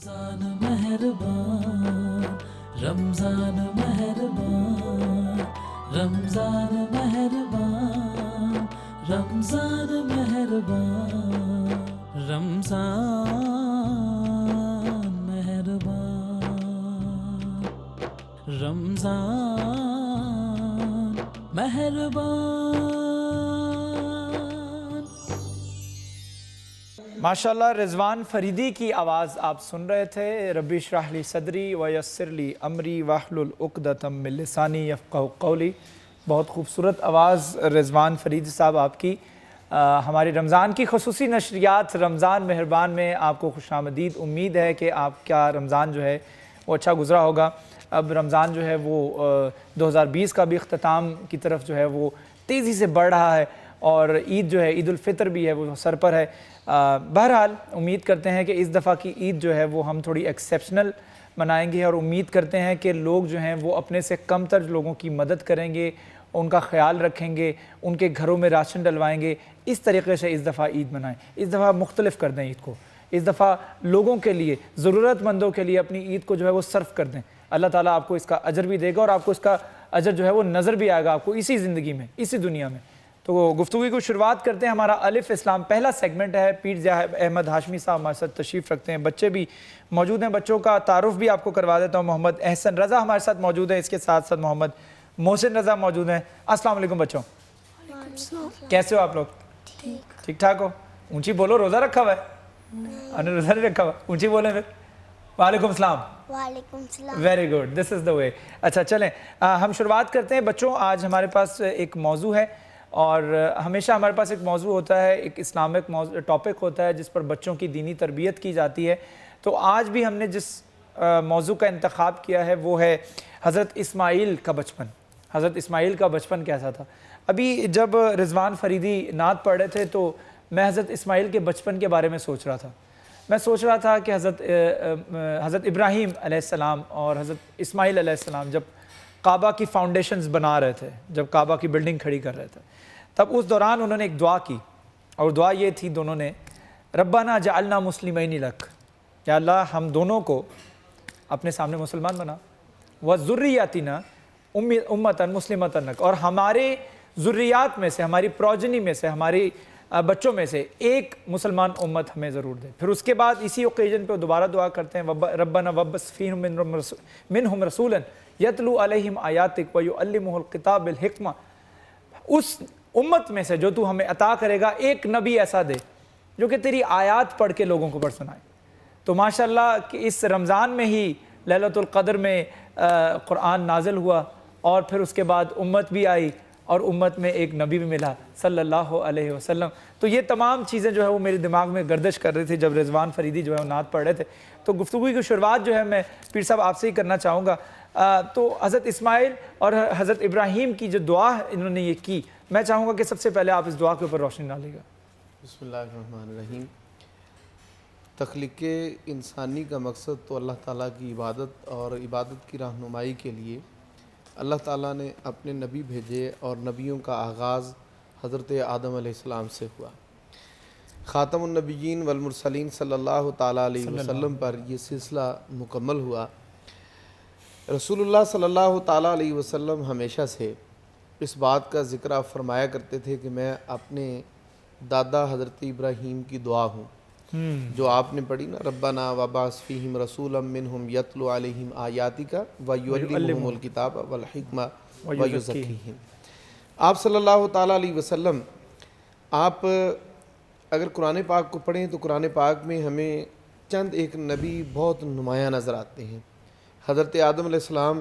رمضان مہربان، رمضان مہربان، رمضان مہربان، رمضان مہربان، رمضان مہربان، رمضان مہربان۔ ماشاءاللہ رضوان فریدی کی آواز آپ سن رہے تھے۔ ربی اشرح لی صدری ویسر لی امری واحلل عقدۃ من لسانی یفقہوا قولی۔ بہت خوبصورت آواز رضوان فریدی صاحب آپ کی۔ ہماری رمضان کی خصوصی نشریات رمضان مہربان میں آپ کو خوش آمدید۔ امید ہے کہ آپ کا رمضان جو ہے وہ اچھا گزرا ہوگا۔ اب رمضان جو ہے وہ 2020 کا بھی اختتام کی طرف جو ہے وہ تیزی سے بڑھ رہا ہے، اور عید جو ہے عید الفطر بھی ہے وہ سر پر ہے۔ بہرحال امید کرتے ہیں کہ اس دفعہ کی عید جو ہے وہ ہم تھوڑی ایکسیپشنل منائیں گے، اور امید کرتے ہیں کہ لوگ جو ہیں وہ اپنے سے کم تر لوگوں کی مدد کریں گے، ان کا خیال رکھیں گے، ان کے گھروں میں راشن ڈلوائیں گے۔ اس طریقے سے اس دفعہ عید منائیں، اس دفعہ مختلف کر دیں عید کو، اس دفعہ لوگوں کے لیے، ضرورت مندوں کے لیے اپنی عید کو جو ہے وہ صرف کر دیں۔ اللہ تعالیٰ آپ کو اس کا اجر بھی دے گا، اور آپ کو اس کا اجر جو ہے وہ نظر بھی آئے گا آپ کو اسی زندگی میں، اسی دنیا میں۔ تو گفتگو کو شروعات کرتے ہیں۔ ہمارا الف اسلام پہلا سیگمنٹ ہے۔ پیر ضیاء احمد ہاشمی صاحب ہمارے ساتھ تشریف رکھتے ہیں، بچے بھی موجود ہیں، بچوں کا تعارف بھی آپ کو کروا دیتا ہوں۔ محمد احسن رضا ہمارے ساتھ موجود ہیں، اس کے ساتھ ساتھ محمد محسن رضا موجود ہیں۔ السلام علیکم بچوں، کیسے ہو آپ لوگ؟ ٹھیک ٹھاک ہو؟ اونچی بولو، روزہ رکھا ہوا ہے؟ روزہ نہیں رکھا ہوا، اونچی بولیں پھر۔ وعلیکم السلام۔ وعلیکم السلام۔ ویری گڈ، دس از دا وے۔ اچھا چلیں ہم شروعات کرتے ہیں۔ بچوں آج ہمارے پاس ایک موضوع ہے، اور ہمیشہ ہمارے پاس ایک موضوع ہوتا ہے، ایک اسلامک ٹاپک ہوتا ہے جس پر بچوں کی دینی تربیت کی جاتی ہے۔ تو آج بھی ہم نے جس موضوع کا انتخاب کیا ہے وہ ہے حضرت اسماعیل کا بچپن۔ حضرت اسماعیل کا بچپن کیسا تھا؟ ابھی جب رضوان فریدی نعت پڑھ رہے تھے تو میں حضرت اسماعیل کے بچپن کے بارے میں سوچ رہا تھا۔ میں سوچ رہا تھا کہ حضرت ابراہیم علیہ السلام اور حضرت اسماعیل علیہ السلام جب کعبہ کی فاؤنڈیشنز بنا رہے تھے، جب کعبہ کی بلڈنگ کھڑی کر رہے تھے، تب اس دوران انہوں نے ایک دعا کی، اور دعا یہ تھی دونوں نے، ربنا جعلنا مسلمین لک، یا اللہ ہم دونوں کو اپنے سامنے مسلمان بنا، وذریاتنا امتا مسلمتا لک، اور ہمارے ذریات میں سے، ہماری پروجنی میں سے، ہماری بچوں میں سے ایک مسلمان امت ہمیں ضرور دے۔ پھر اس کے بعد اسی اوکیجن پہ دوبارہ دعا کرتے ہیں، ربنا وبعث فیہم منہم رسولا یتلو علیہم آیاتک ویعلمہم الکتاب والحکمہ، اس امت میں سے جو تو ہمیں عطا کرے گا ایک نبی ایسا دے جو کہ تیری آیات پڑھ کے لوگوں کو پڑھ سنائے۔ تو ماشاءاللہ کہ اس رمضان میں ہی لیلۃ القدر میں قرآن نازل ہوا، اور پھر اس کے بعد امت بھی آئی، اور امت میں ایک نبی بھی ملا صلی اللہ علیہ وسلم۔ تو یہ تمام چیزیں جو ہے وہ میرے دماغ میں گردش کر رہی تھی جب رضوان فریدی جو ہے وہ نعت پڑھ رہے تھے۔ تو گفتگو کی شروعات جو ہے میں پیر صاحب آپ سے ہی کرنا چاہوں گا۔ تو حضرت اسماعیل اور حضرت ابراہیم کی جو دعا انہوں نے یہ کی، میں چاہوں گا کہ سب سے پہلے آپ اس دعا کے اوپر روشنی ڈالیں گا۔ بسم اللہ الرحمن الرحیم۔ تخلیق انسانی کا مقصد تو اللہ تعالیٰ کی عبادت اور عبادت کی رہنمائی کے لیے اللہ تعالیٰ نے اپنے نبی بھیجے، اور نبیوں کا آغاز حضرت آدم علیہ السلام سے ہوا۔ خاتم النبیین والمرسلین صلی اللہ تعالیٰ علیہ وسلم پر یہ سلسلہ مکمل ہوا۔ رسول اللہ صلی اللہ تعالیٰ علیہ وسلم ہمیشہ سے اس بات کا ذکر فرمایا کرتے تھے کہ میں اپنے دادا حضرت ابراہیم کی دعا ہوں، جو آپ نے پڑھی نا، ربنا وبعث فیہم رسولا منہم یتلو علیہم آیاتک ویعلمہم الکتاب والحکمہ ویزکیہم۔ آپ صلی اللہ تعالیٰ علیہ وسلم، آپ اگر قرآن پاک کو پڑھیں تو قرآن پاک میں ہمیں چند ایک نبی بہت نمایاں نظر آتے ہیں۔ حضرت آدم علیہ السلام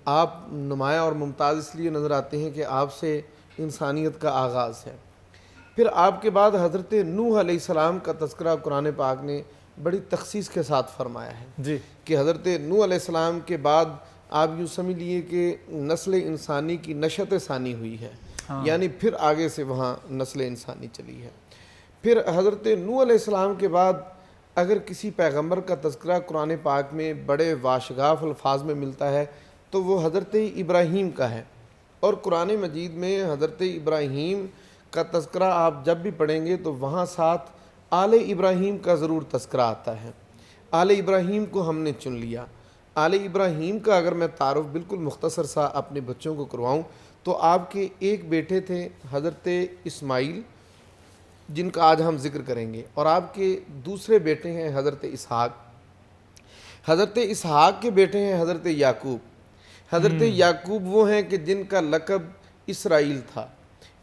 آپ نمایاں اور ممتاز اس لیے نظر آتے ہیں کہ آپ سے انسانیت کا آغاز ہے۔ پھر آپ کے بعد حضرت نوح علیہ السلام کا تذکرہ قرآن پاک نے بڑی تخصیص کے ساتھ فرمایا ہے جی، کہ حضرت نوح علیہ السلام کے بعد آپ یوں سمجھ لیے کہ نسل انسانی کی نشأت ثانی ہوئی ہے، یعنی پھر آگے سے وہاں نسل انسانی چلی ہے۔ پھر حضرت نوح علیہ السلام کے بعد اگر کسی پیغمبر کا تذکرہ قرآن پاک میں بڑے واشگاف الفاظ میں ملتا ہے تو وہ حضرت ابراہیم کا ہے، اور قرآن مجید میں حضرت ابراہیم کا تذکرہ آپ جب بھی پڑھیں گے تو وہاں ساتھ آل ابراہیم کا ضرور تذکرہ آتا ہے۔ آل ابراہیم کو ہم نے چن لیا۔ آل ابراہیم کا اگر میں تعارف بالکل مختصر سا اپنے بچوں کو کرواؤں تو آپ کے ایک بیٹے تھے حضرت اسماعیل، جن کا آج ہم ذکر کریں گے، اور آپ کے دوسرے بیٹے ہیں حضرت اسحاق۔ حضرت اسحاق کے بیٹے ہیں حضرت یعقوب۔ حضرت یعقوب وہ ہیں کہ جن کا لقب اسرائیل تھا۔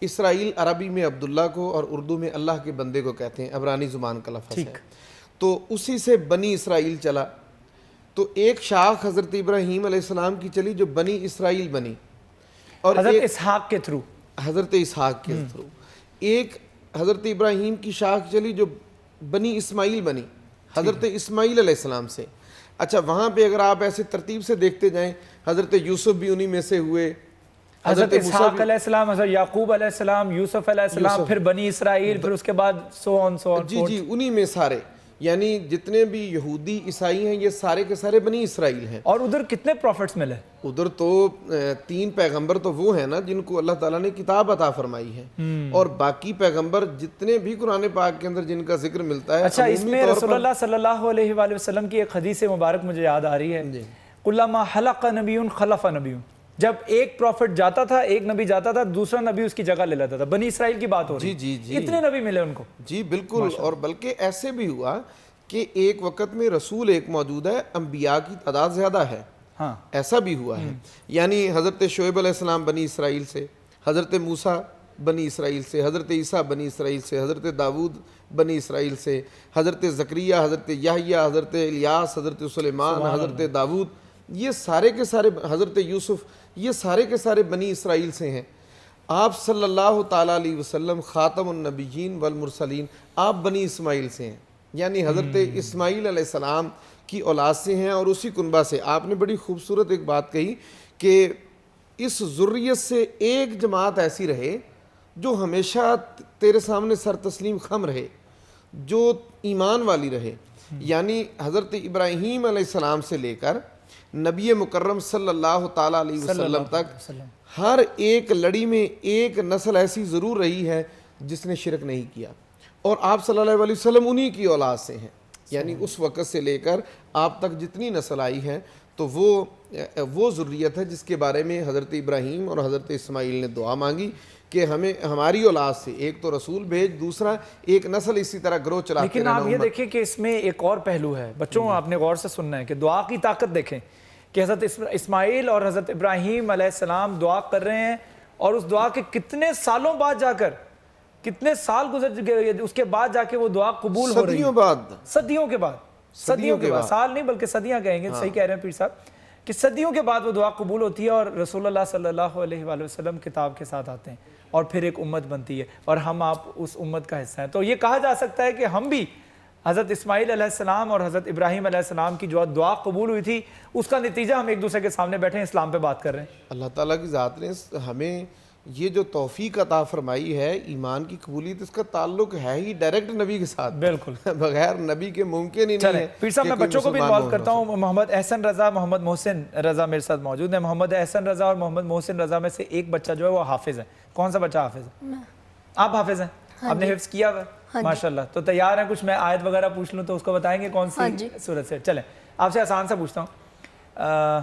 اسرائیل عربی میں عبداللہ کو اور اردو میں اللہ کے بندے کو کہتے ہیں، عبرانی زبان کا لفظ ہے۔ تو اسی سے بنی اسرائیل چلا۔ تو ایک شاخ حضرت ابراہیم علیہ السلام کی چلی جو بنی اسرائیل بنی، اور حضرت اسحاق کے تھرو، حضرت اسحاق کے تھرو ایک حضرت ابراہیم کی شاخ چلی جو بنی اسماعیل بنی، حضرت اسماعیل علیہ السلام سے۔ اچھا، وہاں پہ اگر آپ ایسے ترتیب سے دیکھتے جائیں، حضرت یوسف بھی انہی میں سے ہوئے، حضرت اسحاق علیہ السلام، حضرت یعقوب علیہ السلام، یوسف علیہ السلام، پھر بنی اسرائیل، پھر اس کے بعد سو آن جی انہی میں سارے، یعنی جتنے بھی یہودی عیسائی ہیں یہ سارے کے سارے بنی اسرائیل ہیں۔ اور ادھر کتنے پروفٹس ملے؟ ادھر تو 3 پیغمبر تو وہ ہیں نا جن کو اللہ تعالیٰ نے کتاب عطا فرمائی ہے، اور باقی پیغمبر جتنے بھی قرآن پاک کے اندر جن کا ذکر ملتا ہے۔ اچھا، اس میں رسول اللہ صلی اللہ علیہ وآلہ وسلم کی ایک حدیث مبارک مجھے یاد آ رہی ہے، کلما حلق نبی خلف نبی، جب ایک پروفٹ جاتا تھا، ایک نبی جاتا تھا، دوسرا نبی اس کی جگہ لے لیتا تھا۔ بنی اسرائیل کی بات ہو رہی ہے، جی اتنے نبی ملے ان کو؟ جی بالکل، اور بلکہ ایسے بھی ہوا کہ ایک وقت میں رسول ایک موجود ہے، انبیاء کی تعداد زیادہ ہے، ہاں ایسا بھی ہوا ہے۔ یعنی حضرت شعیب علیہ السلام بنی اسرائیل سے، حضرت موسیٰ بنی اسرائیل سے، حضرت عیسیٰ بنی اسرائیل سے، حضرت داود بنی اسرائیل سے، حضرت زکریا، حضرت یحییٰ، حضرت الیاس، حضرت سلیمان، حضرت داود، یہ سارے کے سارے، حضرت یوسف، یہ سارے کے سارے بنی اسرائیل سے ہیں۔ آپ صلی اللہ تعالیٰ علیہ وسلم خاتم النبیین والمرسلین، آپ بنی اسماعیل سے ہیں، یعنی حضرت اسماعیل علیہ السلام کی اولاد سے ہیں، اور اسی کنبہ سے۔ آپ نے بڑی خوبصورت ایک بات کہی کہ اس ذریت سے ایک جماعت ایسی رہے جو ہمیشہ تیرے سامنے سر تسلیم خم رہے، جو ایمان والی رہے، یعنی حضرت ابراہیم علیہ السلام سے لے کر نبی مکرم صلی اللہ تعالیٰ علیہ وسلم تک ہر ایک لڑی میں ایک نسل ایسی ضرور رہی ہے جس نے شرک نہیں کیا، اور آپ صلی اللہ علیہ وسلم انہی کی اولاد سے ہیں، یعنی اس وقت سے لے کر آپ تک جتنی نسل آئی ہے تو وہ ذریت ہے جس کے بارے میں حضرت ابراہیم اور حضرت اسماعیل نے دعا مانگی کہ ہمیں ہماری اولاد سے ایک تو رسول بھیج، دوسرا ایک نسل اسی طرح گروہ چلاتے لیکن آپ یہ دیکھیں کہ اس میں ایک اور پہلو ہے، بچوں آپ نے غور سے سننا ہے کہ دعا کی طاقت دیکھیں کہ حضرت اسماعیل اور حضرت ابراہیم علیہ السلام دعا کر رہے ہیں، اور اس دعا کے کتنے سالوں بعد جا کر، کتنے سال گزر گئے اس کے بعد جا کے وہ دعا قبول ہو رہی ہے، صدیوں کے بعد، سال نہیں بلکہ صدیاں کہیں گے، صحیح کہہ رہے ہیں پیر صاحب، کہ صدیوں کے بعد وہ دعا قبول ہوتی ہے، اور رسول اللہ صلی اللہ علیہ وآلہ وسلم کتاب کے ساتھ آتے ہیں، اور پھر ایک امت بنتی ہے، اور ہم آپ اس امت کا حصہ ہیں۔ تو یہ کہا جا سکتا ہے کہ ہم بھی حضرت اسماعیل علیہ السلام اور حضرت ابراہیم علیہ السلام کی جو دعا قبول ہوئی تھی، اس کا نتیجہ ہم ایک دوسرے کے سامنے بیٹھے ہیں، اسلام پہ بات کر رہے ہیں۔ اللہ تعالیٰ کی ذات نے ہمیں یہ جو توفیق عطا فرمائی ہے ایمان کی قبولیت، اس کا تعلق ہے ہی ڈائریکٹ نبی کے ساتھ، بالکل بغیر نبی کے ممکن ہی نہیں چلیں ہے۔ پیر صاحب میں بچوں کو بھی انوالو کرتا ہوں۔ محمد احسن رضا، محمد محسن رضا میرے ساتھ موجود ہیں۔ محمد احسن رضا اور محمد محسن رضا میں سے ایک بچہ جو ہے وہ حافظ ہے۔ کون سا بچہ حافظ ہے؟ آپ حافظ ہیں؟ آپ نے حفظ کیا ہوا؟ ماشاءاللہ۔ تو تیار ہیں کچھ میں آیت وغیرہ پوچھ لوں تو اس کو بتائیں گے کون سی سورت سے؟ چلیں آپ سے آسان سا پوچھتا ہوں،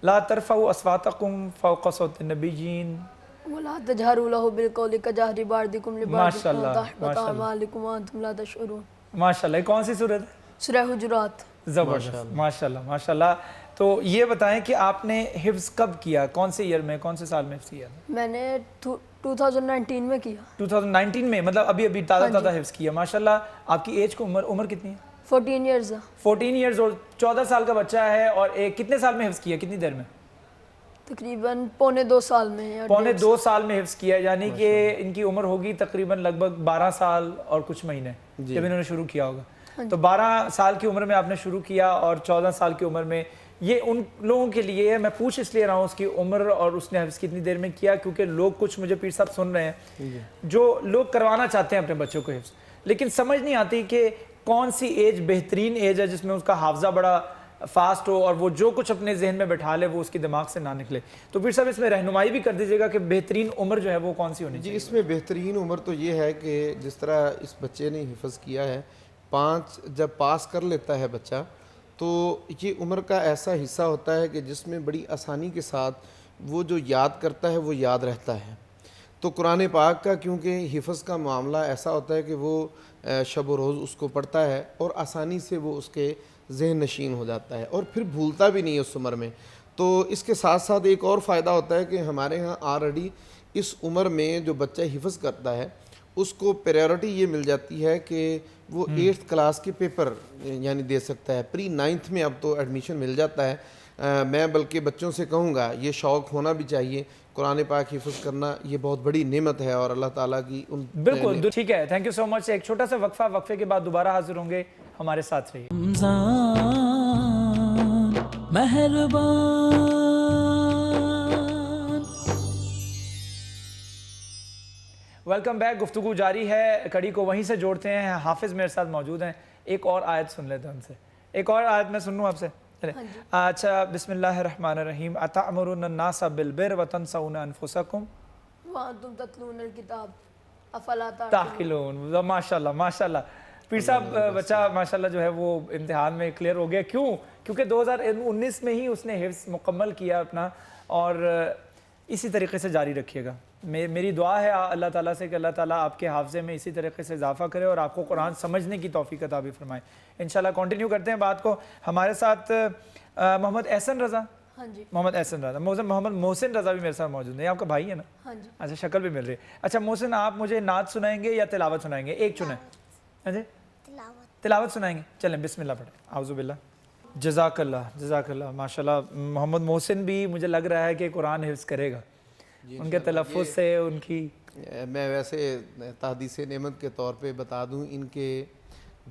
لا ترفعوا اصواتکم فوق صوت النبیین ولا تجهروا له بالقول كجهر بعضكم لبعض تحبط اعمالكم وانتم لا تشعرون۔ ماشاءاللہ، کون سی سورت ہے؟ سورہ حجرات۔ زبردست، ماشاءاللہ ماشاءاللہ۔ تو یہ بتائیں کہ آپ نے حفظ کب کیا، کون سے ایئر میں، کون سے سال میں حفظ کیا؟ میں نے 2019 میں کیا۔ 2019 میں، مطلب ابھی تازہ حفظ کیا۔ ماشاءاللہ۔ آپ کی ایج کو عمر کتنی ہے؟ 14 ایئرز۔ 14 ایئرز اور 14 سال کا بچہ ہے، اور کتنے سال میں حفظ کیا، کتنی دیر میں؟ تقریباً پونے 2 سال میں۔ پونے 2 سال میں حفظ کیا، یعنی کہ ان کی عمر ہوگی تقریباً لگ بھگ 12 سال اور کچھ مہینے جب انہوں نے شروع کیا ہوگا۔ تو 12 سال کی عمر میں آپ نے شروع کیا، اور 14 سال کی عمر میں، یہ ان لوگوں کے لیے میں پوچھ اس لیے رہا ہوں اس کی عمر اور اس نے حفظ کتنی دیر میں کیا، کیونکہ لوگ کچھ مجھے پیر صاحب سن رہے ہیں جو لوگ کروانا چاہتے ہیں اپنے بچوں کو حفظ، لیکن سمجھ نہیں آتی کہ کون سی ایج بہترین ایج ہے جس میں اس کا حافظہ بڑا فاسٹ ہو، اور وہ جو کچھ اپنے ذہن میں بٹھا لے وہ اس کی دماغ سے نہ نکلے۔ تو پیر صاحب اس میں رہنمائی بھی کر دیجیے گا کہ بہترین عمر جو ہے وہ کون سی ہونی چاہیے؟ جی، اس میں بہترین عمر تو یہ ہے کہ جس طرح اس بچے نے حفظ کیا ہے 5 جب پاس کر لیتا ہے بچہ تو یہ عمر کا ایسا حصہ ہوتا ہے کہ جس میں بڑی آسانی کے ساتھ وہ جو یاد کرتا ہے وہ یاد رہتا ہے۔ تو قرآن پاک کا کیونکہ حفظ کا معاملہ ایسا ہوتا ہے کہ وہ شب و روز اس کو پڑھتا ہے اور آسانی سے وہ اس کے ذہن نشین ہو جاتا ہے اور پھر بھولتا بھی نہیں ہے اس عمر میں۔ تو اس کے ساتھ ساتھ ایک اور فائدہ ہوتا ہے کہ ہمارے ہاں آلریڈی اس عمر میں جو بچہ حفظ کرتا ہے اس کو پریورٹی یہ مل جاتی ہے کہ وہ 8th کلاس کے پیپر یعنی دے سکتا ہے، پری 9th میں اب تو ایڈمیشن مل جاتا ہے۔ میں بلکہ بچوں سے کہوں گا یہ شوق ہونا بھی چاہیے، قرآن پاک حفظ کرنا یہ بہت بڑی نعمت ہے اور اللہ تعالیٰ کی ان بالکل ٹھیک ہے، تھینک یو سو مچ۔ ایک چھوٹا سا وقفہ، وقفے کے بعد دوبارہ حاضر ہوں گے، ہمارے ساتھ رہیے۔ رمضان مہربان، ویلکم بیک، گفتگو جاری ہے، کڑی کو وہیں سے جوڑتے ہیں۔ حافظ میرے ساتھ موجود ہیں، ایک اور آیت سن لیتے ہیں ان سے، ایک اور آیت میں سن لوں آپ سے۔ اچھا، بسم اللہ الرحمن الرحیم، اتأمرون الناس بالبر وتنسون انفسکم وانتم تتلون الکتاب افلا تعقلون۔ ماشاءاللہ ماشاءاللہ، پیر صاحب بچہ ماشاءاللہ جو ہے وہ امتحان میں کلیئر ہو گیا۔ کیوں؟ کیونکہ 2019 میں ہی اس نے حفظ مکمل کیا اپنا، اور اسی طریقے سے جاری رکھیے گا۔ میری دعا ہے اللہ تعالیٰ سے کہ اللہ تعالیٰ آپ کے حافظے میں اسی طریقے سے اضافہ کرے اور آپ کو قرآن سمجھنے کی توفیق عطا بھی فرمائے۔ انشاءاللہ کنٹینیو کرتے ہیں بات کو۔ ہمارے ساتھ محمد احسن رضا، ہاں جی، محمد احسن رضا، محمد محسن رضا بھی میرے ساتھ موجود ہیں، یہ آپ کا بھائی ہے نا؟ ہاں جی۔ اچھا، شکل بھی مل رہی ہے۔ اچھا محسن، آپ مجھے نعت سنائیں گے یا تلاوت سنائیں گے؟ ایک چنیں۔ اچھا تلاوت سنائیں گے، چلیں بسم اللہ پڑھیں۔ اعوذ باللہ۔ جزاک اللہ، جزاک اللہ، ماشاءاللہ۔ محمد محسن بھی مجھے لگ رہا ہے کہ قرآن حفظ کرے گا ان کے تلفظ سے، ان کی۔ میں ویسے تحدیث نعمت کے طور پہ بتا دوں، ان کے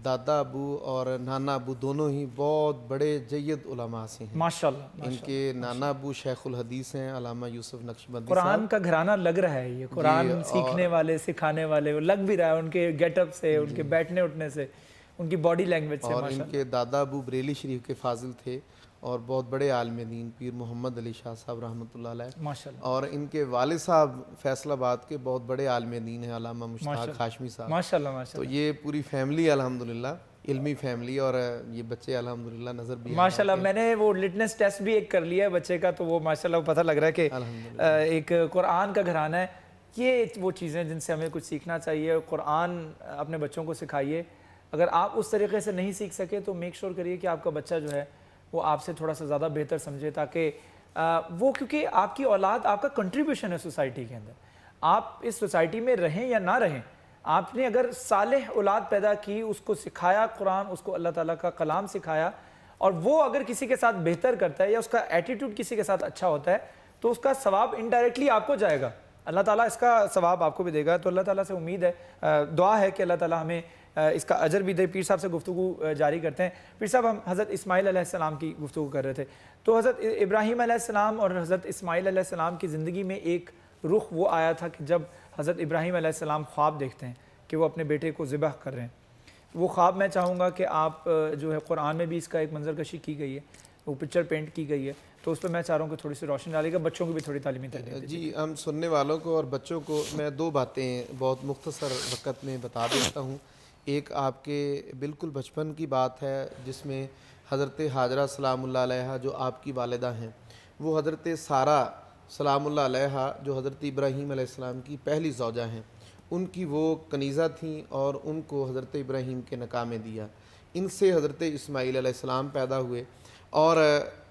دادا ابو اور نانا ابو دونوں ہی بہت بڑے جید علماء سے ہیں ماشاءاللہ۔ ان کے نانا ابو شیخ الحدیث ہیں علامہ یوسف نقشبندی قرآن کا گھرانہ لگ رہا ہے، یہ قرآن سیکھنے والے، سکھانے والے، وہ لگ بھی رہا ہے ان کے گیٹ اپ سے، ان کے بیٹھنے اٹھنے سے، ان کی باڈی لینگویج سے۔ اور ان کے دادا ابو بریلی شریف کے فاضل تھے اور بہت بڑے عالم دین پیر محمد علی شاہ صاحب رحمۃ اللہ علیہ، ماشاءاللہ۔ اور ان کے والد صاحب فیصل آباد کے بہت بڑے عالم دین ہیں علامہ مشتاق ہاشمی صاحب۔ ماشاءاللہ تو ماشاءاللہ یہ پوری فیملی الحمدللہ، علمی فیملی، اور یہ بچے الحمدللہ نظر بھی ماشاءاللہ۔ میں نے وہ لٹنس ٹیسٹ بھی ایک کر لیا ہے بچے کا، تو وہ ماشاءاللہ پتہ لگ رہا ہے کہ ایک قرآن کا گھرانہ ہے۔ یہ وہ چیزیں جن سے ہمیں کچھ سیکھنا چاہیے۔ قرآن اپنے بچوں کو سکھائیے۔ اگر آپ اس طریقے سے نہیں سیکھ سکے تو میک شور کریے کہ آپ کا بچہ جو ہے وہ آپ سے تھوڑا سا زیادہ بہتر سمجھے، تاکہ وہ، کیونکہ آپ کی اولاد آپ کا کنٹریبیوشن ہے سوسائٹی کے اندر۔ آپ اس سوسائٹی میں رہیں یا نہ رہیں، آپ نے اگر صالح اولاد پیدا کی، اس کو سکھایا قرآن، اس کو اللہ تعالیٰ کا کلام سکھایا، اور وہ اگر کسی کے ساتھ بہتر کرتا ہے یا اس کا ایٹیٹیوڈ کسی کے ساتھ اچھا ہوتا ہے، تو اس کا ثواب انڈائریکٹلی آپ کو جائے گا، اللہ تعالیٰ اس کا ثواب آپ کو بھی دے گا۔ تو اللہ تعالیٰ سے امید ہے، دعا ہے کہ اللہ تعالیٰ ہمیں اس کا اجر بھی دے۔ پیر صاحب سے گفتگو جاری کرتے ہیں۔ پیر صاحب، ہم حضرت اسماعیل علیہ السلام کی گفتگو کر رہے تھے، تو حضرت ابراہیم علیہ السلام اور حضرت اسماعیل علیہ السلام کی زندگی میں ایک رخ وہ آیا تھا کہ جب حضرت ابراہیم علیہ السلام خواب دیکھتے ہیں کہ وہ اپنے بیٹے کو ذبح کر رہے ہیں، وہ خواب میں چاہوں گا کہ آپ جو ہے قرآن میں بھی اس کا ایک منظر کشی کی گئی ہے، وہ پکچر پینٹ کی گئی ہے، تو اس پہ میں چاہ رہا ہوں کہ تھوڑی سی روشنی ڈالے گا، بچوں کو بھی تھوڑی تعلیمی تربیت۔ جی، ہم سننے والوں کو اور بچوں کو میں 2 باتیں بہت مختصر وقت میں بتا دیتا ہوں۔ ایک آپ کے بالکل بچپن کی بات ہے جس میں حضرت حاجرہ سلام اللہ علیہا جو آپ کی والدہ ہیں، وہ حضرت سارہ سلام اللہ علیہا جو حضرت ابراہیم علیہ السلام کی پہلی زوجہ ہیں، ان کی وہ کنیزہ تھیں اور ان کو حضرت ابراہیم کے نکاح میں دیا۔ ان سے حضرت اسماعیل علیہ السلام پیدا ہوئے، اور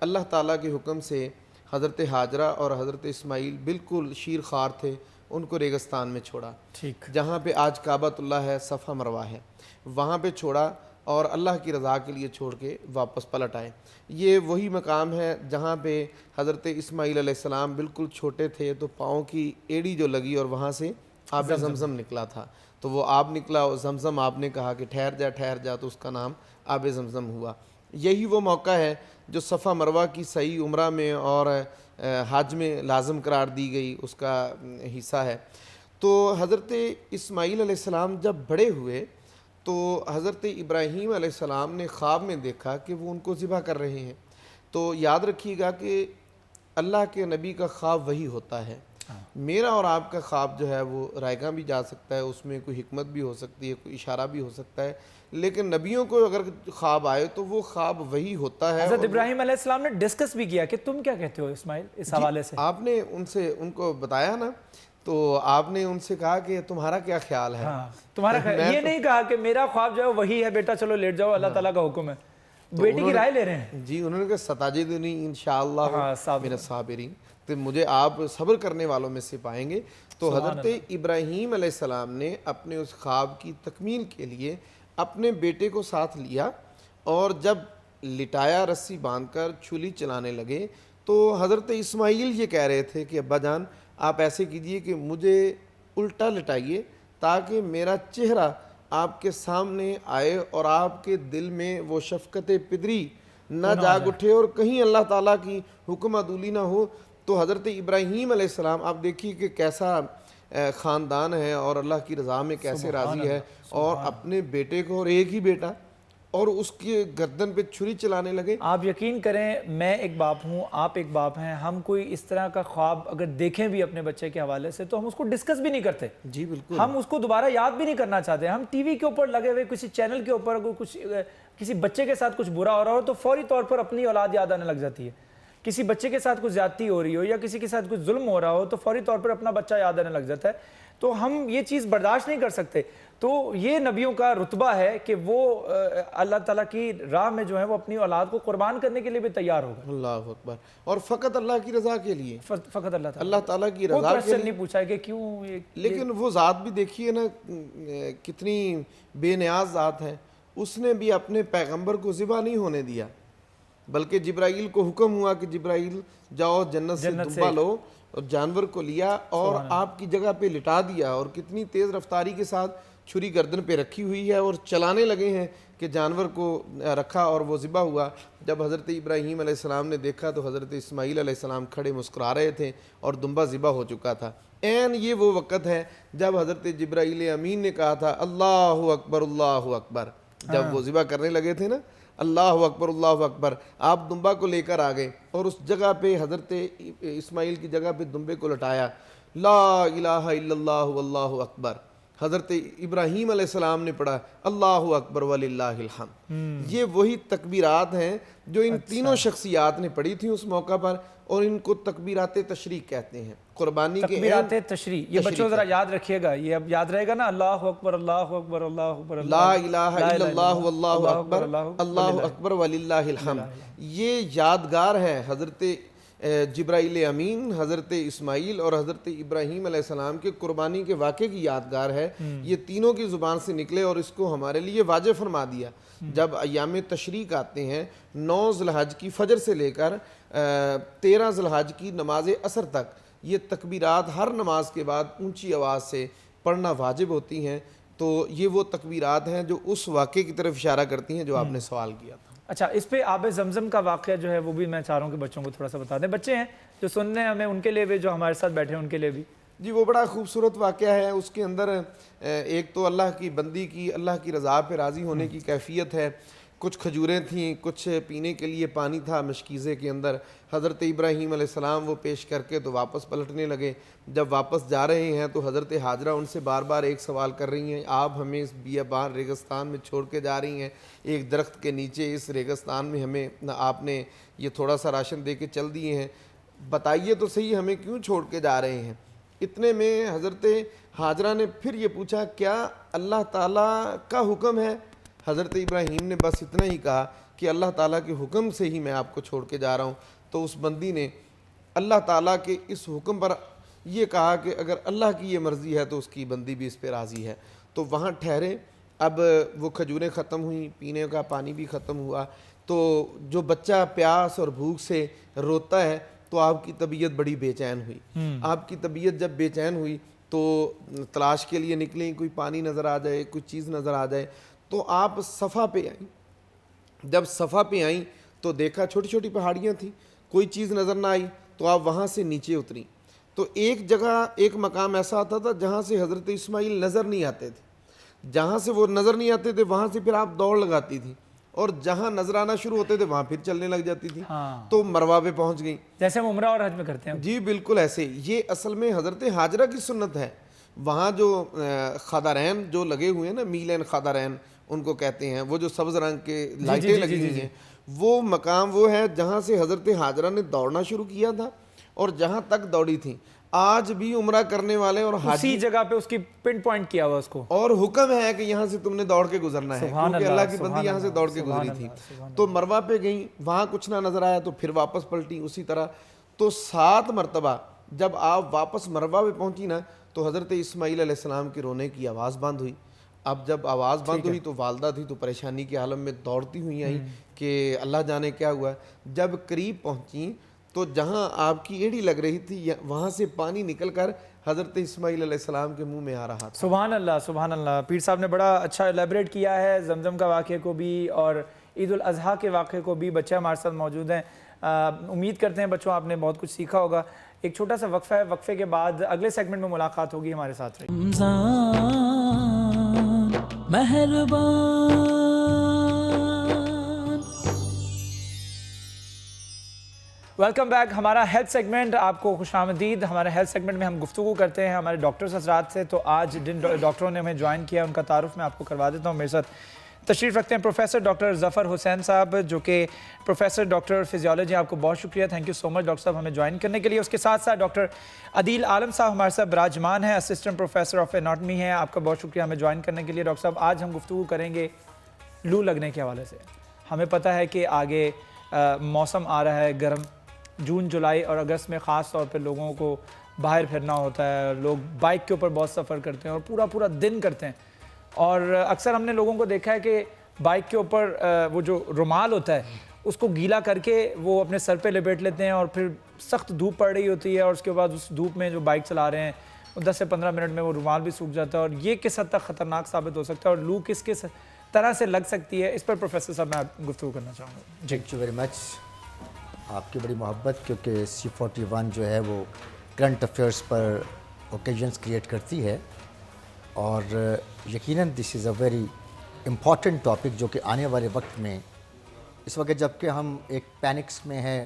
اللہ تعالیٰ کے حکم سے حضرت حاجرہ اور حضرت اسماعیل بالکل شیر خوار تھے، ان کو ریگستان میں چھوڑا، ٹھیک، جہاں پہ آج کعبۃ اللہ ہے، صفا مروہ ہے، وہاں پہ چھوڑا اور اللہ کی رضا کے لیے چھوڑ کے واپس پلٹ آئے۔ یہ وہی مقام ہے جہاں پہ حضرت اسماعیل علیہ السلام بالکل چھوٹے تھے تو پاؤں کی ایڑی جو لگی اور وہاں سے آب زمزم نکلا تھا، تو وہ آب نکلا اور زمزم آپ نے کہا کہ ٹھہر جا تو اس کا نام آب زمزم ہوا۔ یہی وہ موقع ہے جو صفا مروہ کی صحیح عمرہ میں اور حج میں لازم قرار دی گئی، اس کا حصہ ہے۔ تو حضرت اسماعیل علیہ السلام جب بڑے ہوئے تو حضرت ابراہیم علیہ السلام نے خواب میں دیکھا کہ وہ ان کو ذبح کر رہے ہیں۔ تو یاد رکھیے گا کہ اللہ کے نبی کا خواب وہی ہوتا ہے، میرا اور آپ کا خواب جو ہے وہ رائگاں بھی جا سکتا ہے، اس میں کوئی حکمت بھی ہو سکتی ہے، کوئی اشارہ بھی ہو سکتا ہے، لیکن نبیوں کو اگر خواب آئے تو وہ خواب وہی ہوتا ہے۔ حضرت ابراہیم علیہ السلام نے ڈسکس بھی کیا کہ تم کیا کہتے ہو اسماعیل اس حوالے سے؟ آپ نے ان کو بتایا نا، تو آپ نے ان سے کہا کہ تمہارا کیا خیال ہے؟ ہاں تمہارا خیال، یہ نہیں کہا کہ میرا خواب جو ہے وہی ہے بیٹا چلو لیٹ جاؤ اللہ تعالیٰ کا حکم ہے، بیٹی کی رائے لے رہے ہیں۔ جی انہوں نے کہا ستاجدنی انشاءاللہ من الصابرین، تو مجھے آپ صبر کرنے والوں میں سے پائیں گے۔ تو حضرت ابراہیم علیہ السلام نے اپنے اس خواب کی تکمیل کے لیے اپنے بیٹے کو ساتھ لیا، اور جب لٹایا رسی باندھ کر چھلی چلانے لگے تو حضرت اسماعیل یہ کہہ رہے تھے کہ ابا جان آپ ایسے کیجئے کہ مجھے الٹا لٹائیے تاکہ میرا چہرہ آپ کے سامنے آئے اور آپ کے دل میں وہ شفقت پدری نہ جاگ اٹھے اور کہیں اللہ تعالیٰ کی حکم عدولی نہ ہو۔ تو حضرت ابراہیم علیہ السلام آپ دیکھیے کہ کیسا خاندان ہے اور اللہ کی رضا میں کیسے راضی ہے، اور اپنے بیٹے کو، اور ایک ہی بیٹا، اور اس کی گردن پہ چھری چلانے لگے۔ آپ یقین کریں میں ایک باپ ہوں، آپ ایک باپ ہیں، ہم کوئی اس طرح کا خواب اگر دیکھیں بھی اپنے بچے کے حوالے سے تو ہم اس کو ڈسکس بھی نہیں کرتے۔ جی بالکل، ہم اس کو دوبارہ یاد بھی نہیں کرنا چاہتے۔ ہم ٹی وی کے اوپر لگے ہوئے کسی چینل کے اوپر کچھ کسی بچے کے ساتھ کچھ برا ہو رہا ہو تو فوری طور پر اپنی اولاد یاد آنے لگ جاتی ہے، کسی بچے کے ساتھ کچھ زیادتی ہو رہی ہو یا کسی کے ساتھ کچھ ظلم ہو رہا ہو تو فوری طور پر اپنا بچہ یاد آنے لگ جاتا ہے۔ تو ہم یہ چیز برداشت نہیں کر سکتے۔ تو یہ نبیوں کا رتبہ ہے کہ وہ اللہ تعالیٰ کی راہ میں جو ہے وہ اپنی اولاد کو قربان کرنے کے لیے بھی تیار ہوگا۔ اللہ اکبر، اور فقط اللہ کی رضا کے لیے، فقط اللہ اللہ تعالیٰ کی کوئی رضا کے کوشچن لیے۔ نہیں پوچھا ہے کہ کیوں لیکن وہ ذات بھی دیکھیے نا کتنی بے نیاز ذات ہے، اس نے بھی اپنے پیغمبر کو ذبح نہیں ہونے دیا، بلکہ جبرائیل کو حکم ہوا کہ جبرائیل جاؤ جنت سے دبا لو، اور جانور کو لیا اور آپ کی جگہ پہ لٹا دیا، اور کتنی تیز رفتاری کے ساتھ چھری گردن پہ رکھی ہوئی ہے اور چلانے لگے ہیں کہ جانور کو رکھا اور وہ ذبح ہوا۔ جب حضرت ابراہیم علیہ السلام نے دیکھا تو حضرت اسماعیل علیہ السلام کھڑے مسکرا رہے تھے اور دمبا ذبح ہو چکا تھا۔ عین یہ وہ وقت ہے جب حضرت جبرائیل امین نے کہا تھا اللہ اکبر اللہ اکبر، جب وہ ذبح کرنے لگے تھے نا، اللہ اکبر اللہ اکبر، آپ دمبا کو لے کر آگئے اور اس جگہ پہ حضرت اسماعیل کی جگہ پہ دمبے کو لٹایا، لا الہ الا اللہ واللہ اکبر۔ حضرت ابراہیم علیہ السلام نے پڑھا اللہ اکبر وللہ الحمد۔ یہ وہی تکبیرات ہیں جو ان تینوں شخصیات نے پڑھی تھیں اس موقع پر، اور ان کو تکبیرات تشریق کہتے ہیں۔ قربانی کے تکبیرات تشریق، یہ بچوں ذرا یاد رکھیے گا، یہ اب یاد رہے گا نا، اللہ اکبر اللہ اکبر اللہ اکبر، لا الہ الا اللہ واللہ اکبر، اللہ اکبر وللہ الحمد۔ یہ یادگار ہے حضرت جبرائیل امین، حضرت اسماعیل اور حضرت ابراہیم علیہ السلام کے قربانی کے واقعے کی یادگار ہے۔ یہ تینوں کی زبان سے نکلے اور اس کو ہمارے لیے واجب فرما دیا۔ جب ایام تشریق آتے ہیں 9 ذی الحج کی فجر سے لے کر 13 ذی الحج کی نماز عصر تک، یہ تکبیرات ہر نماز کے بعد اونچی آواز سے پڑھنا واجب ہوتی ہیں۔ تو یہ وہ تکبیرات ہیں جو اس واقعے کی طرف اشارہ کرتی ہیں جو آپ نے سوال کیا تھا۔ اچھا، اس پہ آب زمزم کا واقعہ جو ہے وہ بھی میں چاہ رہا ہوں کہ بچوں کو تھوڑا سا بتا دیں، بچے ہیں جو سننے ہمیں، ان کے لیے بھی، جو ہمارے ساتھ بیٹھے ہیں ان کے لیے بھی۔ جی وہ بڑا خوبصورت واقعہ ہے، اس کے اندر ایک تو اللہ کی بندی کی، اللہ کی رضا پہ راضی ہونے کی کیفیت ہے۔ کچھ کھجوریں تھیں، کچھ پینے کے لیے پانی تھا مشکیزے کے اندر، حضرت ابراہیم علیہ السلام وہ پیش کر کے تو واپس پلٹنے لگے۔ جب واپس جا رہے ہیں تو حضرت ہاجرہ ان سے بار بار ایک سوال کر رہی ہیں، آپ ہمیں اس بیابان ریگستان میں چھوڑ کے جا رہی ہیں، ایک درخت کے نیچے اس ریگستان میں ہمیں آپ نے یہ تھوڑا سا راشن دے کے چل دیے ہیں، بتائیے تو صحیح ہمیں کیوں چھوڑ کے جا رہے ہیں۔ اتنے میں حضرت ہاجرہ نے پھر یہ پوچھا کیا اللہ تعالیٰ کا حکم ہے؟ حضرت ابراہیم نے بس اتنا ہی کہا کہ اللہ تعالیٰ کے حکم سے ہی میں آپ کو چھوڑ کے جا رہا ہوں۔ تو اس بندی نے اللہ تعالیٰ کے اس حکم پر یہ کہا کہ اگر اللہ کی یہ مرضی ہے تو اس کی بندی بھی اس پہ راضی ہے۔ تو وہاں ٹھہرے، اب وہ کھجوریں ختم ہوئیں، پینے کا پانی بھی ختم ہوا، تو جو بچہ پیاس اور بھوک سے روتا ہے تو آپ کی طبیعت بڑی بے چین ہوئی۔ آپ کی طبیعت جب بے چین ہوئی تو تلاش کے لیے نکلیں، کوئی پانی نظر آ جائے، کوئی چیز نظر آ جائے، تو آپ صفا پہ آئیں۔ جب صفا پہ آئیں تو دیکھا چھوٹی چھوٹی پہاڑیاں تھیں، کوئی چیز نظر نہ آئی تو آپ وہاں سے نیچے اتریں۔ تو ایک جگہ، ایک مقام ایسا آتا تھا جہاں سے حضرت اسماعیل نظر نہیں آتے تھے، جہاں سے وہ نظر نہیں آتے تھے وہاں سے پھر آپ دوڑ لگاتی تھی اور جہاں نظر آنا شروع ہوتے تھے وہاں پھر چلنے لگ جاتی تھی، ہاں تو مروہ پہ پہنچ گئیں. جیسے ہم عمرہ اور حج میں کرتے ہیں. جی بالکل ایسے. یہ اصل میں حضرت ہاجرہ کی سنت ہے. وہاں جو خادرین جو لگے ہوئے ہیں نا، میلین خادرین ان کو کہتے ہیں، وہ جو سبز رنگ کے لائٹیں لگی ہوئی ہیں، وہ مقام وہ ہے جہاں سے حضرت ہاجرہ نے دوڑنا شروع کیا تھا اور جہاں تک دوڑی تھیں. آج بھی عمرہ کرنے والے اور حاجی اسی جگہ پہ اس کی پن پوائنٹ کیا ہوا اس کو، اور حکم ہے کہ یہاں سے تم نے دوڑ کے گزرنا ہے، کیونکہ اللہ کی بندی یہاں سے دوڑ کے گزری تھی. تو مروہ پہ گئیں، وہاں کچھ نہ نظر آیا تو پھر واپس پلٹی اسی طرح. تو 7 مرتبہ جب آپ واپس مروہ پہ پہنچی نا تو حضرت اسماعیل علیہ السلام کی رونے کی آواز بند ہوئی. اب جب آواز بند ہوئی تو والدہ تھی تو پریشانی کے عالم میں دوڑتی ہوئی آئیں کہ اللہ جانے کیا ہوا ہے. جب قریب پہنچیں تو جہاں آپ کی ایڑی لگ رہی تھی وہاں سے پانی نکل کر حضرت اسماعیل علیہ السلام کے منہ میں آ رہا تھا. سبحان اللہ سبحان اللہ. پیر صاحب نے بڑا اچھا ایلیبریٹ کیا ہے زمزم کا واقعے کو بھی اور عید الاضحیٰ کے واقعے کو بھی. بچے ہمارے ساتھ موجود ہیں. امید کرتے ہیں بچوں آپ نے بہت کچھ سیکھا ہوگا. ایک چھوٹا سا وقفہ ہے، وقفے کے بعد اگلے سیگمنٹ میں ملاقات ہوگی. ہمارے ساتھ رہیے. رمضان مہربان. Welcome back. ہمارا ہیلتھ سیگمنٹ آپ کو خوش آمدید. ہمارے ہیلتھ سیگمنٹ میں ہم گفتگو کرتے ہیں ہمارے ڈاکٹرز حضرات سے. تو آج جن ڈاکٹروں نے ہمیں جوائن کیا ان کا تعارف میں آپ کو کروا دیتا ہوں. میرے ساتھ تشریف رکھتے ہیں پروفیسر ڈاکٹر ظفر حسین صاحب، جو کہ پروفیسر ڈاکٹر فزیولوجی. آپ کو بہت شکریہ، thank you so much doctor صاحب ہمیں جوائن کرنے کے لیے. اس کے ساتھ ساتھ ڈاکٹر عدیل عالم صاحب ہمارے ساتھ براجمان ہیں، اسسٹنٹ پروفیسر آف اناٹمی ہیں. آپ کا بہت شکریہ ہمیں جوائن کرنے کے لیے. ڈاکٹر صاحب آج ہم گفتگو کریں گے لو لگنے کے حوالے سے. ہمیں پتہ ہے کہ آگے موسم آ رہا ہے گرم. جون جولائی اور اگست میں خاص طور پہ لوگوں کو باہر پھرنا ہوتا ہے. لوگ بائک کے اوپر بہت سفر کرتے ہیں اور پورا پورا دن کرتے ہیں. اور اکثر ہم نے لوگوں کو دیکھا ہے کہ بائک کے اوپر وہ جو رومال ہوتا ہے اس کو گیلا کر کے وہ اپنے سر پہ لپیٹ لیتے ہیں اور پھر سخت دھوپ پڑ رہی ہوتی ہے اور اس کے بعد اس دھوپ میں جو بائک چلا رہے ہیں 10 سے 15 منٹ میں وہ رومال بھی سوکھ جاتا ہے. اور یہ کس حد تک خطرناک ثابت ہو سکتا ہے اور لو کس کس طرح سے لگ سکتی ہے، اس پر پروفیسر صاحب میں گفتگو کرنا چاہوں گا. جی تھینک یو ویری مچ. آپ کی بڑی محبت، کیونکہ C41 جو ہے وہ کرنٹ افیئرس پر اوکیجنس کریٹ کرتی ہے اور یقیناً دس از اے ویری امپورٹنٹ ٹاپک جو کہ آنے والے وقت میں اس وقت جب کہ ہم ایک پینکس میں ہیں،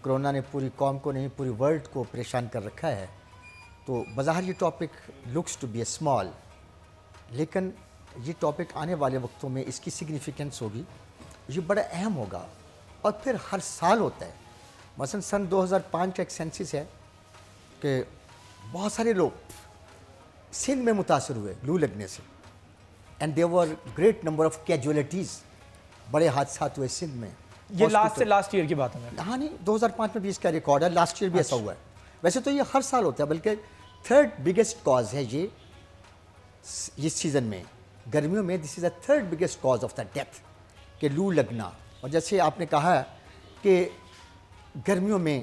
کرونا نے پوری قوم کو نہیں پوری ورلڈ کو پریشان کر رکھا ہے، تو بظاہر یہ topic looks to be a small, لیکن یہ ٹاپک آنے والے وقتوں میں اس کی سگنیفیکنس ہوگی، یہ بڑا اہم ہوگا اور پھر ہر سال ہوتا ہے. مثلا سن 2005 کا ایک سینسس ہے کہ بہت سارے لوگ سندھ میں متاثر ہوئے لو لگنے سے، and there were great number of casualties, بڑے حادثات ہوئے سندھ میں. یہ لاسٹ ایئر کی بات ہے. ہاں نہیں، 2005 میں بھی اس کا ریکارڈ ہے، لاسٹ ایئر بھی ایسا ہوا ہے. ویسے تو یہ ہر سال ہوتا ہے، بلکہ 3rd بگیسٹ کاز ہے یہ اس سیزن میں گرمیوں میں. دس از اے 3rd biggest cause of the death کہ لو لگنا. اور جیسے آپ نے کہا کہ گرمیوں میں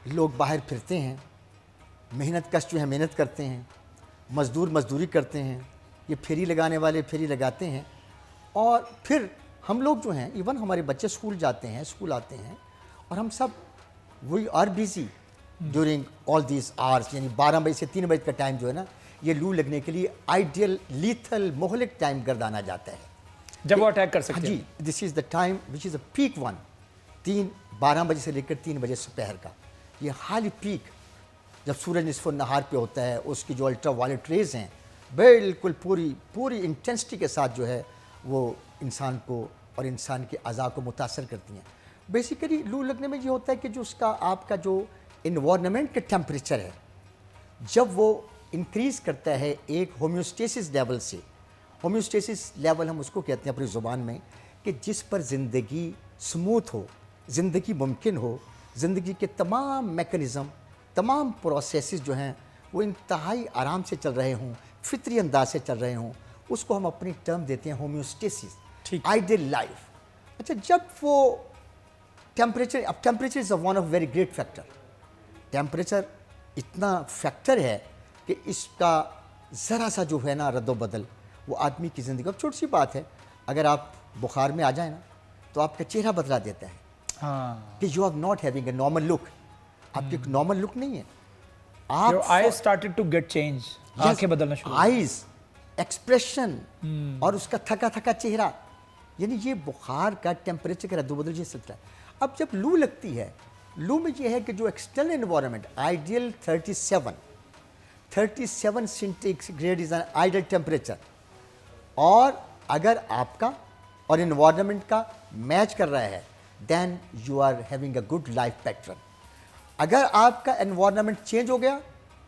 لوگ باہر پھرتے ہیں، محنت کش جو ہے محنت کرتے ہیں، مزدور مزدوری کرتے ہیں، یہ پھیری لگانے والے پھیری لگاتے ہیں، اور پھر ہم لوگ جو ہیں ایون ہمارے بچے اسکول جاتے ہیں، اسکول آتے ہیں، اور ہم سب we are busy during all these hours. یعنی 12 بجے سے 3 بجے کا ٹائم جو ہے نا، یہ لو لگنے کے لیے آئیڈیل لیتھل مہلک ٹائم گردانا جاتا ہے جب وہ اٹیک کر سکتے ہیں. جی، this is the time which is a peak one. 12 بجے سے لے کر 3 بجے دوپہر کا یہ ہائی پیک، جب سورج نصف النہار پہ ہوتا ہے، اس کی جو الٹرا وائلٹ ریز ہیں بالکل پوری انٹینسٹی کے ساتھ جو ہے وہ انسان کو اور انسان کے اعضاء کو متاثر کرتی ہیں. بیسیکلی لو لگنے میں یہ ہوتا ہے کہ جو اس کا آپ کا جو انوائرنمنٹ کا ٹیمپریچر ہے جب وہ انکریز کرتا ہے ایک ہومیوسٹیسس لیول سے. ہومیوسٹیسس لیول ہم اس کو کہتے ہیں اپنی زبان میں کہ جس پر زندگی سموتھ ہو، زندگی ممکن ہو، زندگی کے تمام میکنزم، تمام پروسیسز جو ہیں وہ انتہائی آرام سے چل رہے ہوں، فطری انداز سے چل رہے ہوں، اس کو ہم اپنی ٹرم دیتے ہیں ہومیوسٹیسس، آئیڈیل لائف. اچھا، جب وہ ٹیمپریچر، اب temperature is one of very great factor. Temperature اتنا فیکٹر ہے کہ اس کا ذرا سا جو ہے نا رد و بدل وہ آدمی کی زندگی. اب چھوٹی سی بات ہے، اگر آپ بخار میں آ جائیں نا تو آپ کا چہرہ بدلا دیتا ہے کہ you are not having a normal look. آپ کی ایک نارمل لک نہیں ہے. آپ eyes started to get change, آنکھیں بدلنا شروع، آئیز، ایکسپریشن اور اس کا تھکا تھکا چہرہ یعنی یہ بخار کا ٹیمپریچر کا رد و بدل یہ سلسلہ ہے. اب جب لو لگتی ہے، لو میں یہ ہے کہ جو external environment ideal 37 centigrade is an ideal temperature, اور اگر آپ کا اور انوائرمنٹ کا میچ کر رہا ہے then you are having a good life pattern. اگر آپ کا انوائرمنٹ چینج ہو گیا،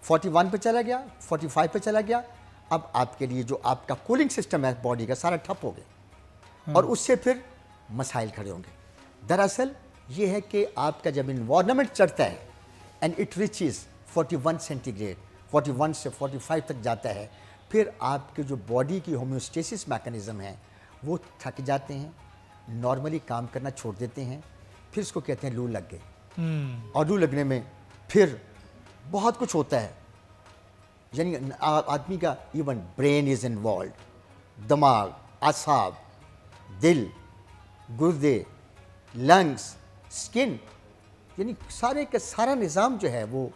41 پہ چلا گیا، 45 پہ چلا گیا، اب آپ کے لیے جو آپ کا کولنگ سسٹم ہے باڈی کا سارا ٹھپ ہو گیا، اور اس سے پھر مسائل کھڑے ہوں گے. دراصل یہ ہے کہ آپ کا جب انوائرمنٹ چڑھتا ہے and it reaches 41 centigrade, 41 سے 45 تک جاتا ہے، پھر آپ کے جو باڈی کی ہومیوسٹیسس میکانزم ہیں وہ تھک جاتے ہیں، نارملی کام کرنا چھوڑ دیتے ہیں. پھر اس کو کہتے ہیں لو لگ گئی. اور لو لگنے میں پھر بہت کچھ ہوتا ہے، یعنی آدمی کا ایون برین از انوالوڈ، دماغ، اعصاب، دل، گردے، لنگس، اسکن، یعنی سارے کا سارا نظام جو ہے وہ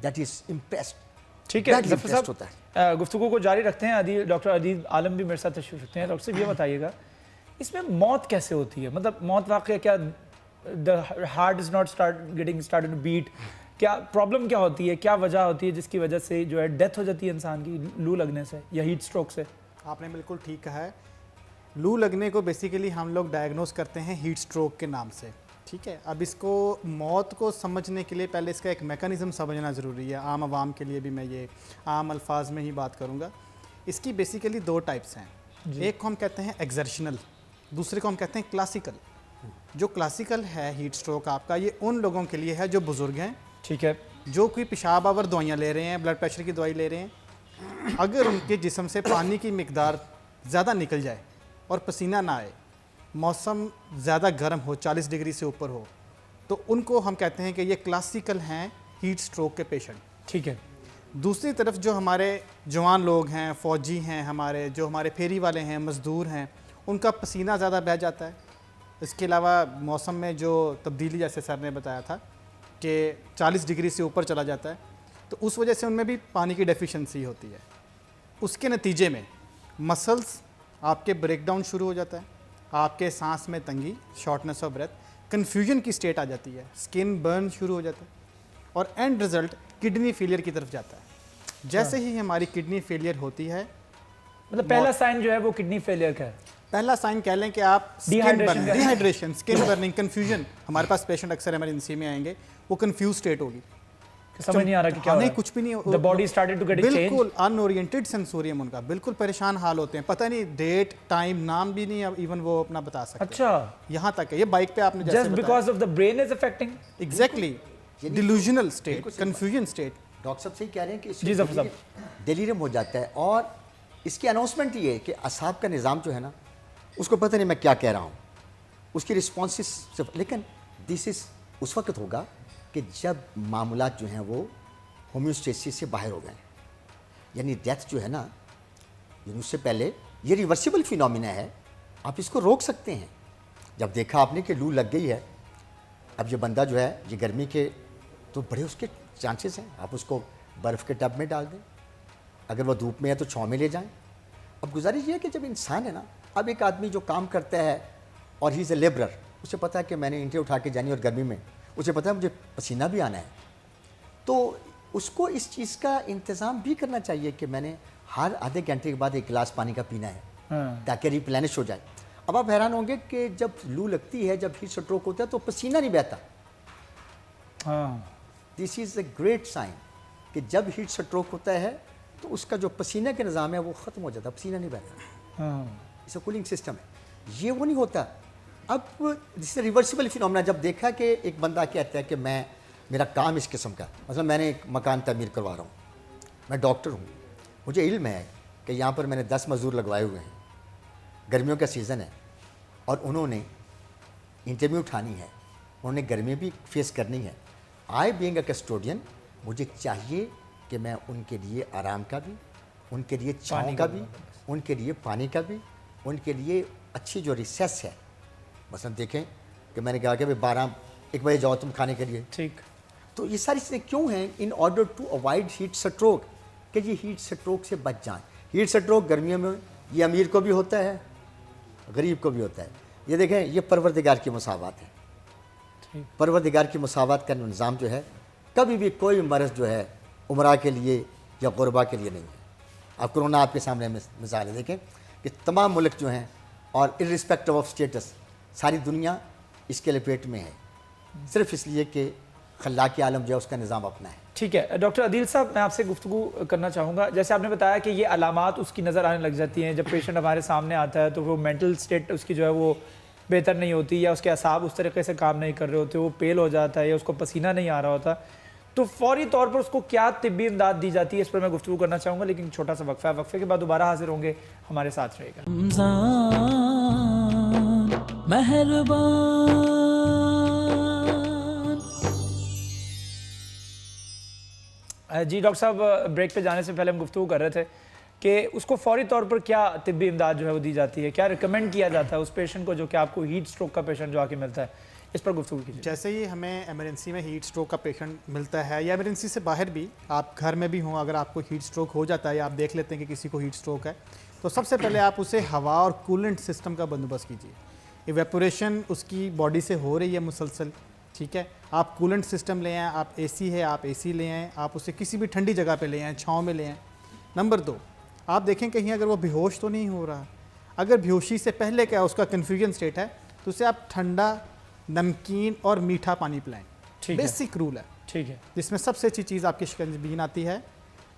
دیٹ از امپریسڈ. ٹھیک ہے ظفر صاحب، گفتگو کو جاری رکھتے ہیں. ڈاکٹر عدیل عالم بھی میرے ساتھ تشریف رکھتے ہیں. ڈاکٹر صاحب یہ بتائیے گا اس میں موت کیسے ہوتی ہے؟ مطلب موت واقعہ کیا the heart is not getting started to beat، کیا پرابلم کیا ہوتی ہے، کیا وجہ ہوتی ہے جس کی وجہ سے جو ہے ڈیتھ ہو جاتی ہے انسان کی لو لگنے سے یا ہیٹ سٹروک سے؟ آپ نے بالکل ٹھیک کہا ہے. لو لگنے کو بیسیکلی ہم لوگ ڈائگنوز کرتے ہیں ہیٹ سٹروک کے نام سے. ٹھیک ہے، اب اس کو موت کو سمجھنے کے لیے پہلے اس کا ایک میکانزم سمجھنا ضروری ہے. عام عوام کے لیے بھی میں یہ عام الفاظ میں ہی بات کروں گا. اس کی بیسیکلی 2 ٹائپس ہیں. ایک کو ہم کہتے ہیں ایگزرشنل، دوسرے کو ہم کہتے ہیں کلاسیکل. جو کلاسیکل ہے ہیٹ سٹروک آپ کا، یہ ان لوگوں کے لیے ہے جو بزرگ ہیں، ٹھیک ہے، جو کوئی پیشاب آور دوائیاں لے رہے ہیں، بلڈ پریشر کی دوائی لے رہے ہیں. اگر ان کے جسم سے پانی کی مقدار زیادہ نکل جائے اور پسینہ نہ آئے، موسم زیادہ گرم ہو، 40 ڈگری سے اوپر ہو، تو ان کو ہم کہتے ہیں کہ یہ کلاسیکل ہیں ہیٹ سٹروک کے پیشنٹ. ٹھیک ہے. دوسری طرف جو ہمارے جوان لوگ ہیں، فوجی ہیں، جو ہمارے پھیری والے ہیں، مزدور ہیں، ان کا پسینہ زیادہ بہہ جاتا ہے. اس کے علاوہ موسم میں جو تبدیلی جیسے سر نے بتایا تھا کہ 40 ڈگری سے اوپر چلا جاتا ہے، تو اس وجہ سے ان میں بھی پانی کی ڈیفیشنسی ہوتی ہے. اس کے نتیجے میں مسلز آپ کے بریک ڈاؤن شروع ہو جاتا ہے، آپ کے سانس میں تنگی، شارٹنس آف بریتھ، کنفیوژن کی سٹیٹ آ جاتی ہے، اسکن برن شروع ہو جاتا ہے، اور اینڈ رزلٹ کڈنی فیلئر کی طرف جاتا ہے. جیسے ہی ہماری کڈنی فیلئر ہوتی ہے، مطلب پہلا سائن جو ہے وہ کڈنی فیلئر کا ہے. پہلا سائن کہہ لیں کہ آپ ڈیہائیڈریشن، اسکن برننگ، کنفیوژن. ہمارے پاس پیشنٹ اکثر ایمرجنسی میں آئیں گے، وہ کنفیوز سٹیٹ ہوگی، سمجھ نہیں آ رہا کہ کیا ہو رہا ہے. نہیں، کچھ بھی نہیں. The body started to get changed. بالکل ان اورینٹڈ سینسوریم ان کا، بالکل پریشان حال ہوتے ہیں، پتہ نہیں ڈیٹ ٹائم نام بھی نہیں ایون وہ اپنا بتا سکتے. اچھا، یہاں تک ہے یہ بائک پہ آپ نے جیسے just because of the brain is affecting. Exactly delusional state, confusion state. Doctor صاحب صحیح کہہ رہے ہیں کہ جی ظفر صاحب، ڈیلیریم ہو جاتا ہے. اور اس کی اناؤنسمنٹ یہ ہے کہ اعصاب کا نظام جو ہے نا، اس کو پتہ نہیں میں کیا کہہ رہا ہوں، اس کی رسپانسز. لیکن دس از اس وقت ہوگا کہ جب معاملات جو ہیں وہ ہومیوسٹیسس سے باہر ہو گئے، یعنی ڈیتھ جو ہے نا، یعنی اس سے پہلے یہ ریورسیبل فینومینا ہے، آپ اس کو روک سکتے ہیں. جب دیکھا آپ نے کہ لو لگ گئی ہے، اب یہ بندہ جو ہے یہ گرمی کے تو بڑے اس کے چانسز ہیں، آپ اس کو برف کے ٹب میں ڈال دیں، اگر وہ دھوپ میں ہے تو چھاؤں میں لے جائیں. اب گزارش یہ ہے کہ جب انسان ہے نا، اب ایک آدمی جو کام کرتا ہے اور ہی از اے لیبرر، اسے پتہ ہے کہ میں نے اینٹیں اٹھا کے جانی اور گرمی میں، اسے پتہ ہے مجھے پسینہ بھی آنا ہے، تو اس کو اس چیز کا انتظام بھی کرنا چاہیے کہ میں نے ہر آدھے گھنٹے کے بعد 1 گلاس پانی کا پینا ہے تاکہ ریپلینش ہو جائے. اب آپ حیران ہوں گے کہ جب لو لگتی ہے، جب ہیٹ سٹروک ہوتا ہے تو پسینہ نہیں بہتا. دس از اے گریٹ سائن کہ جب ہیٹ سٹروک ہوتا ہے تو اس کا جو پسینے کا نظام ہے وہ ختم ہو جاتا ہے، پسینہ نہیں بہتا. اس کا کولنگ سسٹم ہے، یہ وہ نہیں ہوتا. اب جس سے ریورسیبل فینومینا جب دیکھا کہ ایک بندہ کہتا ہے کہ میرا کام اس قسم کا، مثلا میں نے ایک مکان تعمیر کروا رہا ہوں، میں ڈاکٹر ہوں، مجھے علم ہے کہ یہاں پر میں نے 10 مزدور لگوائے ہوئے ہیں، گرمیوں کا سیزن ہے، اور انہوں نے انٹرویو اٹھانی ہے، انہوں نے گرمی بھی فیس کرنی ہے. آئی بینگ اے کسٹوڈین، مجھے چاہیے کہ میں ان کے لیے آرام کا بھی، ان کے لیے چھاؤں کا بھی، ان کے لیے پانی کا بھی، ان کے لیے اچھی جو ریسیس ہے. مثلا دیکھیں کہ میں نے کہا کہ 12-1 بجے جاؤ تم کھانے کے لیے، ٹھیک. تو یہ ساری چیزیں کیوں ہیں؟ In order to avoid heat stroke, کہ یہ ہیٹ سٹروک سے بچ جائیں. ہیٹ سٹروک گرمیوں میں یہ امیر کو بھی ہوتا ہے، غریب کو بھی ہوتا ہے. یہ دیکھیں یہ پروردگار کی مساوات ہے. پروردگار کی مساوات کا نظام جو ہے کبھی بھی کوئی مرض جو ہے عمرہ کے لیے یا غربا کے لیے نہیں ہے. اب کرونا آپ کے سامنے مثال ہے, دیکھیں کہ تمام ملک جو ہیں اور ارسپیکٹو آف اسٹیٹس ساری دنیا اس کے لپیٹ میں ہے, صرف اس لیے کہ خلاقی عالم جو ہے اس کا نظام اپنا ہے. ٹھیک ہے ڈاکٹر عدیل صاحب, میں آپ سے گفتگو کرنا چاہوں گا. جیسے آپ نے بتایا کہ یہ علامات اس کی نظر آنے لگ جاتی ہیں جب پیشنٹ ہمارے سامنے آتا ہے, تو وہ مینٹل سٹیٹ اس کی جو ہے وہ بہتر نہیں ہوتی, یا اس کے اعصاب اس طریقے سے کام نہیں کر رہے ہوتے, وہ پیل ہو جاتا ہے یا اس کو پسینہ نہیں آ رہا ہوتا, تو فوری طور پر اس کو کیا طبی امداد دی جاتی ہے, اس پر میں گفتگو کرنا چاہوں گا. لیکن چھوٹا سا وقفہ ہے, وقفے کے بعد دوبارہ حاضر ہوں گے, ہمارے ساتھ رہے گا. رمضان مہربان. جی ڈاکٹر صاحب, بریک پہ جانے سے پہلے ہم گفتگو کر رہے تھے کہ اس کو فوری طور پر کیا طبی امداد جو ہے وہ دی جاتی ہے, کیا ریکمینڈ کیا جاتا ہے اس پیشنٹ کو جو کہ آپ کو ہیٹ سٹروک کا پیشنٹ جو آ کے ملتا ہے, اس پر گفتگو کیجیے. جیسے ہی ہمیں ایمرجنسی میں ہیٹ سٹروک کا پیشنٹ ملتا ہے, یا ایمرجنسی سے باہر بھی آپ گھر میں بھی ہوں, اگر آپ کو ہیٹ سٹروک ہو جاتا ہے یا آپ دیکھ لیتے ہیں کہ کسی کو ہیٹ سٹروک ہے, تو سب سے پہلے آپ اسے ہوا اور کولنٹ سسٹم کا بندوبست کیجیے. ایویپوریشن اس کی باڈی سے ہو رہی ہے مسلسل, ٹھیک ہے, آپ کولنٹ سسٹم لے آئیں, آپ اے سی ہے آپ اے سی لے آئیں, آپ اسے کسی بھی ٹھنڈی جگہ پہ لے آئیں, چھاؤں میں لے آئیں. نمبر 2, آپ دیکھیں کہیں اگر وہ بیہوش تو نہیں ہو رہا, اگر بیہوشی سے پہلے کیا اس کا کنفیوژن سٹیٹ ہے تو اسے آپ ٹھنڈا, نمکین اور میٹھا پانی پلائیں. بیسک رول ہے, ٹھیک ہے, جس میں سب سے اچھی چیز آپ کی شکنجبین آتی ہے.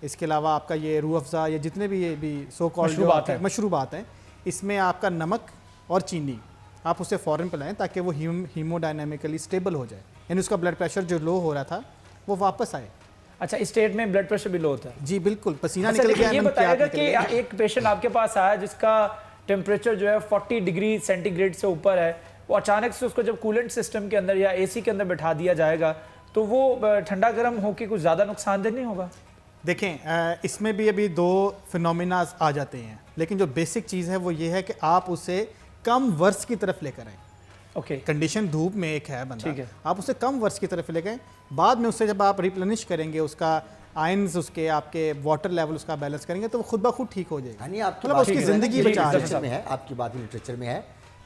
اس کے علاوہ آپ کا یہ روح افزا یا جتنے بھی یہ بھی سو کال مشروبات ہیں, اس میں آپ کا نمک اور چینی آپ اسے فوراً پلائیں تاکہ وہ ہیمو ڈائنامکلی اسٹیبل ہو جائے, یعنی اس کا بلڈ پریشر جو لو ہو رہا تھا وہ واپس آئے. اچھا, اس اسٹیٹ میں بلڈ پریشر بھی لو ہوتا ہے؟ جی بالکل, پسینہ اچھا, نکل گیا. یہ بتائے گا کہ ایک پیشنٹ آپ کے پاس آیا جس کا ٹیمپریچر جو ہے 40 ڈگری سینٹی گریڈ سے اوپر ہے, وہ اچانک سے اس کو جب کولنٹ سسٹم کے اندر یا اے سی کے اندر بٹھا دیا جائے گا تو وہ ٹھنڈا گرم ہو کے کچھ زیادہ نقصان دہ نہیں ہوگا؟ دیکھیں اس میں بھی ابھی 2 فینومیناز آ جاتے ہیں, لیکن جو بیسک چیز ہے وہ یہ ہے کہ آپ اسے کم ورس کی طرف لے کر آئیں. اوکے, کنڈیشن دھوپ میں ایک ہے بندہ, ٹھیک ہے, آپ اسے کم ورس کی طرف لے گئے, بعد میں اسے جب آپ ریپلنش کریں گے, اس کا آئنز, اس کے آپ کے واٹر لیول اس کا بیلنس کریں گے, تو وہ خود بخود ٹھیک ہو جائے گا. یعنی آپ مطلب اس کی زندگی بچا لٹریچر میں ہے, آپ کی بات لٹریچر میں ہے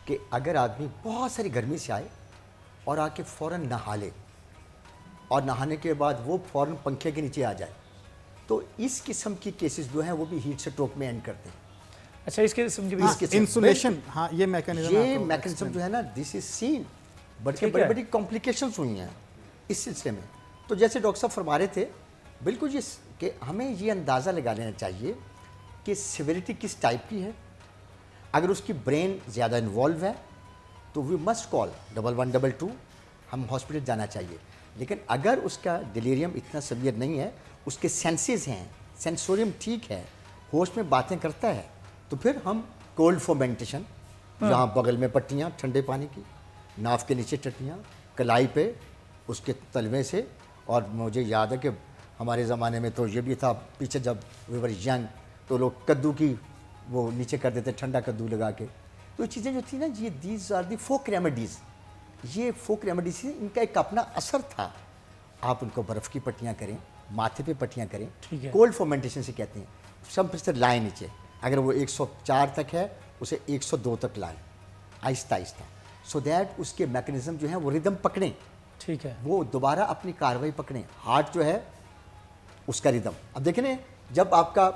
کہ اگر آدمی بہت ساری گرمی سے آئے اور آ کے فوراً نہا لے, اور نہانے کے بعد وہ فوراً پنکھے کے نیچے آ جائے, تو اس قسم کی کیسز جو ہیں وہ بھی ہیٹ سٹروک میں اینڈ کرتے ہیں. اچھا, اس قسم کی انسولیشن, ہاں یہ میکانزم جو ہے نا, دس از سین, بلکہ بڑی بڑی کمپلیکیشنز ہوئی ہیں اس سلسلے میں. تو جیسے ڈاکٹر صاحب فرما رہے تھے بالکل یہ کہ ہمیں یہ اندازہ لگا لینا چاہیے کہ سیویریٹی کس ٹائپ کی ہے. اگر اس کی برین زیادہ انوالو ہے تو وی مسٹ کال 1122, ہم ہاسپٹل جانا چاہیے. لیکن اگر اس کا ڈیلیریم اتنا سیویئر نہیں ہے, اس کے سینسز ہیں, سینسوریم ٹھیک ہے, ہوش میں باتیں کرتا ہے, تو پھر ہم کولڈ فومنٹیشن, جہاں بغل میں پٹیاں ٹھنڈے پانی کی, ناف کے نیچے ٹٹیاں, کلائی پہ اس کے تلوے سے. اور مجھے یاد ہے کہ ہمارے زمانے میں تو یہ بھی تھا, پیچھے جب وی ور ینگ تو لوگ کدو کی وہ نیچے کر دیتے, ٹھنڈا کدو لگا کے. تو یہ چیزیں جو تھیں نا, یہ these are the folk remedies, یہ فوک ریمیڈیز ان کا ایک اپنا اثر تھا. آپ ان کو برف کی پٹیاں کریں, ماتھے پہ پٹیاں کریں, کولڈ فومنٹیشن سے کہتے ہیں. سب سے لائیں نیچے, اگر وہ 104 تک ہے اسے 102 تک لائیں آہستہ آہستہ, سو دیٹ اس کے میکنزم جو ہیں وہ ردم پکڑیں, ٹھیک ہے, وہ دوبارہ اپنی کاروائی پکڑیں. ہارٹ جو ہے اس کا ردم. اب دیکھیں نا, جب آپ کا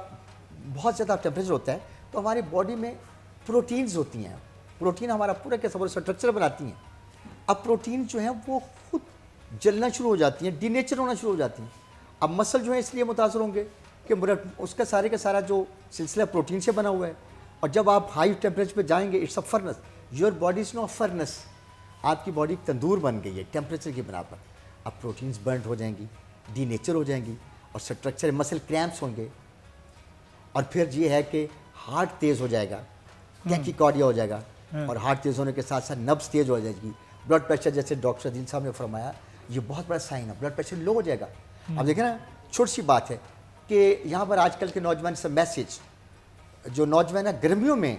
بہت زیادہ ٹیمپریچر ہوتا ہے تو ہماری باڈی میں پروٹینز ہوتی ہیں. پروٹین ہمارا پورا کا سب اسٹرکچر بناتی ہیں. اب پروٹین جو ہیں وہ خود جلنا شروع ہو جاتی ہیں, ڈی نیچر ہونا شروع ہو جاتی ہیں. اب مسل جو ہے اس لیے متاثر ہوں گے کہ اس کا سارا جو سلسلہ پروٹین سے بنا ہوا ہے. اور جب آپ ہائی ٹیمپریچر پہ جائیں گے, it's a furnace, your body is now furnace, آپ کی باڈی ایک تندور بن گئی ہے ٹیمپریچر کی بنا پر. اب پروٹینز برنٹ ہو جائیں گی, ڈی نیچر ہو جائیں گی, اور اسٹرکچر مسل کریمپس ہوں گے. اور پھر یہ ہے کہ ہارٹ تیز ہو جائے گا, ٹیکیکارڈیا ہو جائے گا, اور ہارٹ تیز ہونے کے ساتھ ساتھ نبض تیز ہو جائے گی. بلڈ پریشر, جیسے ڈاکٹر عدیل صاحب نے فرمایا, یہ بہت بڑا سائن ہے, بلڈ پریشر لو ہو جائے گا. اب دیکھیں نا, چھوٹی سی بات ہے کہ یہاں پر آج کل کے نوجوان سے میسیج, جو نوجوان ہیں گرمیوں میں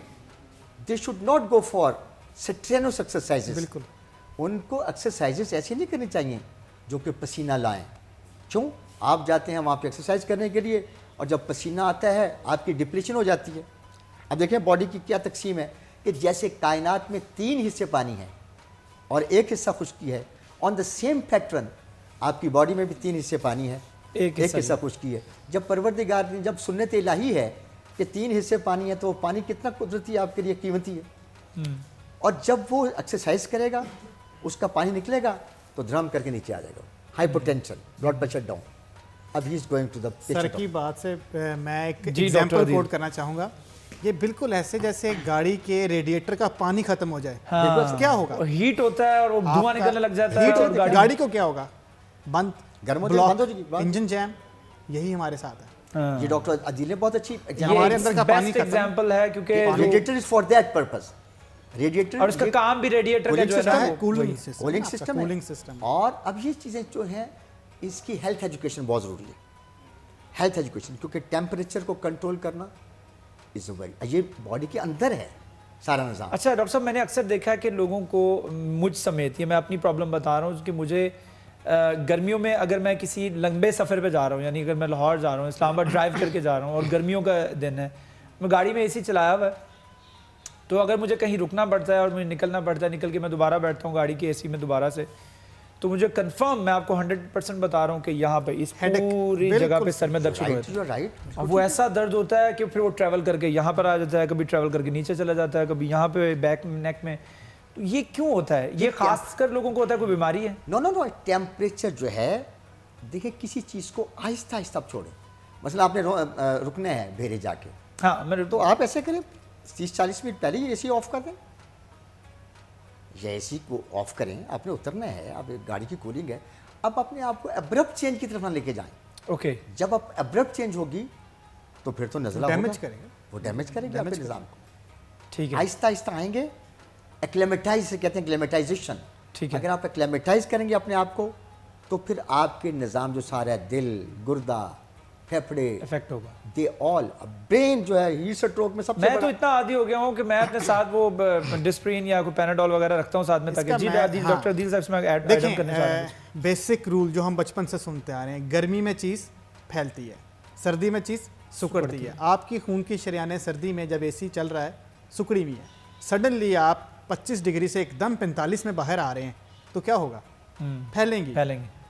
they should not go for strenuous exercises. بالکل, ان کو ایکسرسائزز ایسی نہیں کرنی چاہیے جو کہ پسینہ لائیں. کیوں؟ آپ جاتے ہیں وہاں پہ ایکسرسائز کرنے کے لیے, اور جب پسینہ آتا ہے آپ کی ڈپلیشن ہو جاتی ہے. اب دیکھیں باڈی کی کیا تقسیم ہے کہ جیسے کائنات میں 3 حصے پانی ہیں اور 1 حصہ خشکی ہے، آن دا سیم پیٹرن آپ کی باڈی میں بھی 3 حصے پانی ہے، 1 حصہ خشکی ہے۔ جب پروردگار نے جب سنت الہی ہے کہ 3 حصے پانی ہے تو وہ پانی کتنا قدرتی آپ کے لیے قیمتی ہے، اور جب وہ ایکسرسائز کرے گا اس کا پانی نکلے گا تو دھرم کر کے نیچے آ جائے گا، high potential, blood pressure down. اب ہی از گوئنگ ٹو دا سر کی بات سے میں ایک ایگزامپل کوٹ کرنا چاہوں گا، یہ بالکل ایسے جیسے گاڑی کے ریڈیٹر کا پانی ختم ہو جائے، کیا ہوگا؟ ہیٹ ہوتا ہے اور وہ دھواں نکلنے لگ جاتا ہے اور گاڑی کو کیا ہوگا؟ بند، گرم ہو جائے، بند ہو جائے گی، انجن جیم، یہی ہمارے ساتھ ہے۔ یہ ڈاکٹر عدیل نے بہت اچھی ہمارے اندر کا پانی ایگزامپل ہے، کیونکہ radiator is for that purpose, radiator اور اس کا کام بھی ریڈیٹر کا جو ہے کولنگ سسٹم۔ اور اب یہ چیزیں جو ہیں اس کی ہیلتھ ایجوکیشن بہت ضروری ہے، ہیلتھ ایجوکیشن، کیونکہ ٹیمپریچر کو کنٹرول کرنا از ویری، یہ باڈی کے اندر ہے سارا نظام۔ اچھا ڈاکٹر صاحب، میں نے اکثر دیکھا ہے کہ لوگوں کو، مجھ سمیت، یہ میں اپنی پرابلم بتا رہا ہوں کہ مجھے گرمیوں میں اگر میں کسی لمبے سفر پہ جا رہا ہوں، یعنی اگر میں لاہور جا رہا ہوں، اسلام آباد ڈرائیو کر کے جا رہا ہوں اور گرمیوں کا دن ہے، میں گاڑی میں اے سی چلایا ہوا ہے، تو اگر مجھے کہیں رکنا پڑتا ہے اور مجھے نکلنا پڑتا ہے، نکل کے میں دوبارہ بیٹھتا ہوں گاڑی کی اے سی میں دوبارہ سے، تو مجھے کنفرم، میں آپ کو 100% بتا رہا ہوں کہ یہاں پہ اس پوری جگہ پہ سر میں درد شروع ہوتا ہے، اور وہ ایسا درد ہوتا ہے کہ پھر وہ ٹریول کر کے یہاں پر آ جاتا ہے، کبھی ٹریول کر کے نیچے چلا جاتا ہے، کبھی یہاں پہ بیک نیک میں۔ تو یہ کیوں ہوتا ہے؟ یہ خاص کر لوگوں کو ہوتا ہے، کوئی بیماری ہے؟ نو، ٹیمپریچر جو ہے، دیکھیں کسی چیز کو آہستہ آہستہ آپ چھوڑیں، مثلا آپ نے رکنا ہے بھیرے جا کے، ہاں میں تو آپ ایسے کریں 30-40 منٹ پہلے ہی اے سی آف کر دیں، یا اے سی کو آف کریں، آپ نے اترنا ہے، آپ گاڑی کی کولنگ ہے، اب اپنے آپ کو ابرپٹ چینج کی طرف نہ لے کے جائیں۔ اوکے، جب آپ ابرپٹ چینج ہوگی تو پھر تو نزلہ ہوگا، ڈیمیج کرے گا، وہ ڈیمیج کرے گا اپنے نظام کو۔ ٹھیک ہے، آہستہ آہستہ آئیں گے، ایکلیمیٹائز سے کہتے ہیں، ایکلیمیٹائزیشن۔ ٹھیک ہے، اگر آپ ایکلیمیٹائز کریں گے اپنے آپ کو تو پھر آپ کے نظام جو سارا ہے، دل، گردہ، پھیپھڑے، افیکٹ ہوگا، دے آل، برین جو ہے ہیٹ سٹروک میں سب سے میں تو اتنا عادی ہو گیا ہوں کہ میں اپنے ساتھ وہ ڈسپرین یا کوئی پیناڈول وغیرہ رکھتا ہوں ساتھ میں، تاکہ ڈاکٹر عدیل صاحب سے میں ایڈ کرنا چاہ رہا ہوں۔ بیسک رول جو ہم بچپن سے سنتے آ رہے ہیں، گرمی میں چیز پھیلتی ہے، سردی میں چیز سکڑتی ہے۔ آپ کی خون کی شریانیں سردی میں جب اے سی چل رہا ہے سکڑی ہوئی ہیں، سڈنلی آپ 25 ڈگری سے ایک دم 45 میں باہر آ رہے ہیں تو کیا ہوگا؟ پھیلیں گی۔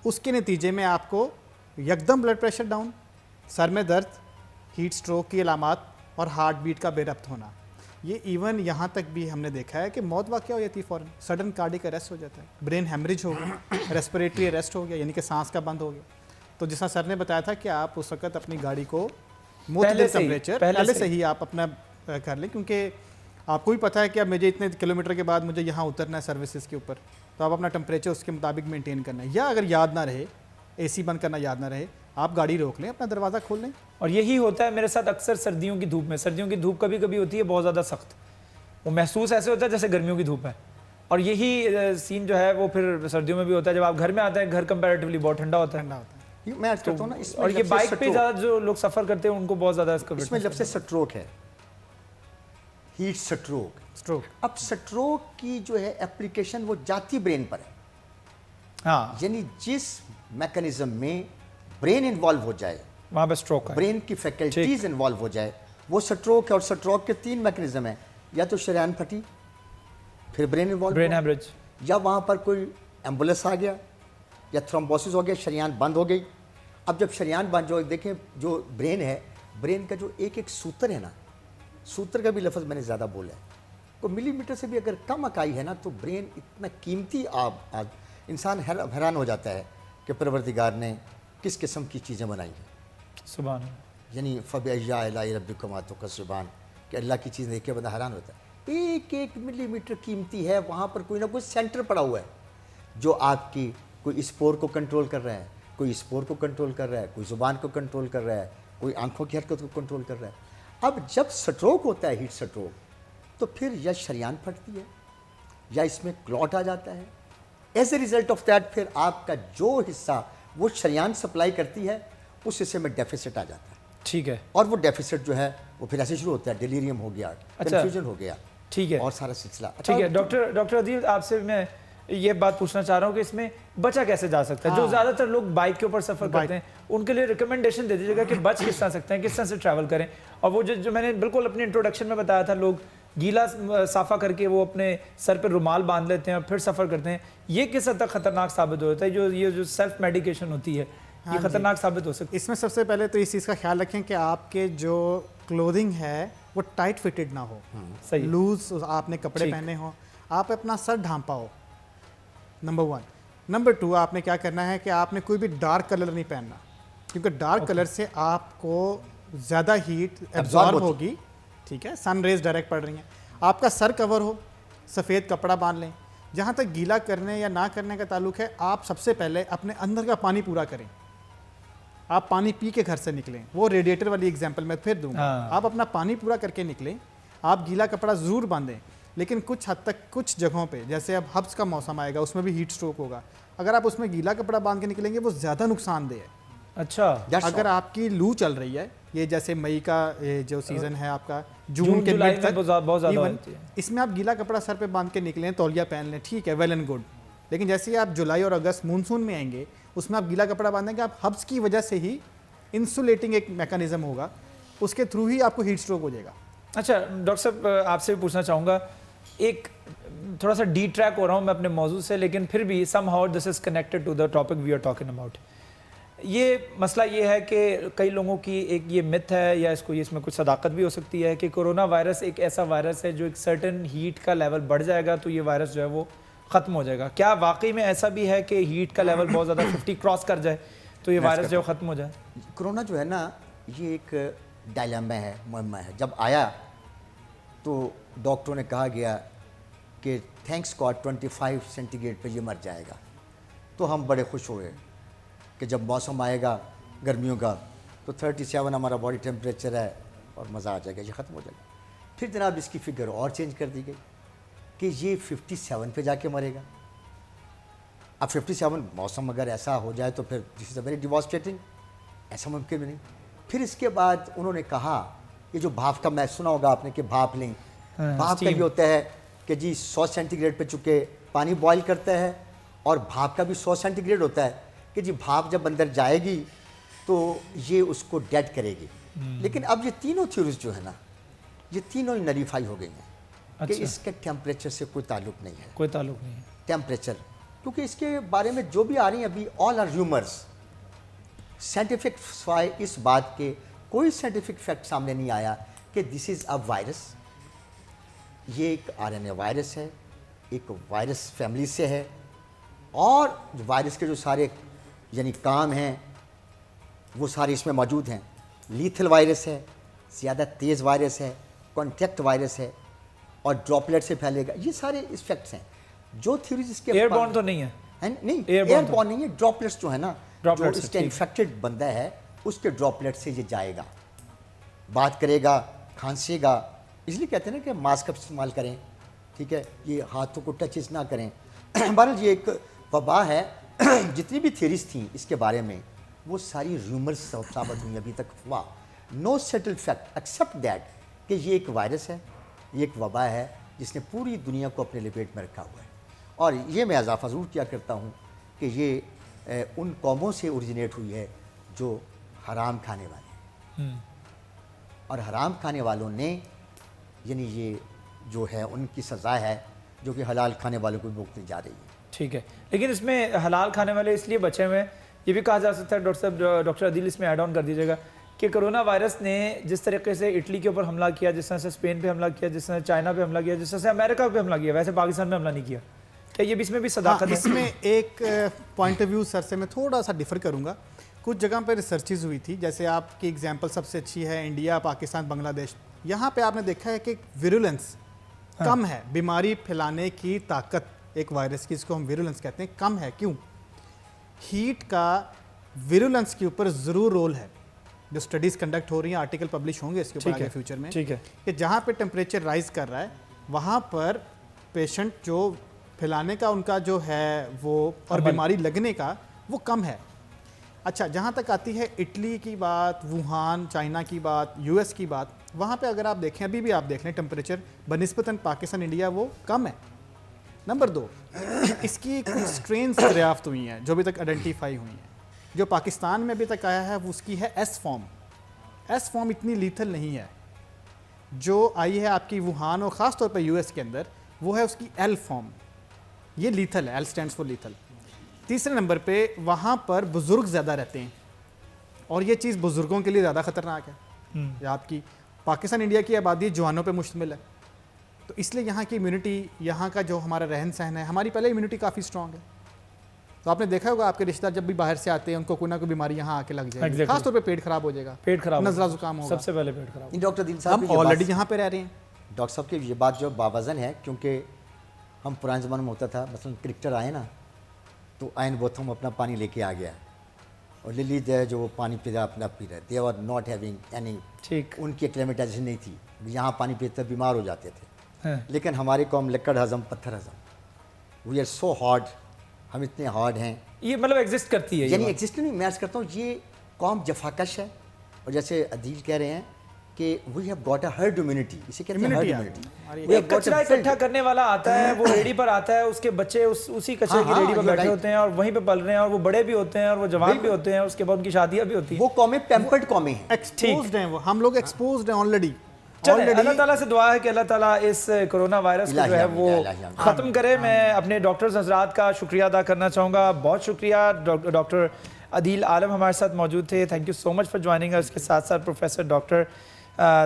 اس کے نتیجے میں آپ کو یکدم بلڈ پریشر ڈاؤن، سر میں درد، ہیٹ سٹروک کی علامات اور ہارٹ بیٹ کا بے ربط ہونا۔ یہ ایون یہاں تک بھی ہم نے دیکھا ہے کہ موت واقع ہو جاتی ہے فوراً، سڈن کارڈک اریسٹ ہو جاتا ہے، برین ہیمریج ہو گیا، ریسپریٹری اریسٹ ہو گیا، یعنی کہ سانس کا بند ہو گیا۔ تو جیسا سر نے بتایا تھا کہ آپ اس وقت اپنی گاڑی کو معتدل ٹمپریچر پہلے سے ہی آپ اپنا کر لیں، کیونکہ آپ کو بھی پتہ ہے کہ اب مجھے اتنے کلومیٹر کے بعد مجھے یہاں اترنا ہے سروسز کے اوپر، تو آپ اپنا ٹمپریچر اس کے مطابق مینٹین کرنا ہے، یا اگر یاد نہ رہے، اے سی بند کرنا یاد نہ رہے، آپ گاڑی روک لیں، اپنا دروازہ کھول لیں۔ اور یہی ہوتا ہے میرے ساتھ اکثر سردیوں کی دھوپ میں، سردیوں کی دھوپ کبھی کبھی ہوتی ہے بہت زیادہ سخت، وہ محسوس ایسے ہوتا ہے جیسے گرمیوں کی دھوپ ہے، اور یہی سین جو ہے وہ پھر سردیوں میں بھی ہوتا ہے، جب آپ گھر میں آتے ہیں، گھر کمپیریٹیولی بہت ٹھنڈا ہوتا ہے۔ میں عرض کرتا ہوں نا، اس میں اور یہ بائک پہ زیادہ جو لوگ سفر کرتے ہیں ان کو بہت زیادہ اس میں جب سے سٹروک ہے، ہیٹ سٹروک، اب سٹروک کی جو ہے اپلیکیشن وہ جاتی برین پر ہے، ہاں، یعنی جس میکانزم میں برین انوالو ہو جائے، وہاں پہ سٹروک ہے، برین کی فیکلٹیز انوالو ہو جائے، وہ سٹروک ہے۔ اور سٹروک کے 3 میکانزم ہیں، یا تو شریان پھٹی، پھر برین انوالو، برین ہیمریج، یا وہاں پر کوئی ایمبولنس آ گیا، یا تھرومبوسس ہو گیا، شریان بند ہو گئی۔ اب جب شریان بند جو دیکھیں، جو برین ہے، برین کا جو ایک ایک سوتر ہے نا، سوتر کا بھی لفظ میں نے زیادہ بولا ہے، کوئی ملی میٹر سے بھی اگر کم اکائی ہے نا، تو برین اتنا قیمتی آج انسان حیران ہو جاتا ہے کہ پروردگار نے کس قسم کی چیزیں بنائی ہیں۔ سبحان اللہ، یعنی فَبِأَيِّ آلَاءِ رَبِّكُمَا تُكَذِّبَانِ، کہ اللہ کی چیز دیکھ کے بندہ حیران ہوتا ہے، ایک ایک ملی میٹر قیمتی ہے، وہاں پر کوئی نہ کوئی سینٹر پڑا ہوا ہے جو آپ کی کوئی اسپور کو کنٹرول کر رہا ہے، کوئی اسپور کو کنٹرول کر رہا ہے، کوئی زبان کو کنٹرول کر رہا ہے، کوئی آنکھوں کی حرکت کو کنٹرول کر رہا ہے۔ اب جب سٹروک ہوتا ہے، ہیٹ سٹروک، تو پھر یا شریان پھٹتی ہے یا اس میں کلوٹ آ جاتا ہے، as a result of that پھر آپ کا جو حصہ وہ شریان سپلائی کرتی ہے اس حصے میں ڈیفیسٹ آ جاتا ہے، ٹھیک ہے، اور وہ ڈیفیسٹ جو ہے وہ پھر ایسے شروع ہوتا ہے، ڈیلیریم ہو گیا، کنفیوژن ہو گیا، ٹھیک ہے، اور سارا سلسلہ۔ ٹھیک ہے ڈاکٹر عدیل، آپ سے میں یہ بات پوچھنا چاہ رہا ہوں کہ اس میں بچا کیسے جا سکتا ہے؟ جو زیادہ تر لوگ بائک کے اوپر سفر کرتے ہیں ان کے لیے ریکمنڈیشن دے دیجیے گا کہ بچ کس طرح سکتے ہیں، کس طرح سے ٹریول کریں، اور وہ جو میں نے بالکل اپنی انٹروڈکشن میں بتایا تھا، لوگ گیلا صافہ کر کے وہ اپنے سر پہ رومال باندھ لیتے ہیں اور پھر سفر کرتے ہیں. یہ کس حد تک خطرناک ثابت ہوتا ہے؟ یہ جو سیلف میڈیکیشن ہوتی ہے یہ خطرناک ثابت ہو سکتی ہے؟ اس میں سب سے پہلے تو اس چیز کا خیال رکھیں کہ آپ کے جو کلودنگ ہے وہ ٹائٹ فٹڈ نہ ہو, لوز آپ نے کپڑے پہنے ہوں, آپ اپنا سر ڈھانپا ہو, نمبر 1. نمبر 2, آپ نے کیا کرنا ہے کہ آپ نے کوئی بھی ڈارک کلر نہیں پہننا, کیونکہ ڈارک کلر سے آپ کو زیادہ ہیٹ ایبزارب ہوگی, ٹھیک ہے, سن ریز ڈائریکٹ پڑ رہی ہیں. آپ کا سر کور ہو, سفید کپڑا باندھ لیں. جہاں تک گیلا کرنے یا نہ کرنے کا تعلق ہے, آپ سب سے پہلے اپنے اندر کا پانی پورا کریں. آپ پانی پی کے گھر سے نکلیں, وہ ریڈیٹر والی ایگزامپل میں پھر دوں گا. آپ اپنا پانی پورا کر کے نکلیں. آپ گیلا کپڑا ضرور باندھیں, لیکن کچھ حد تک کچھ جگہوں پہ, جیسے اب ہبس کا موسم آئے گا, اس میں بھی ہیٹ سٹروک ہوگا, اگر آپ اس میں گیلا کپڑا باندھ کے نکلیں گے وہ زیادہ نقصان دہ ہے. اچھا, اگر آپ کی لو چل رہی ہے, یہ جیسے مئی کا جو سیزن ہے آپ کا, جون کے جولائی مڈ میں تک بہت زیادہ ہوتی ہے, اس میں آپ گیلا کپڑا سر پہ باندھ کے نکلیں, تولیہ پہن لیں, ٹھیک ہے, ویل اینڈ گڈ. لیکن جیسے ہی آپ جولائی اور اگست مونسون میں آئیں گے, اس میں آپ گیلا کپڑا باندھیں گے, آپ ہبس کی وجہ سے ہی انسولیٹنگ ایک میکانزم ہوگا, اس کے تھرو ہی آپ کو ہیٹ سٹروک ہو جائے گا. اچھا ڈاکٹر صاحب, آپ سے بھی پوچھنا چاہوں گا, ایک تھوڑا سا ڈی ٹریک ہو رہا ہوں میں اپنے موضوع سے, لیکن پھر بھی somehow this is connected to the topic we are talking about. یہ مسئلہ یہ ہے کہ کئی لوگوں کی ایک یہ مت ہے, یا اس میں کچھ صداقت بھی ہو سکتی ہے, کہ کرونا وائرس ایک ایسا وائرس ہے جو ایک سرٹن ہیٹ کا لیول بڑھ جائے گا تو یہ وائرس جو ہے وہ ختم ہو جائے گا. کیا واقعی میں ایسا بھی ہے کہ ہیٹ کا لیول بہت زیادہ 50 کراس کر جائے تو یہ وائرس جو ختم ہو جائے؟ کرونا جو ہے نا, یہ ایک ڈائلیما ہے, معمہ ہے. جب آیا تو ڈاکٹروں نے کہا گیا کہ تھینکس گاڈ 25 سینٹی گریڈ پہ یہ مر جائے گا. تو ہم بڑے خوش ہوئے کہ جب موسم آئے گا گرمیوں کا تو 37 ہمارا باڈی ٹیمپریچر ہے اور مزہ آ جائے گا, یہ ختم ہو جائے گا. پھر جناب اس کی فگر اور چینج کر دی گئی کہ یہ 57 پہ جا کے مرے گا. اب 57 موسم اگر ایسا ہو جائے تو پھر دس از اے ویری ڈیواسٹیٹنگ, ایسا ممکن بھی نہیں. پھر اس کے بعد انہوں نے کہا یہ جو بھاپ کا, میں سنا ہوگا آپ نے کہ بھاپ لیں, بھاپ کا یہ ہوتا ہے کہ جی 100 سینٹی گریڈ پہ چکے پانی بوائل کرتا ہے, اور بھاپ کا بھی 100 سینٹی گریڈ ہوتا ہے کہ جی بھاپ جب اندر جائے گی تو یہ اس کو ڈیڈ کرے گی. لیکن اب یہ تینوں تھیوریز جو ہے نا, یہ تینوں ہی نلیفائی ہو گئی ہیں کہ اس کے ٹیمپریچر سے کوئی تعلق نہیں ہے, کوئی تعلق نہیں ہے ٹیمپریچر, کیونکہ اس کے بارے میں جو بھی آ رہی ہیں ابھی آل آر ریومرز. سائنٹیفک سوائے اس بات کے کوئی سائنٹیفک فیکٹ سامنے نہیں آیا کہ دس از اے وائرس. یہ ایک RNA وائرس ہے, ایک وائرس فیملی سے ہے, اور وائرس کے جو سارے یعنی کام ہیں وہ سارے اس میں موجود ہیں. لیتھل وائرس ہے, زیادہ تیز وائرس ہے, کانٹیکٹ وائرس ہے, اور ڈراپلیٹ سے پھیلے گا. یہ سارے اس فیکٹس ہیں. جو تھیوریز اس کے ایئر بورن تو نہیں ہے, نہیں ایئر بورن نہیں ہے, ڈراپلیٹس جو ہے نا, جو اس کا ٹھیک. انفیکٹڈ بندہ ہے اس کے ڈراپلیٹ سے یہ جائے گا, بات کرے گا, کھانسے گا. اس لیے کہتے ہیں نا کہ ماسک استعمال کریں, ٹھیک ہے, یہ ہاتھوں کو ٹچز نہ کریں. بہرحال یہ ایک وبا ہے. جتنی بھی تھیریز تھیں اس کے بارے میں وہ ساری ریومرز ثابت ہوئی ابھی تک. ہوا نو سیٹل فیکٹ ایکسیپٹ دیٹ کہ یہ ایک وائرس ہے, یہ ایک وبا ہے جس نے پوری دنیا کو اپنے لپیٹ میں رکھا ہوا ہے. اور یہ میں اضافہ ضرور کیا کرتا ہوں کہ یہ ان قوموں سے اوریجنیٹ ہوئی ہے جو حرام کھانے والے ہیں, اور حرام کھانے والوں نے یعنی یہ جو ہے ان کی سزا ہے جو کہ حلال کھانے والوں کو بھگتنی جا رہی ہے. ٹھیک ہے, لیکن اس میں حلال کھانے والے اس لیے بچے ہوئے ہیں, یہ بھی کہا جا سکتا ہے ڈاکٹر صاحب, ڈاکٹر عدیل اس میں ایڈ آن کر دیجیے گا, کہ کرونا وائرس نے جس طریقے سے اٹلی کے اوپر حملہ کیا, جس طرح سے اسپین پہ حملہ کیا, جس طرح سے چائنا پہ حملہ کیا, جس طرح سے امریکہ پہ حملہ کیا, ویسے پاکستان میں حملہ نہیں کیا. کیا یہ بھی اس میں بھی صداقت ہے؟ اس میں ایک پوائنٹ آف ویو سر سے میں تھوڑا سا ڈیفر کروں گا. کچھ جگہ پہ ریسرچز ہوئی تھی, جیسے آپ کی ایگزامپل سب سے اچھی ہے انڈیا, پاکستان, بنگلہ دیش. یہاں پہ آپ نے دیکھا ہے کہ ویرولنس کم ہے, بیماری پھیلانے کی طاقت ایک وائرس کی, اس کو ہم ویرولنس کہتے ہیں, کم ہے. کیوں؟ ہیٹ کا ویرولنس کے اوپر ضرور رول ہے. جو اسٹڈیز کنڈکٹ ہو رہی ہیں, آرٹیکل پبلش ہوں گے اس کے اوپر آگے فیوچر میں, کہ جہاں پہ ٹیمپریچر رائز کر رہا ہے وہاں پر پیشنٹ جو پھیلانے کا ان کا جو ہے وہ, اور بیماری لگنے کا وہ کم ہے. اچھا, جہاں تک آتی ہے اٹلی کی بات, ووہان چائنا کی بات, US کی بات, وہاں پہ اگر آپ دیکھیں, ابھی بھی آپ دیکھ لیں ٹیمپریچر بنسبتاً پاکستان انڈیا وہ کم ہے. نمبر 2, اس کی کچھ اسٹرینس دریافت ہوئی ہیں جو ابھی تک آئیڈینٹیفائی ہوئی ہیں. جو پاکستان میں ابھی تک آیا ہے وہ اس کی ہے ایس فارم. ایس فارم اتنی لیتھل نہیں ہے. جو آئی ہے آپ کی ووہان اور خاص طور پہ یو ایس کے اندر، وہ ہے اس کی ایل فارم. یہ لیتھل ہے، ایل اسٹینڈس فار لیتھل. تیسرے نمبر پہ وہاں پر بزرگ زیادہ رہتے ہیں اور یہ چیز بزرگوں کے لیے زیادہ خطرناک ہے. یہ آپ کی پاکستان انڈیا کی آبادی جوانوں پہ مشتمل ہے، تو اس لیے یہاں کی امیونٹی، یہاں کا جو ہمارا رہن سہن ہے، ہماری پہلے امیونٹی کافی اسٹرانگ ہے. تو آپ نے دیکھا ہوگا آپ کے رشتہ دار جب بھی باہر سے آتے ہیں ان کو کوئی نہ کوئی بیماری یہاں آ کے لگ جائے گی. خاص طور پہ پیٹ خراب ہو جائے گا، پیٹ خراب، نزلہ زکام ہوگا. سب سے پہلے پیٹ خراب. ڈاکٹر دین صاحب ہم آلریڈی یہاں پہ رہ رہے ہیں. ڈاکٹر صاحب کی یہ بات جو باوزن ہے، کیونکہ ہم پرانے زمانے میں ہوتا تھا مثلا کرکٹر آئے نا تو آئین بوتھم اپنا پانی لے کے آ گیا اور للی جو ہے جو وہ پانی پی رہا اپنا پی رہے. They are not having any, ٹھیک، ان کی ایکلیمیٹائزیشن نہیں تھی. یہاں پانی پیتے بیمار ہو جاتے تھے. لیکن ہماری قوم لکڑ ہضم پتھر ہضم، وی آر سو ہارڈ، ہم اتنے ہارڈ ہیں. یہ مطلب ایگزسٹ کرتی ہے، یعنی ایگزسٹ نہیں، میں عرض کرتا ہوں یہ قوم جفاکش ہے. اور جیسے عدیل کہہ رہے ہیں کہ we have got a herd immunity, اسے کہتے ہیں ہرڈ امیونٹی. ایک کچرا اکٹھا کرنے والا آتا ہے، وہ ریڈی پر آتا ہے، اس کے بچے اسی کچرے کی ریڈی پر بیٹھے ہوتے ہیں اور وہیں پہ پل رہے ہیں، اور وہ بڑے بھی ہوتے ہیں اور وہ جوان بھی ہوتے ہیں، اس کے بعد ان کی شادیاں بھی ہوتی ہیں. وہ قومیں پیمپرڈ قومیں ہیں، ایکسپوزڈ ہیں، وہ ہم لوگ ایکسپوزڈ ہیں آلریڈی. اللہ تعالیٰ سے دعا ہے کہ اللہ تعالیٰ اس کرونا وائرس کو جو ہے وہ ختم کرے. میں اپنے ڈاکٹرز حضرات کا شکریہ ادا کرنا چاہوں گا. بہت شکریہ. ڈاکٹر عدیل عالم ہمارے ساتھ موجود تھے. Thank you so much for joining. اس کے ساتھ ساتھ پروفیسر ڈاکٹر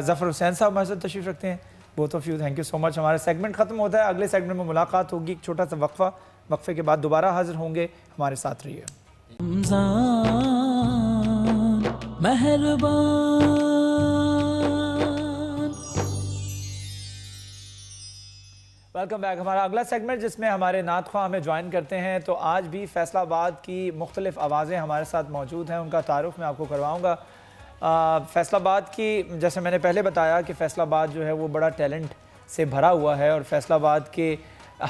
ظفر حسین صاحب ہمارے ساتھ تشریف رکھتے ہیں. Both of you thank you so much. ہمارا سیگمنٹ ختم ہوتا ہے. اگلے سیگمنٹ میں ملاقات ہوگی. ایک چھوٹا سا وقفے کے بعد دوبارہ حاضر ہوں گے. ہمارے ساتھ رہیے. رمضان مہربان. Welcome back. ہمارا اگلا سیگمنٹ جس میں ہمارے نعت خواہ ہمیں جوائن کرتے ہیں. تو آج بھی فیصل آباد کی مختلف آوازیں ہمارے ساتھ موجود ہیں. ان کا تعارف میں آپ کو کرواؤں گا. فیصل آباد کی، جیسے میں نے پہلے بتایا کہ فیصل آباد جو ہے وہ بڑا ٹیلنٹ سے بھرا ہوا ہے، اور فیصل آباد کے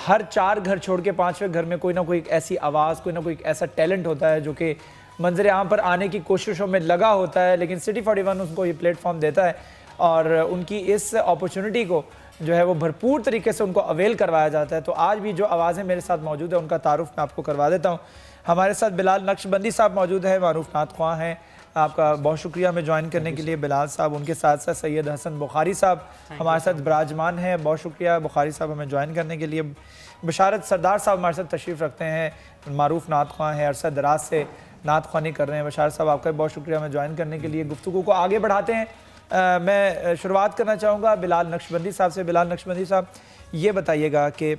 ہر 4 گھر چھوڑ کے 5ویں گھر میں کوئی نہ کوئی ایسی آواز، کوئی نہ کوئی ایسا ٹیلنٹ ہوتا ہے جو کہ منظر عام پر آنے کی کوششوں میں لگا ہوتا ہے. لیکن سٹی 41 ان کو یہ پلیٹ فارم دیتا ہے اور ان کی اس اپورچونٹی کو جو ہے وہ بھرپور طریقے سے ان کو اویل کروایا جاتا ہے. تو آج بھی جو آوازیں میرے ساتھ موجود ہیں ان کا تعارف میں آپ کو کروا دیتا ہوں. ہمارے ساتھ بلال نقشبندی صاحب موجود ہیں، معروف نعت خواہ ہیں. آپ کا بہت شکریہ ہمیں جوائن کرنے کے لیے بلال صاحب. ان کے ساتھ ساتھ سید حسن بخاری صاحب ہمارے ساتھ براجمان ہیں. بہت شکریہ بخاری صاحب ہمیں جوائن کرنے کے لیے. بشارت سردار صاحب ہمارے ساتھ تشریف رکھتے ہیں، معروف نعت خواہ ہیں، عرصہ دراز سے نعت خوانی کر رہے ہیں. بشارت صاحب آپ کا بہت شکریہ ہمیں جوائن کرنے کے لیے. گفتگو کو آگے بڑھاتے ہیں. میں شروعات کرنا چاہوں گا بلال نقشبندی صاحب سے. بلال نقشبندی صاحب یہ بتائیے گا کہ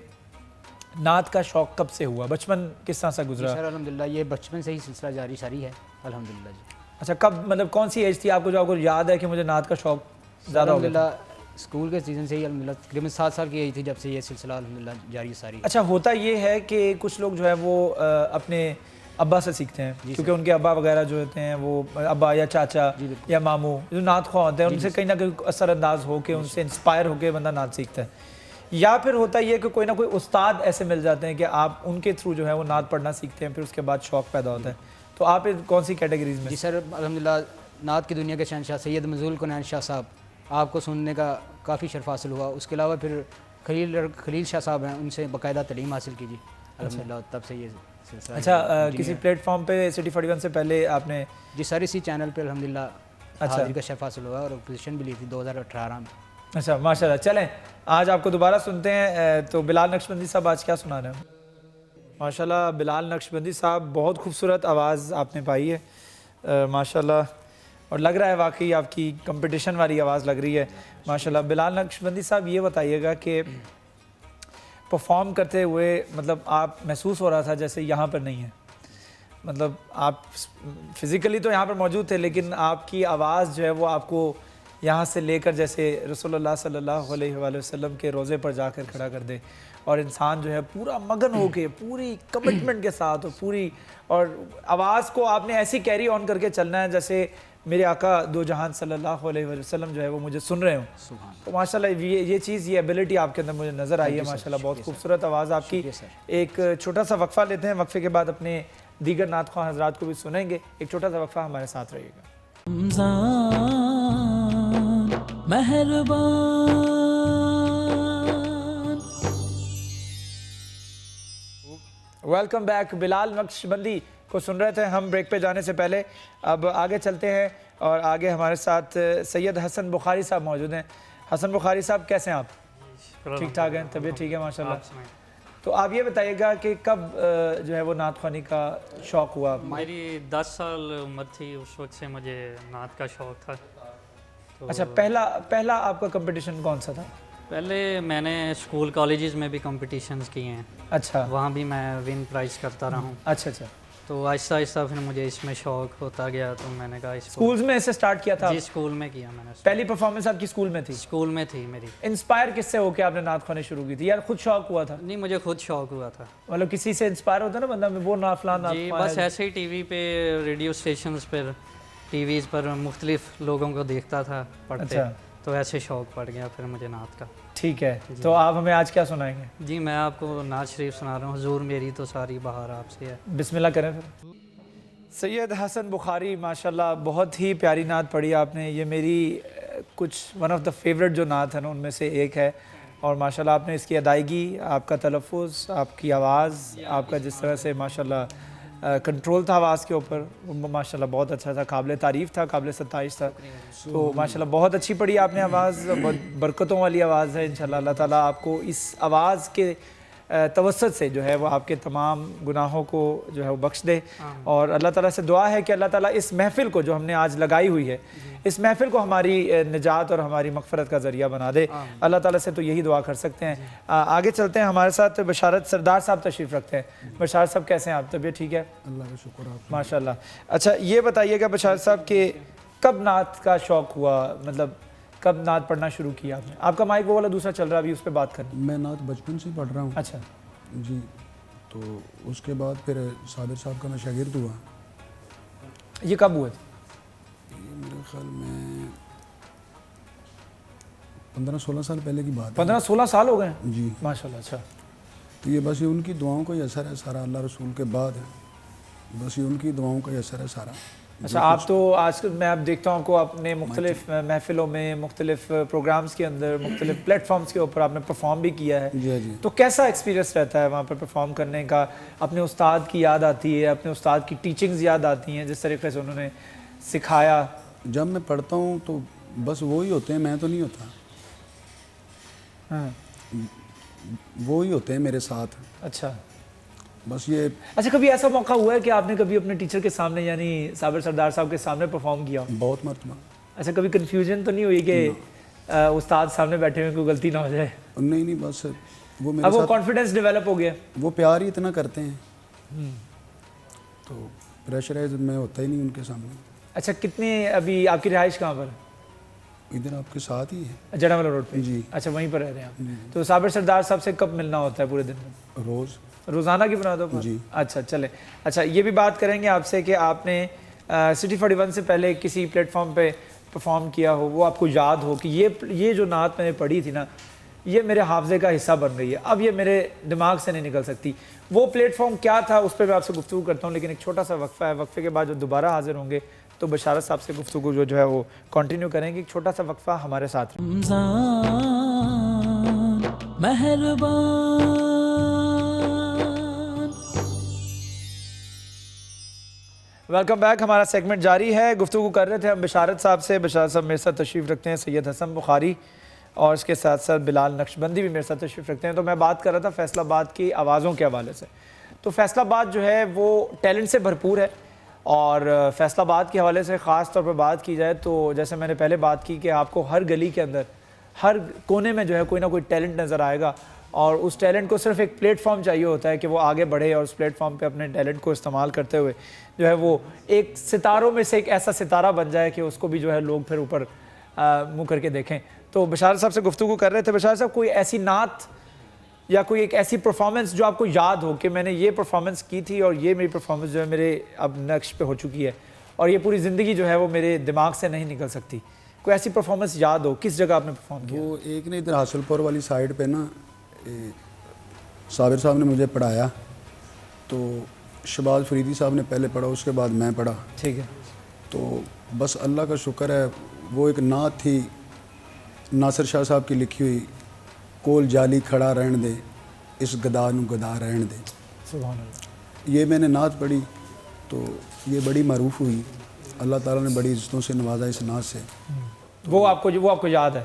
نعت کا شوق کب سے ہوا، بچپن کس طرح سے گزرا؟ سر الحمدللہ یہ بچپن سے ہی سلسلہ جاری ساری ہے الحمدللہ جی. اچھا، کب مطلب کون سی ایج تھی آپ کو جو آپ کو یاد ہے کہ مجھے نعت کا شوق زیادہ ہو گیا؟ الحمدللہ اسکول کے سیزن سے ہی الحمدللہ تقریباً 7 سال کی ایج تھی جب سے یہ سلسلہ الحمدللہ جاری ساری ہے. اچھا، ہوتا یہ ہے کہ کچھ لوگ جو ہے وہ اپنے ابا سے سیکھتے ہیں کیونکہ ان کے ابا وغیرہ جو ہوتے ہیں وہ ابا یا چاچا یا ماموں جو نعت خواہ ہوتے ہیں ان سے کہیں نہ کہیں اثر انداز ہو کے ان سے انسپائر ہو کے بندہ نعت سیکھتا ہے. یا پھر ہوتا یہ کہ کوئی نہ کوئی استاد ایسے مل جاتے ہیں کہ آپ ان کے تھرو جو ہے وہ نعت پڑھنا سیکھتے ہیں، پھر اس کے بعد شوق پیدا ہوتا ہے. تو آپ کون سی کیٹیگریز میں؟ جی سر الحمدللہ نعت کی دنیا کے شہنشاہ سید منظور کنین شاہ صاحب آپ کو سننے کا کافی شرف حاصل ہوا. اس کے علاوہ پھر خلیل شاہ صاحب ہیں، ان سے باقاعدہ تعلیم حاصل کیجیے الحمدللہ. تب سے یہ سلسلہ. اچھا، کسی پلیٹ فارم پہ سٹی 41 سے پہلے آپ نے؟ جی سر اسی چینل پہ الحمدللہ حاضری کا شرف حاصل ہوا اور پوزیشن بھی لی تھی 2018 میں. اچھا ماشاءاللہ. چلیں آج آپ کو دوبارہ سنتے ہیں. تو بلال نقشبندی صاحب آج کیا سنا رہے ہیں؟ ماشاءاللہ بلال نقشبندی صاحب بہت خوبصورت آواز آپ نے پائی ہے ماشاءاللہ، اور لگ رہا ہے واقعی آپ کی کمپٹیشن والی آواز لگ رہی ہے ماشاءاللہ. بلال نقشبندی صاحب یہ بتائیے گا کہ پرفارم کرتے ہوئے مطلب آپ محسوس ہو رہا تھا جیسے یہاں پر نہیں ہے، مطلب آپ فزیکلی تو یہاں پر موجود تھے لیکن آپ کی آواز جو ہے وہ آپ کو یہاں سے لے کر جیسے رسول اللہ صلی اللہ علیہ وآلہ وسلم کے روضے پر جا کر کھڑا کر دے، اور انسان جو ہے پورا مگن ہو کے پوری کمٹمنٹ کے ساتھ اور آواز کو آپ نے ایسی کیری آن کر کے چلنا ہے جیسے میرے آقا دو جہان صلی اللہ علیہ وسلم جو ہے وہ مجھے سن رہے ہوں. تو ماشاءاللہ یہ چیز، یہ ایبیلٹی آپ کے اندر مجھے نظر آئی ہے ماشاءاللہ. بہت خوبصورت آواز آپ کی. ایک چھوٹا سا وقفہ لیتے ہیں، وقفے کے بعد اپنے دیگر نعت خواہ حضرات کو بھی سنیں گے. ایک چھوٹا سا وقفہ، ہمارے ساتھ رہیے گا. رمضان مہربان. Welcome back. بلال نقشبندی کو سن رہے تھے ہم بریک پہ جانے سے پہلے. اب آگے چلتے ہیں اور آگے ہمارے ساتھ سید حسن بخاری صاحب موجود ہیں. حسن بخاری صاحب کیسے ہیں آپ؟ ٹھیک ٹھاک ہیں، طبیعت ٹھیک ہے ماشاءاللہ؟ تو آپ یہ بتائیے گا کہ کب جو ہے وہ نعت خوانی کا شوق ہوا؟ میری 10 سال عمر تھی، اس وقت سے مجھے نعت کا شوق تھا۔ اچھا، پہلا آپ کا کمپٹیشن کون سا تھا؟ پہلے میں نے اسکول کالجز میں بھی کمپٹیشنز کیے ہیں، اچھا وہاں بھی میں ون پرائز کرتا رہا ہوں۔ اچھا اچھا، تو آہستہ آہستہ پھر مجھے اس میں شوق ہوتا گیا، تو میں نے کہا اسکولز میں اسے سٹارٹ کیا تھا؟ جی اسکول میں کیا میں نے۔ پہلی پرفارمنس آپ کی اسکول میں تھی؟ اسکول میں تھی میری۔ انسپائر کس سے ہو کے آپ نے نعت خوانی شروع کی تھی، یا خود شوق ہوا تھا؟ نہیں، مجے خود شوق ہوا تھا۔ مطلب کسی سے انسپائر ہوتا ہے نا بندہ، میں وہ فلان نعت جی خوان بس ہے۔ ایسے ہی ٹی وی پہ، ریڈیو اسٹیشنز پر، ٹی ویز پر مختلف لوگوں کو دیکھتا تھا پڑھتے، اچھا، تو ایسے شوق پڑ گیا پھر مجھے نعت کا۔ ٹھیک ہے، تو آپ ہمیں آج کیا سنائیں گے؟ جی میں آپ کو نعت شریف سنا رہا ہوں، حضور میری تو ساری بہار آپ سے ہے۔ بسم اللہ کریں پھر۔ سید حسن بخاری، ماشاءاللہ بہت ہی پیاری نعت پڑھی آپ نے۔ یہ میری کچھ ون آف دا فیوریٹ جو نعت ہے نا ان میں سے ایک ہے، اور ماشاءاللہ آپ نے اس کی ادائیگی، آپ کا تلفظ، آپ کی آواز، آپ کا جس طرح سے ماشاءاللہ کنٹرول تھا آواز کے اوپر، ماشاءاللہ بہت اچھا تھا، قابل تعریف تھا، قابل ستائش تھا۔ تو ماشاءاللہ بہت اچھی پڑھی آپ نے آواز، بہت برکتوں والی آواز ہے۔ انشاءاللہ اللہ تعالیٰ آپ کو اس آواز کے توسط سے جو ہے وہ آپ کے تمام گناہوں کو جو ہے وہ بخش دے، اور اللہ تعالیٰ سے دعا ہے کہ اللہ تعالیٰ اس محفل کو جو ہم نے آج لگائی ہوئی ہے، اس محفل کو ہماری نجات اور ہماری مغفرت کا ذریعہ بنا دے۔ اللہ تعالیٰ سے تو یہی دعا کر سکتے ہیں۔ آگے چلتے ہیں، ہمارے ساتھ بشارت سردار صاحب تشریف رکھتے ہیں۔ بشارت صاحب کیسے ہیں آپ؟ طبیعت ٹھیک ہے؟ اللہ کا شکر آپ ماشاءاللہ۔ اچھا یہ بتائیے گا بشارت صاحب کہ کب نعت کا شوق ہوا، مطلب کب نعت پڑھنا شروع کیا آپ نے؟ آپ کا مائک وہ والا دوسرا چل رہا ہے، ابھی اس پہ بات کریں۔ میں نعت بچپن سے پڑھ رہا ہوں اچھا جی، تو اس کے بعد پھر صابر صاحب کا میں شاگرد ہوا۔ یہ کب ہوا تھا؟ یہ میرے خیال میں 15-16 سال پہلے کی بات ہے۔ 15-16 سال ہو گئے ہیں؟ جی ماشاءاللہ۔ اچھا، تو یہ بس یہ ان کی دعاؤں کا ہی اثر ہے سارا، اللہ رسول کے بعد ہے، بس یہ ان کی دعاؤں کا ہی اثر ہے سارا۔ اچھا، آپ تو آج کل میں آپ دیکھتا ہوں آپ کو اپنے مختلف محفلوں میں، مختلف پروگرامز کے اندر، مختلف پلیٹ فارمز کے اوپر آپ نے پرفارم بھی کیا ہے، جی جی۔ تو کیسا ایکسپیرینس رہتا ہے وہاں پر پرفارم کرنے کا؟ اپنے استاد کی یاد آتی ہے، اپنے استاد کی ٹیچنگز یاد آتی ہیں، جس طریقے سے انہوں نے سکھایا؟ جب میں پڑھتا ہوں تو بس وہی ہوتے ہیں، میں تو نہیں ہوتا، ہاں، وہی ہوتے ہیں میرے ساتھ، اچھا بس یہ۔ اچھا، کبھی ایسا موقع ہوا ہے کہ آپ نے کبھی اپنے ٹیچر کے سامنے یعنی صابر سردار صاحب کے سامنے پرفارم کیا؟ بہت مرتبہ۔ اچھا، کبھی کنفیوژن تو نہیں ہوئی کہ استاد سامنے بیٹھے ہوئے کوئی غلطی نہ ہو جائے؟ نہیں بس وہ میرے اب وہ ساتھ کانفیڈنس ڈیولپ ہو گیا؟ وہ پیار ہی اتنا کرتے ہیں تو پریشرائز میں ہوتا ہی نہیں ان کے سامنے۔ اچھا، کتنے ابھی آپ کی رہائش کہاں پر؟ ادھر آپ کے ساتھ ہی ہے جڑا والا روڈ پہ؟ جی۔ اچھا، وہیں پر رہ رہے ہیں آپ؟ تو صابر سردار صاحب سے کب ملنا ہوتا ہے پورے دن میں؟ روز، روزانہ کی بنیادوں پر؟ جی۔ اچھا چلیں، اچھا یہ بھی بات کریں گے آپ سے کہ آپ نے سٹی 41 سے پہلے کسی پلیٹ فارم پہ پرفارم کیا ہو، وہ آپ کو یاد ہو کہ یہ جو نعت میں نے پڑھی تھی نا، یہ میرے حافظے کا حصہ بن رہی ہے، اب یہ میرے دماغ سے نہیں نکل سکتی؟ وہ پلیٹ فارم کیا تھا، اس پہ میں آپ سے گفتگو کرتا ہوں، لیکن ایک چھوٹا سا وقفہ ہے، وقفے کے بعد جو دوبارہ حاضر ہوں گے تو بشارت صاحب سے گفتگو جو ہے وہ کنٹینیو کریں گے۔ ایک چھوٹا سا وقفہ ہمارے ساتھ۔ رمضان مہربان، ویلکم بیک، ہمارا سیگمنٹ جاری ہے۔ گفتگو کر رہے تھے ہم بشارت صاحب سے۔ بشارت صاحب میرے ساتھ تشریف رکھتے ہیں، سید حسن بخاری، اور اس کے ساتھ ساتھ بلال نقشبندی بھی میرے ساتھ تشریف رکھتے ہیں۔ تو میں بات کر رہا تھا فیصل آباد کی آوازوں کے حوالے سے۔ تو فیصل آباد جو ہے وہ ٹیلنٹ سے بھرپور ہے، اور فیصل آباد کے حوالے سے خاص طور پر بات کی جائے تو جیسے میں نے پہلے بات کی کہ آپ کو ہر گلی کے اندر، ہر کونے میں جو ہے کوئی نہ کوئی ٹیلنٹ نظر آئے گا، اور اس ٹیلنٹ کو صرف ایک پلیٹ فارم چاہیے ہوتا ہے کہ وہ آگے بڑھے، اور اس پلیٹ فارم پہ اپنے ٹیلنٹ کو استعمال کرتے ہوئے جو ہے وہ ایک ستاروں میں سے ایک ایسا ستارہ بن جائے کہ اس کو بھی جو ہے لوگ پھر اوپر منہ کر کے دیکھیں۔ تو بشارت صاحب سے گفتگو کر رہے تھے۔ بشارت صاحب، کوئی ایسی نعت یا کوئی ایک ایسی پرفارمنس جو آپ کو یاد ہو کہ میں نے یہ پرفارمنس کی تھی اور یہ میری پرفارمنس جو ہے میرے اب نقش پہ ہو چکی ہے، اور یہ پوری زندگی جو ہے وہ میرے دماغ سے نہیں نکل سکتی؟ کوئی ایسی پرفارمنس یاد ہو، کس جگہ آپ نے پرفارم کیا؟ وہ ایک نے ادھر حاصل پور والی سائڈ پہ نا صابر صاحب نے مجھے پڑھایا، تو شہباز فریدی صاحب نے پہلے پڑھا، اس کے بعد میں پڑھا۔ ٹھیک ہے۔ تو بس اللہ کا شکر ہے، وہ ایک نعت تھی ناصر شاہ صاحب کی لکھی ہوئی، کول جالی کھڑا رہن دے اس گدا نو گدا رہن دے۔ سبحان اللہ۔ یہ میں نے نعت پڑھی تو یہ بڑی معروف ہوئی، اللہ تعالیٰ نے بڑی عزتوں سے نوازا اس نعت سے۔ وہ آپ کو یاد ہے؟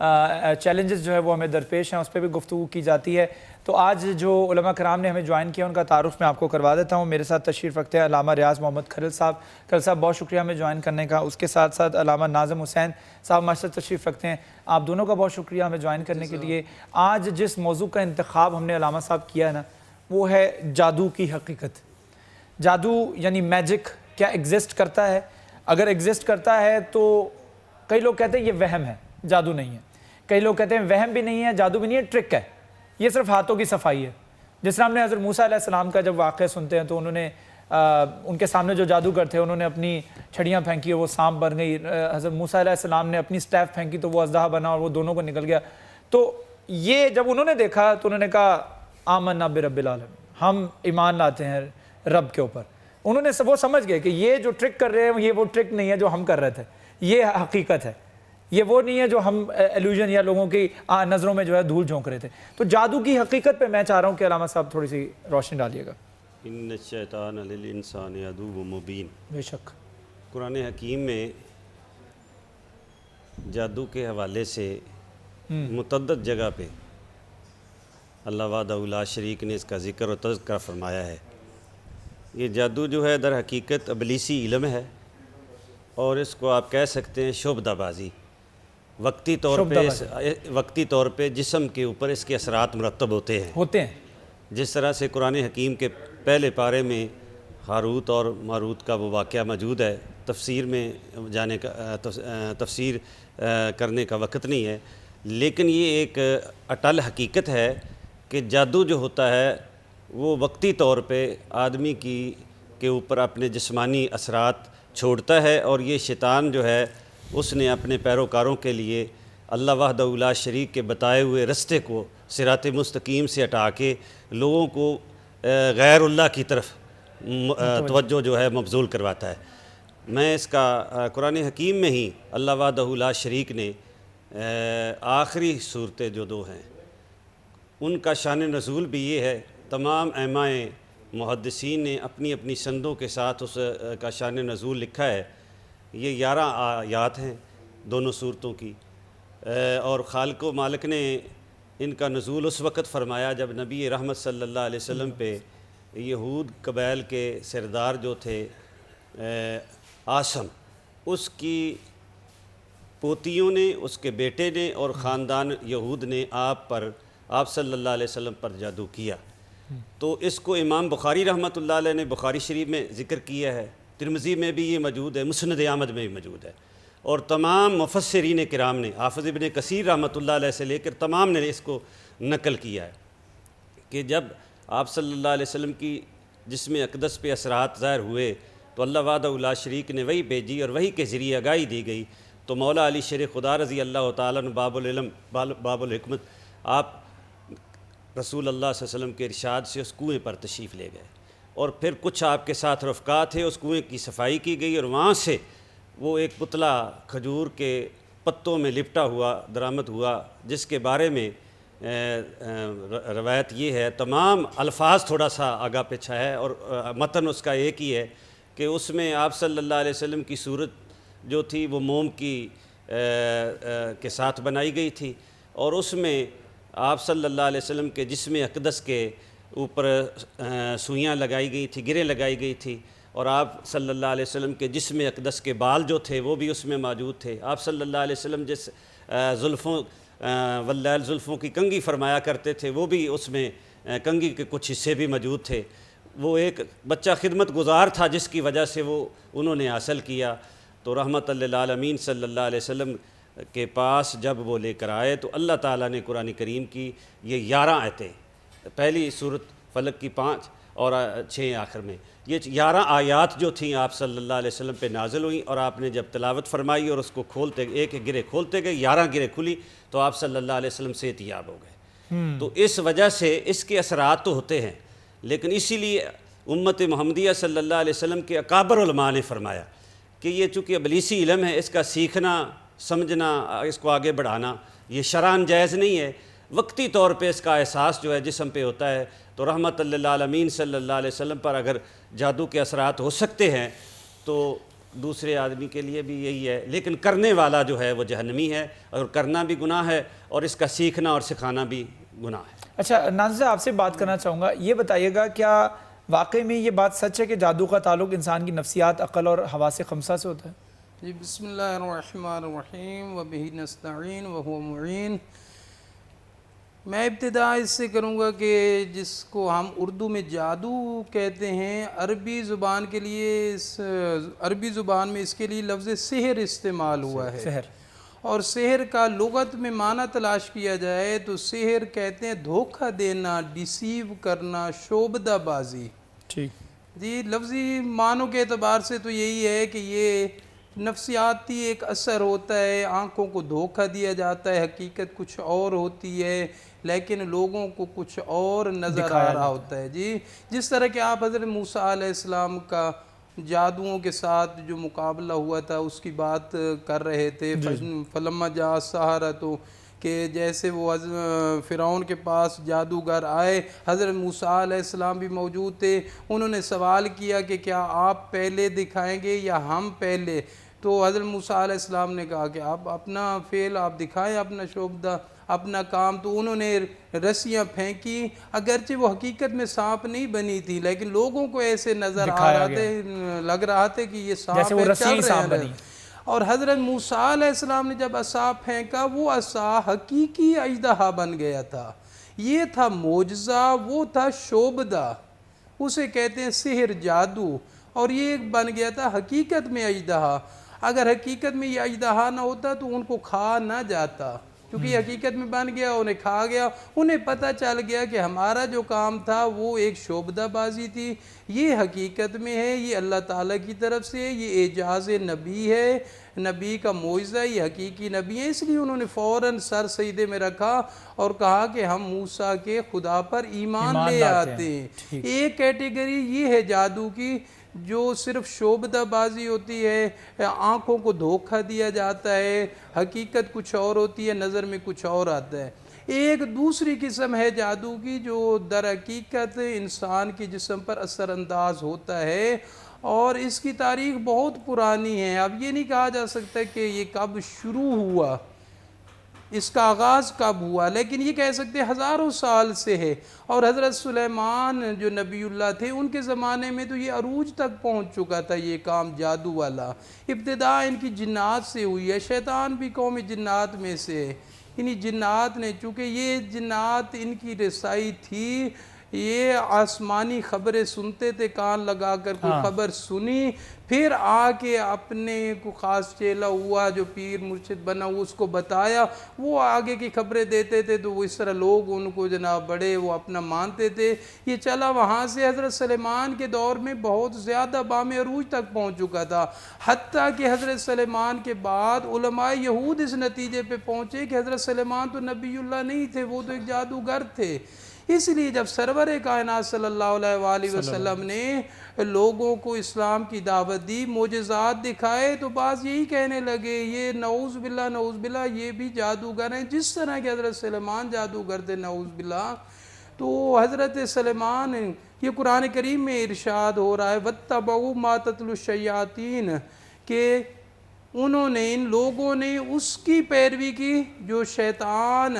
چیلنجز جو ہے وہ ہمیں درپیش ہیں اس پہ بھی گفتگو کی جاتی ہے. تو آج جو علماء کرام نے ہمیں جوائن کیا ان کا تعارف میں آپ کو کروا دیتا ہوں. میرے ساتھ تشریف رکھتے ہیں علامہ ریاض محمد کھرل صاحب. کھرل صاحب بہت شکریہ ہمیں جوائن کرنے کا. اس کے ساتھ ساتھ علامہ ناظم حسین صاحب ہمارے ساتھ تشریف رکھتے ہیں. آپ دونوں کا بہت شکریہ ہمیں جوائن کرنے کے لیے. آج جس موضوع کا انتخاب ہم نے علامہ صاحب کیا ہے نا وہ ہے جادو کی حقیقت. جادو یعنی میجک کیا ایگزسٹ کرتا ہے؟ اگر ایگزسٹ کرتا ہے تو کئی لوگ کہتے ہیں یہ وہم ہے، جادو نہیں ہے. کئی لوگ کہتے ہیں وہم بھی نہیں ہے، جادو بھی نہیں ہے، ٹرک ہے، یہ صرف ہاتھوں کی صفائی ہے. جس طرح ہم نے حضرت موسیٰ علیہ السلام کا جب واقعہ سنتے ہیں تو انہوں نے ان کے سامنے جو جادوگر تھے انہوں نے اپنی چھڑیاں پھینکی اور وہ سانپ بن گئی. حضرت موسیٰ علیہ السلام نے اپنی سٹیف پھینکی تو وہ اژدہا بنا اور وہ دونوں کو نکل گیا. تو یہ جب انہوں نے دیکھا تو انہوں نے کہا آمنا برب العالمین، ہم ایمان لاتے ہیں رب کے اوپر. انہوں نے وہ سمجھ گئے کہ یہ جو ٹرک کر رہے ہیں یہ وہ ٹرک نہیں ہے جو ہم کر رہے تھے، یہ حقیقت ہے، یہ وہ نہیں ہے جو ہم ایلوژن یا لوگوں کی نظروں میں جو ہے دھول جھونک رہے تھے. تو جادو کی حقیقت پہ میں چاہ رہا ہوں کہ علامہ صاحب تھوڑی سی روشنی ڈالیے گا. ان الشیطان للانسان عدو مبین. بے شک قرآن حکیم میں جادو کے حوالے سے متعدد جگہ پہ اللہ وحدہ لا شریک نے اس کا ذکر و تذکرہ فرمایا ہے. یہ جادو جو ہے در حقیقت ابلیسی علم ہے اور اس کو آپ کہہ سکتے ہیں شعبدہ بازی. وقتی طور پہ جسم کے اوپر اس کے اثرات مرتب ہوتے ہیں. جس طرح سے قرآن حکیم کے پہلے پارے میں ہاروت اور ماروت کا وہ واقعہ موجود ہے. تفسیر میں جانے کا تفسیر کرنے کا وقت نہیں ہے، لیکن یہ ایک اٹل حقیقت ہے کہ جادو جو ہوتا ہے وہ وقتی طور پہ آدمی کے اوپر اپنے جسمانی اثرات چھوڑتا ہے اور یہ شیطان جو ہے اس نے اپنے پیروکاروں کے لیے اللہ وحدہ لا شریک کے بتائے ہوئے رستے کو صراط مستقیم سے ہٹا کے لوگوں کو غیر اللہ کی طرف توجہ جو ہے مبذول کرواتا ہے. میں اس کا قرآن حکیم میں ہی اللہ وحدہ لا شریک نے آخری صورتیں جو دو ہیں ان کا شان نزول بھی یہ ہے. تمام ائمہ محدثین نے اپنی اپنی سندوں کے ساتھ اس کا شان نزول لکھا ہے. یہ 11 آیات ہیں دونوں صورتوں کی، اور خالق و مالک نے ان کا نزول اس وقت فرمایا جب نبی رحمت صلی اللہ علیہ وسلم پہ یہود قبائل کے سردار جو تھے عاصم، اس کی پوتیوں نے، اس کے بیٹے نے اور خاندان یہود نے آپ صلی اللہ علیہ وسلم پر جادو کیا. تو اس کو امام بخاری رحمۃ اللہ علیہ نے بخاری شریف میں ذکر کیا ہے، ترمذی میں بھی یہ موجود ہے، مسند احمد میں بھی موجود ہے، اور تمام مفسرین کرام نے حافظ ابن کثیر رحمۃ اللہ علیہ سے لے کر تمام نے اس کو نقل کیا ہے کہ جب آپ صلی اللہ علیہ وسلم کی جسم اقدس پہ اثرات ظاہر ہوئے تو اللہ وحدہ لا شریک نے وہی بھیجی اور وہی کے ذریعے آگاہی دی گئی. تو مولا علی شیر خدا رضی اللہ تعالیٰ عنہ باب العلم باب الحکمت، آپ رسول اللہ صلی اللہ علیہ وسلم کے ارشاد سے اس کنویں پر تشریف لے گئے اور پھر کچھ آپ کے ساتھ رفقا تھے. اس کنویں کی صفائی کی گئی اور وہاں سے وہ ایک پتلا کھجور کے پتوں میں لپٹا ہوا درآمد ہوا، جس کے بارے میں روایت یہ ہے، تمام الفاظ تھوڑا سا آگا پیچھا ہے اور متن اس کا ایک ہی ہے کہ اس میں آپ صلی اللہ علیہ وسلم کی صورت جو تھی وہ موم کی کے ساتھ بنائی گئی تھی اور اس میں آپ صلی اللہ علیہ وسلم کے جسم اقدس کے اوپر سوئیاں لگائی گئی تھی، گریں لگائی گئی تھی، اور آپ صلی اللہ علیہ وسلم کے جسم اقدس کے بال جو تھے وہ بھی اس میں موجود تھے. آپ صلی اللہ علیہ وسلم جس زلفوں واللیل زلفوں کی کنگھی فرمایا کرتے تھے وہ بھی اس میں کنگھی کے کچھ حصے بھی موجود تھے. وہ ایک بچہ خدمت گزار تھا جس کی وجہ سے وہ انہوں نے حاصل کیا. تو رحمت للعالمین صلی اللہ علیہ وسلم کے پاس جب وہ لے کر آئے تو اللہ تعالیٰ نے قرآن کریم کی یہ 11 آیتیں، پہلی صورت فلق کی 5 اور 6 آخر میں، یہ 11 آیات جو تھیں آپ صلی اللہ علیہ وسلم پہ نازل ہوئیں اور آپ نے جب تلاوت فرمائی اور اس کو کھولتے ایک ایک گرے کھولتے گئے، 11 گرے کھلی تو آپ صلی اللہ علیہ وسلم صحتیاب ہو گئے. تو اس وجہ سے اس کے اثرات تو ہوتے ہیں، لیکن اسی لیے امت محمدیہ صلی اللہ علیہ وسلم کے اکابر علماء نے فرمایا کہ یہ چونکہ ابلیسی علم ہے، اس کا سیکھنا، سمجھنا، اس کو آگے بڑھانا یہ شرعاً جائز نہیں ہے. وقتی طور پہ اس کا احساس جو ہے جسم پہ ہوتا ہے. تو رحمت للعالمین صلی اللہ علیہ وسلم پر اگر جادو کے اثرات ہو سکتے ہیں تو دوسرے آدمی کے لیے بھی یہی ہے، لیکن کرنے والا جو ہے وہ جہنمی ہے، اور کرنا بھی گناہ ہے اور اس کا سیکھنا اور سکھانا بھی گناہ ہے۔ اچھا ناظر صاحب، آپ سے بات کرنا چاہوں گا، یہ بتائیے گا کیا واقعی میں یہ بات سچ ہے کہ جادو کا تعلق انسان کی نفسیات، عقل اور حواس خمسہ سے ہوتا ہے؟ جی بسم اللہ الرحمن الرحیم وبہ نستعین وہو معین۔ میں ابتدا اس سے کروں گا کہ جس کو ہم اردو میں جادو کہتے ہیں، عربی زبان کے لیے عربی زبان میں اس کے لیے لفظ سحر استعمال ہوا ہے، سحر، اور سحر کا لغت میں معنی تلاش کیا جائے تو سحر کہتے ہیں دھوکہ دینا، ڈیسیو کرنا، شعبدہ بازی۔ ٹھیک جی لفظی معنوں کے اعتبار سے تو یہی ہے کہ یہ نفسیاتی ایک اثر ہوتا ہے، آنکھوں کو دھوکہ دیا جاتا ہے، حقیقت کچھ اور ہوتی ہے لیکن لوگوں کو کچھ اور نظر آ رہا ہوتا ہے۔ جی جس طرح کہ آپ حضرت موسیٰ علیہ السلام کا جادوؤں کے ساتھ جو مقابلہ ہوا تھا اس کی بات کر رہے تھے، فلما جاء السحرۃ، کہ جیسے وہ فرعون کے پاس جادوگر آئے، حضرت موسیٰ علیہ السلام بھی موجود تھے، انہوں نے سوال کیا کہ کیا آپ پہلے دکھائیں گے یا ہم پہلے؟ تو حضرت موسیٰ علیہ السلام نے کہا کہ آپ اپنا فعل آپ دکھائیں، اپنا شعبدہ، اپنا کام۔ تو انہوں نے رسیاں پھینکی، اگرچہ وہ حقیقت میں سانپ نہیں بنی تھی لیکن لوگوں کو ایسے نظر آ رہا تھے، لگ رہا تھا کہ یہ سانپ ہے، چل رہے ہیں۔ اور حضرت موسیٰ علیہ السلام نے جب عصا پھینکا، وہ عصا حقیقی اژدہا بن گیا تھا۔ یہ تھا معجزہ، وہ تھا شعبدہ، اسے کہتے ہیں سحر، جادو، اور یہ بن گیا تھا حقیقت میں اژدہا۔ اگر حقیقت میں یہ اژدہا نہ ہوتا تو ان کو کھا نہ جاتا، کیونکہ یہ حقیقت میں بن گیا، انہیں کھا گیا، انہیں پتہ چل گیا کہ ہمارا جو کام تھا وہ ایک شعبدہ بازی تھی، یہ حقیقت میں ہے، یہ اللہ تعالیٰ کی طرف سے، یہ اعجاز نبی ہے، نبی کا معجزہ، یہ حقیقی نبی ہے۔ اس لیے انہوں نے فوراً سر سجدے میں رکھا اور کہا کہ ہم موسیٰ کے خدا پر ایمان لے آتے ہیں۔ ایک کیٹیگری یہ ہے جادو کی جو صرف شعبدہ بازی ہوتی ہے، آنکھوں کو دھوکہ دیا جاتا ہے، حقیقت کچھ اور ہوتی ہے، نظر میں کچھ اور آتا ہے۔ ایک دوسری قسم ہے جادو کی جو در حقیقت انسان کے جسم پر اثر انداز ہوتا ہے، اور اس کی تاریخ بہت پرانی ہے۔ اب یہ نہیں کہا جا سکتا کہ یہ کب شروع ہوا، اس کا آغاز کب ہوا، لیکن یہ کہہ سکتے ہزاروں سال سے ہے۔ اور حضرت سلیمان جو نبی اللہ تھے، ان کے زمانے میں تو یہ عروج تک پہنچ چکا تھا یہ کام جادو والا۔ ابتدا ان کی جنات سے ہوئی ہے، شیطان بھی قوم جنات میں سے ہے۔ انہی جنات نے، چونکہ یہ جنات ان کی رسائی تھی، یہ آسمانی خبریں سنتے تھے، کان لگا کر کوئی خبر سنی، پھر آ کے اپنے کو خاص چیلا ہوا جو پیر مرشد بنا، اس کو بتایا، وہ آگے کی خبریں دیتے تھے، تو وہ اس طرح لوگ ان کو جناب بڑے وہ اپنا مانتے تھے۔ یہ چلا وہاں سے حضرت سلیمان کے دور میں بہت زیادہ بام عروج تک پہنچ چکا تھا، حتیٰ کہ حضرت سلیمان کے بعد علماء یہود اس نتیجے پہ پہنچے کہ حضرت سلیمان تو نبی اللہ نہیں تھے، وہ تو ایک جادوگر تھے۔ اس لیے جب سرور کائنات صلی اللہ علیہ وآلہ وسلم نے لوگوں کو اسلام کی دعوت دی، معجزات دکھائے، تو بعض یہی کہنے لگے یہ نعوذ باللہ یہ بھی جادوگر ہیں، جس طرح کہ حضرت سلیمان جادوگر تھے، نعوذ باللہ۔ تو حضرت سلیمان، یہ قرآن کریم میں ارشاد ہو رہا ہے وَاتَّبَعُوا مَا تَتْلُو الشَّيَاطِينُ، کہ انہوں نے، ان لوگوں نے اس کی پیروی کی جو شیطان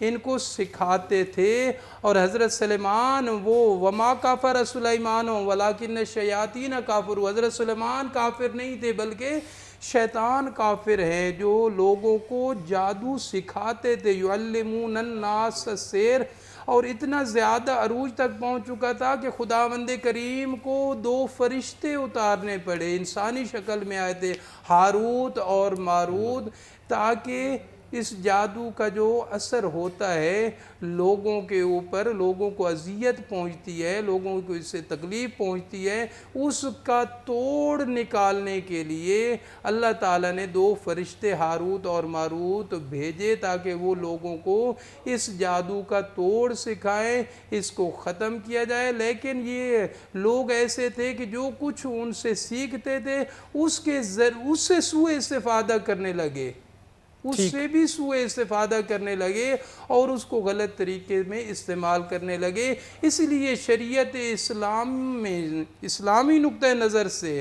ان کو سکھاتے تھے۔ اور حضرت سلیمان وہ وما کافر سلیمان ولیکن الشیاطین کافروا، حضرت سلیمان کافر نہیں تھے بلکہ شیطان کافر ہیں جو لوگوں کو جادو سکھاتے تھے، یعلمون الناس السحر، اور اتنا زیادہ عروج تک پہنچ چکا تھا کہ خداوند کریم کو 2 فرشتے اتارنے پڑے، انسانی شکل میں آئے تھے، ہاروت اور ماروت، تاکہ اس جادو کا جو اثر ہوتا ہے لوگوں کے اوپر، لوگوں کو اذیت پہنچتی ہے، لوگوں کو اس سے تکلیف پہنچتی ہے، اس کا توڑ نکالنے کے لیے اللہ تعالیٰ نے 2 فرشتے ہاروت اور ماروت بھیجے تاکہ وہ لوگوں کو اس جادو کا توڑ سکھائیں، اس کو ختم کیا جائے۔ لیکن یہ لوگ ایسے تھے کہ جو کچھ ان سے سیکھتے تھے اس سے سوء استفادہ کرنے لگے، اس سے بھی سوء استفادہ کرنے لگے اور اس کو غلط طریقے میں استعمال کرنے لگے۔ اس لیے شریعت اسلام میں، اسلامی نقطہ نظر سے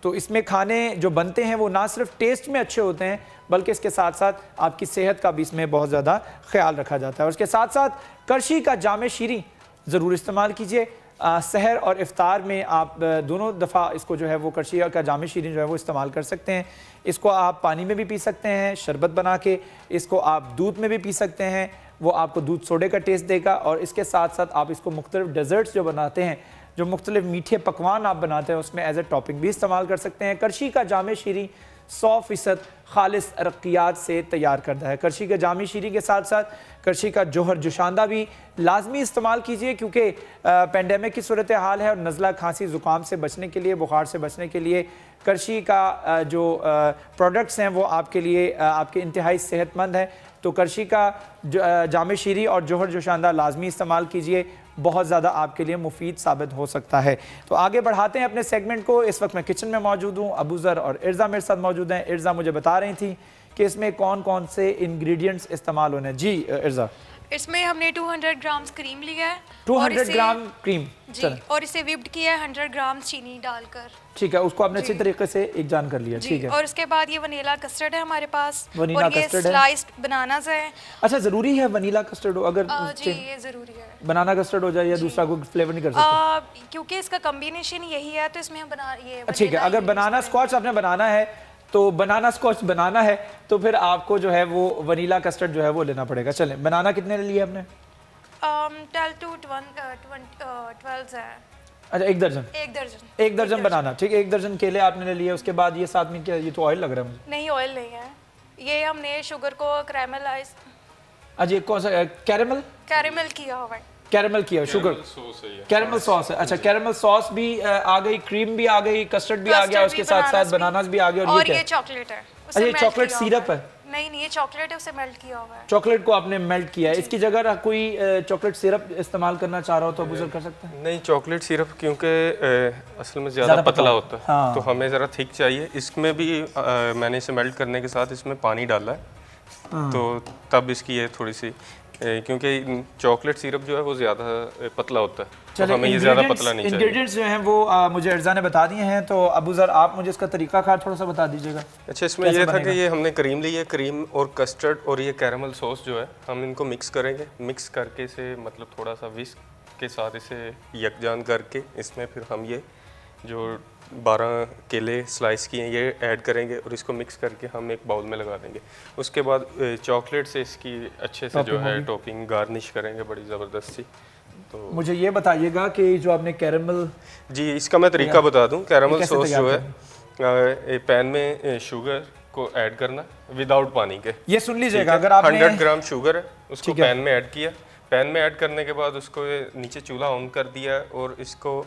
تو اس میں کھانے جو بنتے ہیں وہ نہ صرف ٹیسٹ میں اچھے ہوتے ہیں بلکہ اس کے ساتھ ساتھ آپ کی صحت کا بھی اس میں بہت زیادہ خیال رکھا جاتا ہے. اور اس کے ساتھ ساتھ کرشی کا جامع شیریں ضرور استعمال کیجئے. سحر اور افطار میں آپ دونوں دفعہ اس کو جو ہے وہ کرشی کا جامع شیریں جو ہے وہ استعمال کر سکتے ہیں. اس کو آپ پانی میں بھی پی سکتے ہیں شربت بنا کے, اس کو آپ دودھ میں بھی پی سکتے ہیں, وہ آپ کو دودھ سوڈے کا ٹیسٹ دے گا. اور اس کے ساتھ ساتھ آپ اس کو مختلف ڈیزرٹس جو بناتے ہیں, جو مختلف میٹھے پکوان آپ بناتے ہیں اس میں ایز اے ٹاپنگ بھی استعمال کر سکتے ہیں. کرشی کا جامع شیریں 100% خالص عرقیات سے تیار کردہ ہے. کرشی کا جامع شیریں کے ساتھ ساتھ کرشی کا جوہر جوشاندہ بھی لازمی استعمال کیجئے, کیونکہ پینڈیمک کی صورتحال ہے اور نزلہ کھانسی زکام سے بچنے کے لیے, بخار سے بچنے کے لیے کرشی کا جو پروڈکٹس ہیں وہ آپ کے لیے آپ کے انتہائی صحت مند ہیں. تو کرشی کا جامع شیریں اور جوہر جوشاندہ لازمی استعمال کیجئے, بہت زیادہ آپ کے لیے مفید ثابت ہو سکتا ہے. تو آگے بڑھاتے ہیں اپنے سیگمنٹ کو. اس وقت میں کچن میں موجود ہوں, ابو ذر اور ارزا میرے ساتھ موجود ہیں. ارزا مجھے بتا رہی تھی کہ اس میں کون کون سے انگریڈینٹس استعمال ہونے ہیں. جی ارزا. اس میں ہم نے 200 گرامز کریم لیا ہے, 200 گرام کریم جی, اور اسے وپڈ کیا ہے 100 گرام چینی ڈال کر. ٹھیک ہے, اس کو آپ نے اچھی طریقے سے ایک جان کر لیا. ٹھیک ہے, اور اس کے بعد یہ ونیلا کسٹرڈ ہے ہمارے پاس, اور یہ سلائسڈ بناناز ہے. اچھا, ضروری ہے ونیلا کسٹرڈ ہو؟ اگر جی یہ ضروری ہے. بنانا کسٹرڈ ہو جائے یا دوسرا کوئی فلیور نہیں کر سکتے؟ کیونکہ اس کا کمبینیشن یہی ہے تو اس میں ہم یہ. ٹھیک ہے, اگر بنانا اسکواچ آپ نے بنانا ہے تو بنانا اسکواچ بنانا ہے تو پھر آپ کو جو ہے وہ ونیلا کسٹرڈ جو ہے وہ لینا پڑے گا. چلیں, بنانا کتنے لیے آپ نے؟ 12 to 12 ہے. اچھا, ایک درجن بنانا. ٹھیک ہے, 1 درجن کیلے آپ نے لے لیے. اس کے بعد یہ ساتھ میں کیا, یہ تو آئل لگ رہا ہے مجھے. نہیں, آئل نہیں ہے, یہ ہم نے شوگر کو کریملائز. اچھا, یہ کون سا کیرمل کیا ہوا ہے. کیرمل کیا, شوگر کیرمل ساس ہے. اچھا, کیرمل ساس بھی آ گئی, کریم بھی آ گئی, کسٹرڈ بھی آ گیا, اس کے ساتھ ساتھ بناناز بھی آ گیا. اور یہ چاکلیٹ ہے. اچھا, یہ چاکلیٹ سیرپ ہے؟ نہیں, یہ چاکلیٹ ہے, اسے میلٹ کیا ہوا ہے. چاکلیٹ کو آپ نے میلٹ کیا ہے. اس کی جگہ کوئی چاکلیٹ سیرپ استعمال کرنا چاہ رہا ہو تو ابو ذر کر سکتا ہے؟ نہیں, چاکلیٹ سیرپ کیونکہ اصل میں زیادہ پتلا ہوتا ہے تو ہمیں ذرا تھک چاہیے. اس میں بھی میں نے اسے میلٹ کرنے کے ساتھ اس میں پانی ڈالا ہے تو تب اس کی یہ تھوڑی سی, کیونکہ چاکلیٹ سیرپ جو ہے وہ زیادہ پتلا ہوتا ہے تو ہمیں یہ زیادہ پتلا نہیں چاہیے. انگریڈینٹس جو ہیں وہ مجھے ارزا نے بتا دیے ہیں, تو ابو ذر آپ مجھے اس کا طریقہ کار تھوڑا سا بتا دیجیے گا. اچھا, اس میں یہ تھا کہ یہ ہم نے کریم لی ہے, کریم اور کسٹرڈ اور یہ کیرمل سوس جو ہے ہم ان کو مکس کریں گے. مکس کر کے اسے مطلب تھوڑا سا وسک کے ساتھ اسے یکجان کر کے اس میں پھر ہم یہ جو 12 کیلے سلائس کیے ہیں یہ ایڈ کریں گے اور اس کو مکس کر کے ہم ایک باؤل میں لگا دیں گے. اس کے بعد چاکلیٹ سے اس کی اچھے سے جو ہے ٹاپنگ گارنش کریں گے بڑی زبردست سی. تو مجھے یہ بتائیے گا کہ جو آپ نے کیرمل, جی اس کا میں طریقہ بتا دوں. کیرمل سوس جو ہے پین میں شوگر کو ایڈ کرنا وداؤٹ پانی کے. یہ سن لیجیے گا, اگر آپ 100 گرام شوگر ہے اس کو پین میں ایڈ کیا. پین میں ایڈ کرنے کے بعد اس کو نیچے چولہا آن کر دیا اور اس کو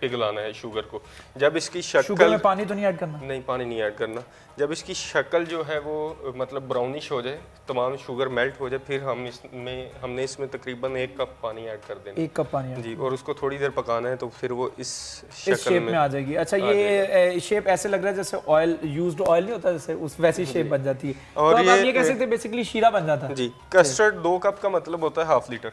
پگھلانا ہے شوگر کو. جب اس کی شکل, شوگر میں پانی تو نہیں ایڈ کرنا؟ نہیں, پانی نہیں ایڈ کرنا. جب اس کی شکل جو ہے وہ مطلب براؤنش ہو جائے, تمام شوگر میلٹ ہو جائے, پھر ہم نے اس میں تقریباً 1 کپ پانی ایڈ کر دینا. 1 کپ پانی جی, اور اس کو تھوڑی دیر پکانا ہے تو پھر وہ اس شیپ میں آ جائے گی. اچھا, یہ شیپ ایسے لگ رہا ہے جیسے آئل یوزڈ آئل نہیں ہوتا, جیسے اس ویسی شیپ بن جاتی ہے. اور آپ یہ کہہ سکتے ہیں بیسیکلی شیرہ بن جاتا ہے. جی, کسٹرڈ 2 کپ کا مطلب ہوتا ہے 1/2 لیٹر.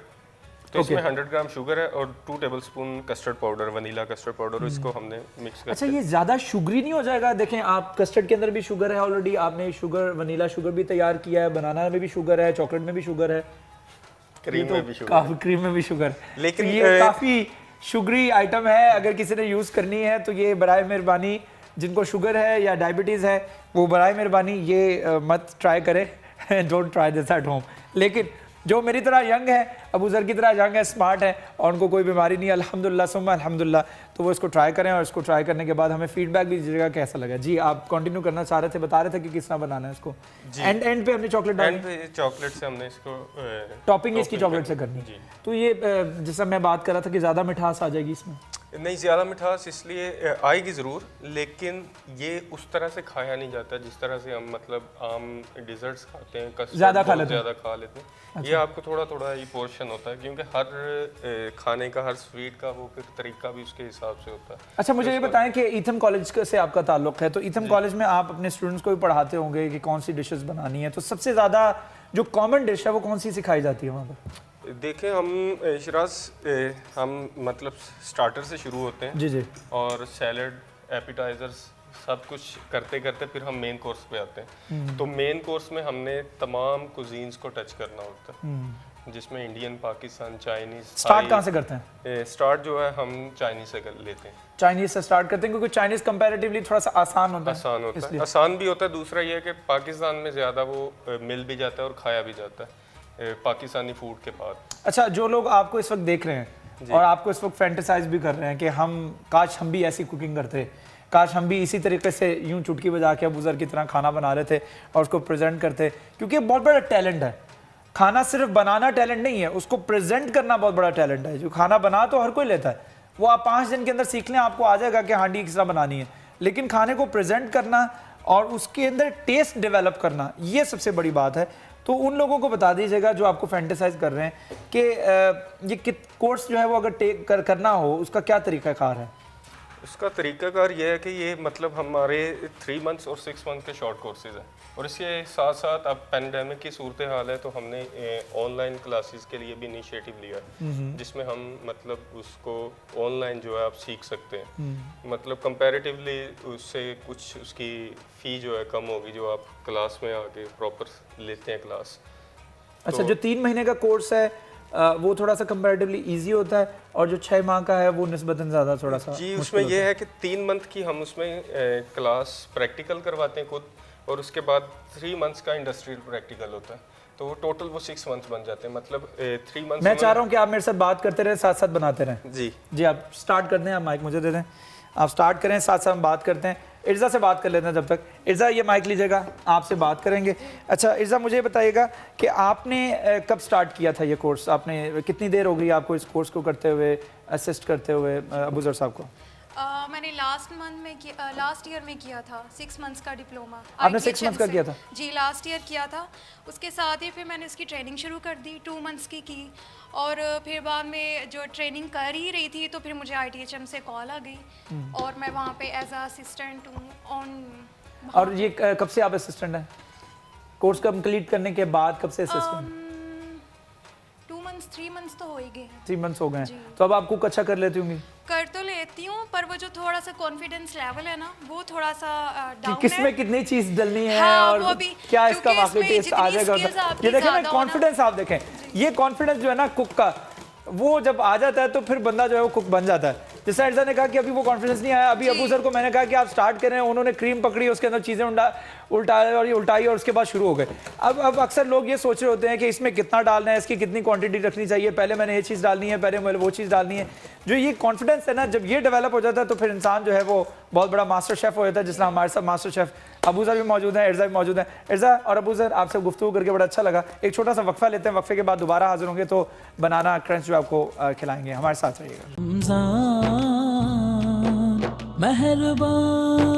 تو اس میں 100 گرام شوگر ہے اور 2 tablespoon custard powder, vanilla custard powder, اس کو ہم نے مکس کر. اچھا, یہ زیادہ شوگری نہیں ہو جائے گا؟ دیکھیں آپ, کسٹرڈ کے اندر بھی شوگر ہے آلریڈی, آپ نے شوگر ونیلا شوگر بھی تیار کیا ہے, بنانا میں بھی شوگر ہے, چاکلیٹ میں بھی شوگر ہے, کریم میں بھی شوگر ہے, لیکن یہ کافی شوگری آئٹم ہے. اگر کسی نے یوز کرنی ہے تو یہ برائے مہربانی, جن کو شوگر ہے یا ڈائبٹیز ہے وہ برائے مہربانی یہ مت ٹرائی کرے. Don't try this at home. لیکن جو میری طرح ینگ ہے, ابو ذر کی طرح ینگ ہے, اسمارٹ ہے اور ان کو کوئی بیماری نہیں ہے الحمدللہ ثم الحمدللہ, تو وہ اس کو ٹرائی کریں اور اس کو ٹرائی کرنے کے بعد ہمیں فیڈ بیک بھی دیجیے گا کیسا لگا. جی, آپ کنٹینیو کرنا چاہ رہے تھے, بتا رہے تھے کہ کس طرح بنانا ہے اس کو. اینڈ پہ ہم نے چاکلیٹ ڈالی, چاکلیٹ سے ہم نے اس کو ٹاپنگ اس کی چاکلیٹ سے کرنی. تو یہ جیسا میں بات کر رہا تھا کہ زیادہ مٹھاس آ جائے گی اس میں؟ نہیں, زیادہ مٹھاس اس لیے آئے گی ضرور, لیکن یہ اس طرح سے کھایا نہیں جاتا جس طرح سے ہم مطلب عام ڈیزرٹس کھاتے ہیں, زیادہ کھا لیتے ہیں. یہ آپ کو تھوڑا تھوڑا ہی پورشن ہوتا ہے کیونکہ ہر کھانے کا, ہر سویٹ کا وہ پھر طریقہ بھی اس کے حساب سے ہوتا ہے. اچھا, مجھے یہ بتائیں کہ ایتھم کالج سے آپ کا تعلق ہے, تو ایتھم کالج میں آپ اپنے اسٹوڈنٹس کو بھی پڑھاتے ہوں گے کہ کون سی ڈشز بنانی ہے, تو سب سے زیادہ جو کامن ڈش ہے وہ کون سی سکھائی جاتی ہے وہاں پر؟ دیکھیں, ہم شراز ہم مطلب سٹارٹر سے شروع ہوتے ہیں. جی جی. اور سیلڈ ایپیٹائزرز سب کچھ کرتے کرتے پھر ہم مین کورس پہ آتے ہیں. تو مین کورس میں ہم نے تمام کوزینس کو ٹچ کرنا ہوتا ہے, جس میں انڈین, پاکستان, چائنیز. سٹارٹ کہاں سے کرتے ہیں؟ سٹارٹ جو ہے ہم چائنیز سے لیتے ہیں. چائنیز سے سٹارٹ کرتے ہیں کیونکہ چائنیز کمپیریٹیولی تھوڑا سا آسان ہوتا ہے. آسان بھی ہوتا ہے. دوسرا یہ ہے کہ پاکستان میں زیادہ وہ مل بھی جاتا ہے اور کھایا بھی جاتا ہے پاکستانی فوڈ کے بعد. اچھا, جو لوگ آپ کو اس وقت دیکھ رہے ہیں اور آپ کو اس وقت فینٹیسائز بھی کر رہے ہیں کہ کاش ہم بھی ایسی کوکنگ کرتے, کاش ہم بھی اسی طریقے سے یوں چٹکی بجا کے ابوذر کی طرح کھانا بنا رہے تھے اور اس کو پریزنٹ کرتے, کیونکہ بہت بڑا ٹیلنٹ ہے. کھانا صرف بنانا ٹیلنٹ نہیں ہے, اس کو پریزنٹ کرنا بہت بڑا ٹیلنٹ ہے. جو کھانا بنا تو ہر کوئی لیتا ہے, وہ آپ 5 دن کے اندر سیکھ لیں, آپ کو آ جائے گا کہ ہانڈی کس طرح بنانی ہے. لیکن کھانے کو پریزنٹ کرنا اور اس کے اندر ٹیسٹ ڈیولپ کرنا, یہ سب سے بڑی بات ہے. تو ان لوگوں کو بتا دیجیے گا جو آپ کو فینٹیسائز کر رہے ہیں کہ یہ کورس جو ہے وہ اگر کرنا ہو, اس کا کیا طریقہ کار ہے؟ اس کا طریقہ کار یہ ہے کہ یہ مطلب ہمارے 3 months اور 6 months کے شارٹ کورسز ہیں, اور اس کے ساتھ ساتھ اب پینڈیمک کی صورتحال ہے تو ہم نے آن لائن کلاسز کے لیے بھی انیشیٹو لیا ہے, جس میں ہم مطلب اس کو آن لائن جو ہے آپ سیکھ سکتے ہیں. مطلب کمپیریٹیولی اس سے کچھ اس کی فی جو ہے کم ہوگی جو آپ کلاس میں آ کے پراپر لیتے ہیں کلاس. اچھا, جو 3 مہینے کا کورس ہے وہ تھوڑا سا کمپیریٹیولی ایزی ہوتا ہے, اور جو 6 ماہ کا ہے وہ نسبتاً زیادہ تھوڑا سا جی اس میں یہ ہے کہ 3 month کی ہم اس میں کلاس پریکٹیکل کرواتے ہیں خود, اور اس کے بعد 3 months کا انڈسٹریل پریکٹیکل ہوتا ہے, تو وہ ٹوٹل وہ 6 months بن جاتے ہیں. مطلب 3 months میں چاہ رہا ہوں کہ آپ میرے ساتھ بات کرتے رہیں, ساتھ ساتھ بناتے رہیں. جی آپ سٹارٹ کر دیں, آپ مائک مجھے دے دیں, آپ سٹارٹ کریں, ساتھ ساتھ ہم بات کرتے ہیں. ارزا سے بات کر لیتے ہیں جب تک. ارزا یہ مائک لیجیے گا, آپ سے بات کریں گے. اچھا ارزا, مجھے بتائیے گا کہ آپ نے کب سٹارٹ کیا تھا یہ کورس؟ آپ نے کتنی دیر ہو گئی آپ کو اس کورس کو کرتے ہوئے, اسسٹ کرتے ہوئے ابوذر صاحب کو؟ میں نے لاسٹ ایئر میں کیا تھا 6 months کا ڈپلوما. آپ نے 6 months کا کیا تھا؟ جی لاسٹ ایئر کیا تھا. اس کے ساتھ ہی پھر میں نے اس کی ٹریننگ شروع کر دی, 2 months کی, اور پھر بعد میں جو ٹریننگ کر ہی رہی تھی تو پھر مجھے ITHM سے کال آ گئی, اور میں وہاں پہ ایز اے اسسٹنٹ ہوں. اور یہ کب سے آپ اسسٹنٹ ہیں؟ کورس کمپلیٹ کرنے کے بعد کب سے اسسٹنٹ؟ 2 months 3 months تو ہو ہی گئے ہیں. 3 months ہو گئے ہیں. تو اب آپ کوک اچھا کر لیتی ہوں گی؟ کر تو لیتی ہوں, پر وہ جو تھوڑا سا کانفیڈنس لیول ہے نا وہ تھوڑا سا ڈاؤن ہے. کس میں کتنی چیز ڈلنی ہے اور کیا اس کا واقعی ٹیسٹ آ جائے گا. یہ دیکھیں نا کانفیڈنس, آپ دیکھیں یہ کانفیڈنس جو ہے نا کک کا, وہ جب آ جاتا ہے تو پھر بندہ جو ہے وہ کک بن جاتا ہے. جیسے ارزا نے کہا کہ ابھی وہ کانفیڈنس نہیں آیا, ابھی ابوذر کو میں نے کہا کہ آپ سٹارٹ کریں, انہوں نے کریم پکڑی, اس کے اندر چیزیں الٹائی اور اس کے بعد شروع ہو گئے. اب اکثر لوگ یہ سوچ رہے ہوتے ہیں کہ اس میں کتنا ڈالنا ہے, اس کی کتنی کوانٹٹی رکھنی چاہیے, پہلے میں نے یہ چیز ڈالنی ہے, پہلے میں وہ چیز ڈالنی ہے. جو یہ کانفیڈنس ہے نا, جب یہ ڈیولپ ہو جاتا ہے تو پھر انسان جو ہے وہ بہت بڑا ماسٹر شیف ہو جاتا ہے. جس طرح ہمارے ساتھ ماسٹر شیف ابوذر بھی موجود ہیں, ارزا بھی موجود ہیں. ارزا اور ابوذر, آپ سے گفتگو کر کے بڑا اچھا لگا. ایک چھوٹا سا وقفہ لیتے ہیں, وقفے کے بعد دوبارہ حاضر ہوں گے تو بنانا کرنچ جو آپ کو کھلائیں گے. ہمارے ساتھ رہیے گا. مہربان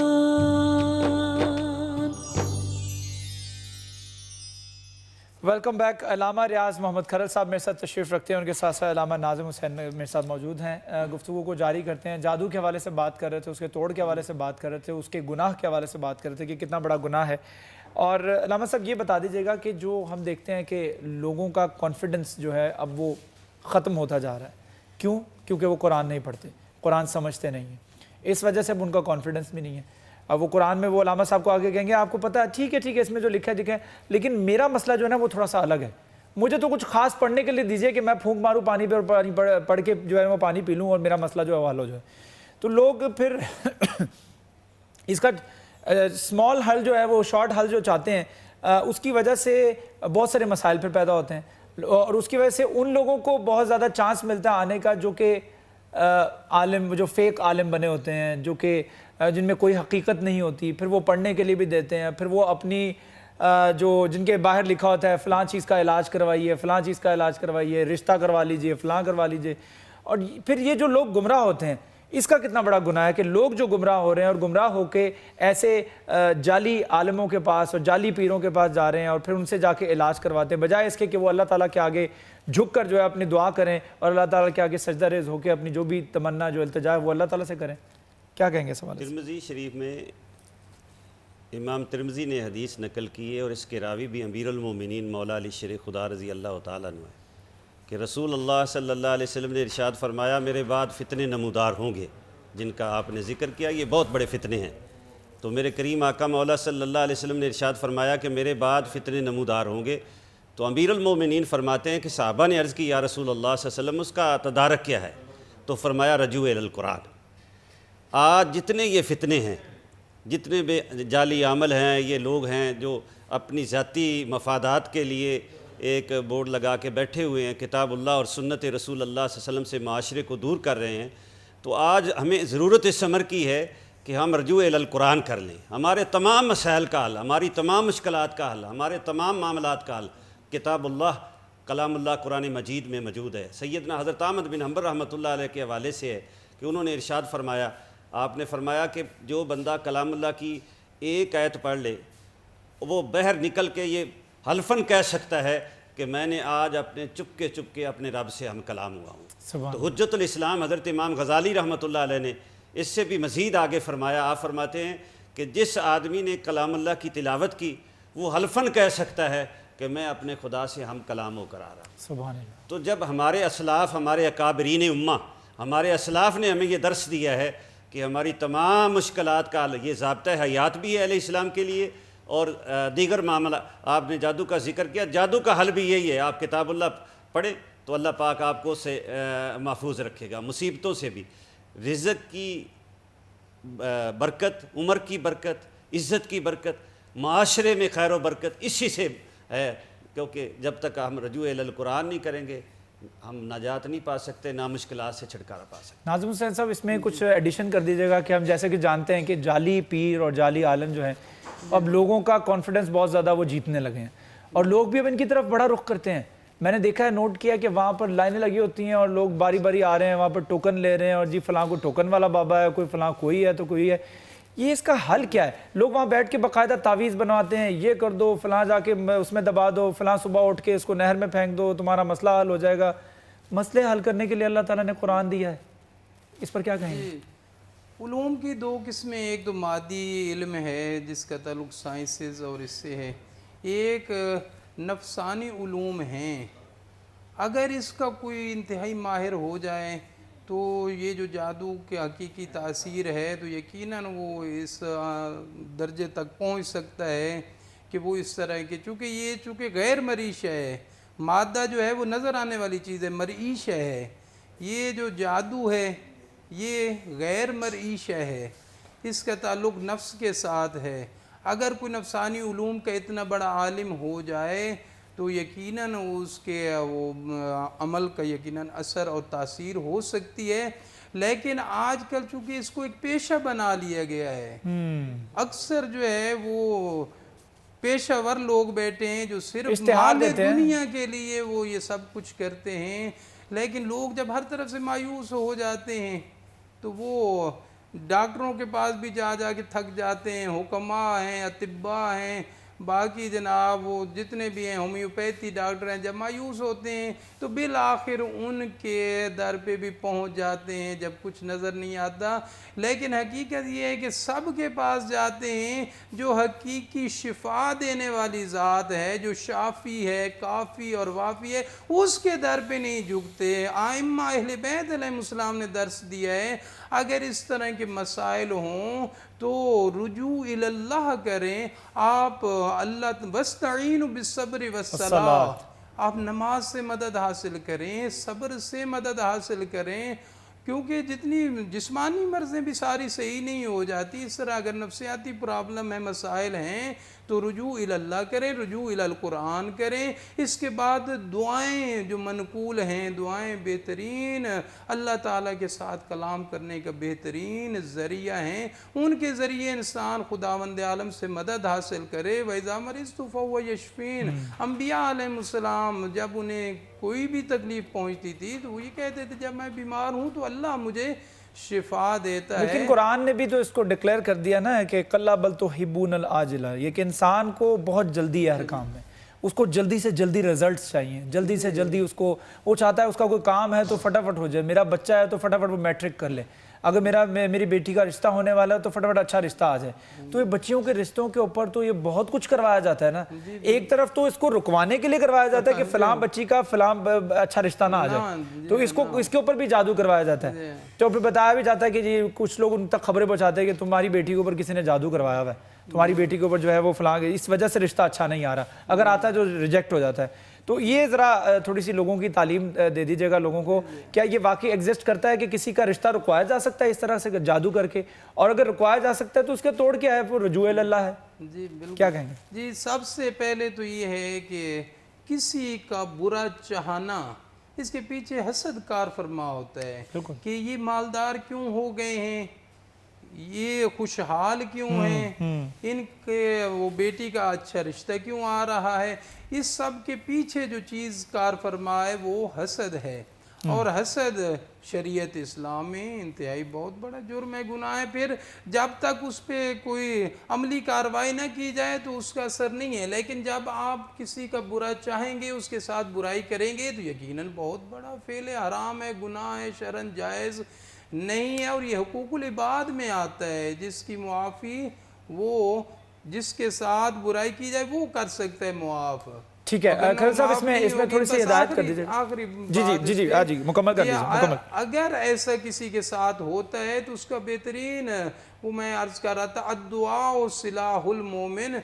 ویلکم بیک. علامہ ریاض محمد کھرل صاحب میرے ساتھ تشریف رکھتے ہیں, ان کے ساتھ ساتھ علامہ ناظم حسین میرے ساتھ موجود ہیں. گفتگو کو جاری کرتے ہیں. جادو کے حوالے سے بات کر رہے تھے, اس کے توڑ کے حوالے سے بات کر رہے تھے, اس کے گناہ کے حوالے سے بات کر رہے تھے کہ کتنا بڑا گناہ ہے. اور علامہ صاحب یہ بتا دیجیے گا کہ جو ہم دیکھتے ہیں کہ لوگوں کا کانفیڈنس جو ہے اب وہ ختم ہوتا جا رہا ہے. کیوں؟ کیونکہ وہ قرآن نہیں پڑھتے, قرآن سمجھتے نہیں ہیں, اس وجہ سے اب ان کا کانفیڈنس بھی نہیں ہے. اب وہ قرآن میں وہ علامہ صاحب کو آگے کہیں گے آپ کو پتہ ہے ٹھیک ہے اس میں جو لکھا ہے لکھا ہے, لیکن میرا مسئلہ جو ہے نا وہ تھوڑا سا الگ ہے, مجھے تو کچھ خاص پڑھنے کے لیے دیجئے کہ میں پھونک ماروں پانی پہ اور پانی پڑھ کے جو ہے وہ پانی پی لوں اور میرا مسئلہ جو ہے حل ہو جائے. تو لوگ پھر اس کا اسمال حل جو ہے وہ شارٹ حل جو چاہتے ہیں, اس کی وجہ سے بہت سارے مسائل پھر پیدا ہوتے ہیں, اور اس کی وجہ سے ان لوگوں کو بہت زیادہ چانس ملتا ہے آنے کا جو کہ عالم, جو فیک عالم بنے ہوتے ہیں, جو کہ جن میں کوئی حقیقت نہیں ہوتی, پھر وہ پڑھنے کے لیے بھی دیتے ہیں, پھر وہ اپنی جو جن کے باہر لکھا ہوتا ہے فلاں چیز کا علاج کروائیے, فلاں چیز کا علاج کروائیے, رشتہ کروا لیجئے, فلاں کروا لیجئے. اور پھر یہ جو لوگ گمراہ ہوتے ہیں, اس کا کتنا بڑا گناہ ہے کہ لوگ جو گمراہ ہو رہے ہیں اور گمراہ ہو کے ایسے جعلی عالموں کے پاس اور جعلی پیروں کے پاس جا رہے ہیں اور پھر ان سے جا کے علاج کرواتے ہیں, بجائے اس کے کہ وہ اللہ تعالیٰ کے آگے جھک کر جو ہے اپنی دعا کریں اور اللہ تعالیٰ کے آگے سجدہ ریز ہو کے اپنی جو بھی تمنا جو التجا ہے وہ اللہ تعالیٰ سے کریں. کیا کہیں گے سوال؟ ترمذی شریف میں امام ترمذی نے حدیث نقل کی ہے, اور اس کے راوی بھی امیر المومنین مولا علی شیر خدا رضی اللہ تعالیٰ عنہ ہے, کہ رسول اللہ صلی اللہ علیہ وسلم نے ارشاد فرمایا میرے بعد فتنے نمودار ہوں گے جن کا آپ نے ذکر کیا، یہ بہت بڑے فتنے ہیں۔ تو میرے کریم آقا مولا صلی اللہ علیہ وسلم نے ارشاد فرمایا کہ میرے بعد فتنے نمودار ہوں گے۔ تو امیر المومنین فرماتے ہیں کہ صحابہ نے عرض کی یا رسول اللہ صلی اللہ علیہ وسلم اس کا تدارک کیا ہے؟ تو فرمایا رجوع الی القرآن۔ آج جتنے یہ فتنے ہیں، جتنے بے جعلی عمل ہیں، یہ لوگ ہیں جو اپنی ذاتی مفادات کے لیے ایک بورڈ لگا کے بیٹھے ہوئے ہیں، کتاب اللہ اور سنت رسول اللہ صلی اللہ علیہ وسلم سے معاشرے کو دور کر رہے ہیں۔ تو آج ہمیں ضرورت اس امر کی ہے کہ ہم رجوع الی القرآن کر لیں۔ ہمارے تمام مسائل کا حل، ہماری تمام مشکلات کا حل، ہمارے تمام معاملات کا حل کتاب اللہ، کلام اللہ قرآن مجید میں موجود ہے۔ سیدنا حضرت احمد بن حنبل رحمۃ اللہ علیہ کے حوالے سے ہے کہ انہوں نے ارشاد فرمایا، آپ نے فرمایا کہ جو بندہ کلام اللہ کی ایک آیت پڑھ لے، وہ باہر نکل کے یہ حلفاً کہہ سکتا ہے کہ میں نے آج اپنے چپ کے اپنے رب سے ہم کلام ہوا ہوں۔ تو حجت الاسلام حضرت امام غزالی رحمۃ اللہ علیہ نے اس سے بھی مزید آگے فرمایا، آپ فرماتے ہیں کہ جس آدمی نے کلام اللہ کی تلاوت کی وہ حلفاً کہہ سکتا ہے کہ میں اپنے خدا سے ہم کلام ہو کر آ رہا ہوں۔ سبحان اللہ۔ تو جب ہمارے اسلاف، ہمارے اکابرین امہ، ہمارے اسلاف نے ہمیں یہ درس دیا ہے کہ ہماری تمام مشکلات کا حل، یہ ضابطہ حیات بھی ہے اہل اسلام کے لیے، اور دیگر معاملہ آپ نے جادو کا ذکر کیا، جادو کا حل بھی یہی ہے، آپ کتاب اللہ پڑھیں تو اللہ پاک آپ کو سے محفوظ رکھے گا مصیبتوں سے بھی، رزق کی برکت، عمر کی برکت، عزت کی برکت، معاشرے میں خیر و برکت اسی سے ہے، کیونکہ جب تک ہم رجوع الی القرآن نہیں کریں گے ہم نجات نہیں پا سکتے، نہ مشکلات سے چھٹکارا پا سکتے۔ ناظم حسین صاحب اس میں کچھ ایڈیشن کر دیجیے گا کہ ہم جیسے کہ جانتے ہیں کہ جعلی پیر اور جعلی عالم جو ہیں اب لوگوں کا کانفیڈنس بہت زیادہ وہ جیتنے لگے ہیں، اور لوگ بھی اب ان کی طرف بڑا رخ کرتے ہیں۔ میں نے دیکھا ہے، نوٹ کیا کہ وہاں پر لائنیں لگی ہوتی ہیں اور لوگ باری باری آ رہے ہیں، وہاں پر ٹوکن لے رہے ہیں، اور جی فلاں کو ٹوکن والا بابا ہے، کوئی فلاں کوئی ہے تو کوئی ہے۔ یہ اس کا حل کیا ہے؟ لوگ وہاں بیٹھ کے باقاعدہ تعویذ بنواتے ہیں، یہ کر دو، فلاں جا کے اس میں دبا دو، فلاں صبح اٹھ کے اس کو نہر میں پھینک دو، تمہارا مسئلہ حل ہو جائے گا۔ مسئلے حل کرنے کے لیے اللہ تعالیٰ نے قرآن دیا ہے، اس پر کیا کہیں گے؟ علوم کی دو قسمیں، ایک تو مادی علم ہے جس کا تعلق سائنسز اور اس سے ہے، ایک نفسانی علوم ہیں۔ اگر اس کا کوئی انتہائی ماہر ہو جائے تو یہ جو جادو کے حقیقی تاثیر ہے تو یقیناً وہ اس درجے تک پہنچ سکتا ہے کہ وہ اس طرح کے، چونکہ غیر مرعیش ہے، مادہ جو ہے وہ نظر آنے والی چیز ہے، مرعیش ہے۔ یہ جو جادو ہے یہ غیر مرعیش ہے، اس کا تعلق نفس کے ساتھ ہے۔ اگر کوئی نفسانی علوم کا اتنا بڑا عالم ہو جائے تو یقیناً اس کے وہ عمل کا یقیناً اثر اور تاثیر ہو سکتی ہے، لیکن آج کل چونکہ اس کو ایک پیشہ بنا لیا گیا ہے، اکثر جو ہے وہ پیشہ ور لوگ بیٹھے ہیں جو صرف مال دنیا کے لیے وہ یہ سب کچھ کرتے ہیں، لیکن لوگ جب ہر طرف سے مایوس ہو جاتے ہیں تو وہ ڈاکٹروں کے پاس بھی جا کے تھک جاتے ہیں، حکماء ہیں، اطباء ہیں، باقی جناب وہ جتنے بھی ہیں ہومیوپیتھی ڈاکٹر ہیں، جب مایوس ہوتے ہیں تو بالآخر ان کے در پہ بھی پہنچ جاتے ہیں جب کچھ نظر نہیں آتا۔ لیکن حقیقت یہ ہے کہ سب کے پاس جاتے ہیں جو حقیقی شفا دینے والی ذات ہے، جو شافی ہے، کافی اور وافی ہے، اس کے در پہ نہیں جھکتے۔ ائمہ اہل بیت علیہ السلام نے درس دیا ہے اگر اس طرح کے مسائل ہوں تو رجوع الی اللہ کریں، آپ اللہ وَاسْتَعِینُوا بِالصَّبْرِ وَالصَّلَاةِ، آپ نماز سے مدد حاصل کریں، صبر سے مدد حاصل کریں، کیونکہ جتنی جسمانی مرضیں بھی ساری صحیح نہیں ہو جاتی، اس طرح اگر نفسیاتی پرابلم ہے، مسائل ہیں تو رجوع الی اللہ کریں، رجوع الی القرآن کریں۔ اس کے بعد دعائیں جو منقول ہیں، دعائیں بہترین اللہ تعالیٰ کے ساتھ کلام کرنے کا بہترین ذریعہ ہیں، ان کے ذریعے انسان خداوند عالم سے مدد حاصل کرے۔ وَإِذَا مَرِضْتُ فَهُوَ يَشْفِينِ، انبیاء علیہ السلام جب انہیں کوئی بھی تکلیف پہنچتی تھی تو وہ یہ کہتے تھے جب میں بیمار ہوں تو اللہ مجھے شفا دیتا ہے۔ لیکن قرآن نے بھی تو اس کو ڈکلیئر کر دیا نا کہ کَلَّا بَلْ تُحِبُّونَ الْعَاجِلَةَ، یہ کہ انسان کو بہت جلدی ہے ہر کام میں، اس کو جلدی سے جلدی ریزلٹس چاہیے، جلدی سے جلدی اس کو وہ چاہتا ہے اس کا کوئی کام ہے تو فٹافٹ ہو جائے، میرا بچہ ہے تو فٹافٹ وہ میٹرک کر لے۔ اگر میری بیٹی کا رشتہ ہونے والا ہے تو فٹافٹ اچھا رشتہ آ جائے. تو یہ بچیوں کے رشتوں کے اوپر تو یہ بہت کچھ کروایا جاتا ہے نا. ایک طرف تو اس کو رکوانے کے لیے کروایا جاتا ہے کہ فلاں بچی کا فلاں اچھا رشتہ نہ آ جائے, تو اس کے اوپر بھی جادو کروایا جاتا ہے. تو پھر بتایا بھی جاتا ہے کہ جی کچھ لوگ ان تک خبریں پہنچاتے ہیں کہ تمہاری بیٹی کے اوپر کسی نے جادو کروایا ہوا ہے, تمہاری بیٹی کے اوپر جو ہے وہ فلاں اس وجہ سے رشتہ اچھا نہیں آ رہا, اگر آتا ہے جو ریجیکٹ ہو جاتا ہے. تو یہ ذرا تھوڑی سی لوگوں کی تعلیم دے دیجیے گا لوگوں کو, کیا یہ واقعی ایگزسٹ کرتا ہے کہ کسی کا رشتہ رکوایا جا سکتا ہے اس طرح سے جادو کر کے, اور اگر رکوایا جا سکتا ہے تو اس کے توڑ کیا ہے, وہ رجوع اللہ ہے؟ جی بالکل, کیا کہیں گے؟ جی سب سے پہلے تو یہ ہے کہ کسی کا برا چاہنا اس کے پیچھے حسد کار فرما ہوتا ہے کہ یہ مالدار کیوں ہو گئے ہیں, یہ خوشحال کیوں ہیں, ان کے وہ بیٹی کا اچھا رشتہ کیوں آ رہا ہے. اس سب کے پیچھے جو چیز کار فرما ہے وہ حسد ہے, اور حسد شریعت اسلام میں انتہائی بہت بڑا جرم ہے, گناہ ہے. پھر جب تک اس پہ کوئی عملی کارروائی نہ کی جائے تو اس کا اثر نہیں ہے, لیکن جب آپ کسی کا برا چاہیں گے, اس کے ساتھ برائی کریں گے, تو یقیناً بہت بڑا فعل ہے, حرام ہے, گناہ ہے, شرعاً جائز نہیں ہے. اور یہ حقوق العباد میں آتا ہے, جس کی معافی وہ جس کے ساتھ برائی کی جائے وہ کر سکتا ہے معاف. ٹھیک ہے خلیل صاحب, اس میں تھوڑی سی ہدایت کر دیجیے. آخری جی مکمل کر دیجیے. اگر ایسا کسی کے ساتھ ہوتا ہے تو اس کا بہترین, وہ میں عرض کر رہا تھا, الدعاء سلاح المومن,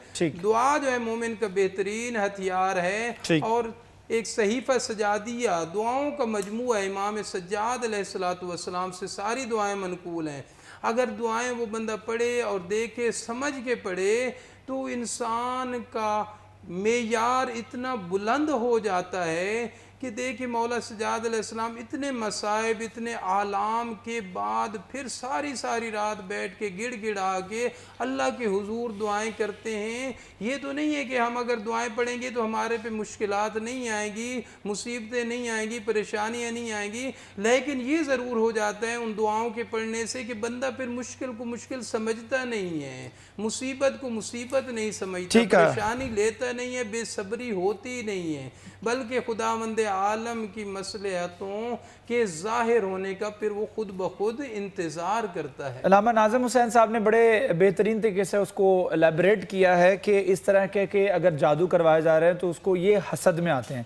دعا جو ہے مومن کا بہترین ہتھیار ہے. اور ایک صحیفہ سجادیہ دعاؤں کا مجموعہ ہے, امام سجاد علیہ السلام سے ساری دعائیں منقول ہیں. اگر دعائیں وہ بندہ پڑھے اور دیکھے سمجھ کے پڑھے تو انسان کا معیار اتنا بلند ہو جاتا ہے کہ دیکھیں مولا سجاد علیہ السلام اتنے مصائب, اتنے آلام کے بعد پھر ساری رات بیٹھ کے گڑ گڑا کے اللہ کے حضور دعائیں کرتے ہیں. یہ تو نہیں ہے کہ ہم اگر دعائیں پڑھیں گے تو ہمارے پہ مشکلات نہیں آئیں گی, مصیبتیں نہیں آئیں گی, پریشانیاں نہیں آئیں گی, لیکن یہ ضرور ہو جاتا ہے ان دعاؤں کے پڑھنے سے کہ بندہ پھر مشکل کو مشکل سمجھتا نہیں ہے, مصیبت کو مصیبت نہیں سمجھتا, پریشانی لیتا نہیں ہے, بے صبری ہوتی نہیں ہے, بلکہ خداوند عالم کی مصلحتوں کے ظاہر ہونے کا پھر وہ خود بخود انتظار کرتا ہے. علامہ ناظم حسین صاحب نے بڑے بہترین طریقے سے اس کو الیبریٹ کیا ہے کہ اس طرح کہ اگر جادو کروائے جا رہے ہیں تو اس کو یہ حسد میں آتے ہیں.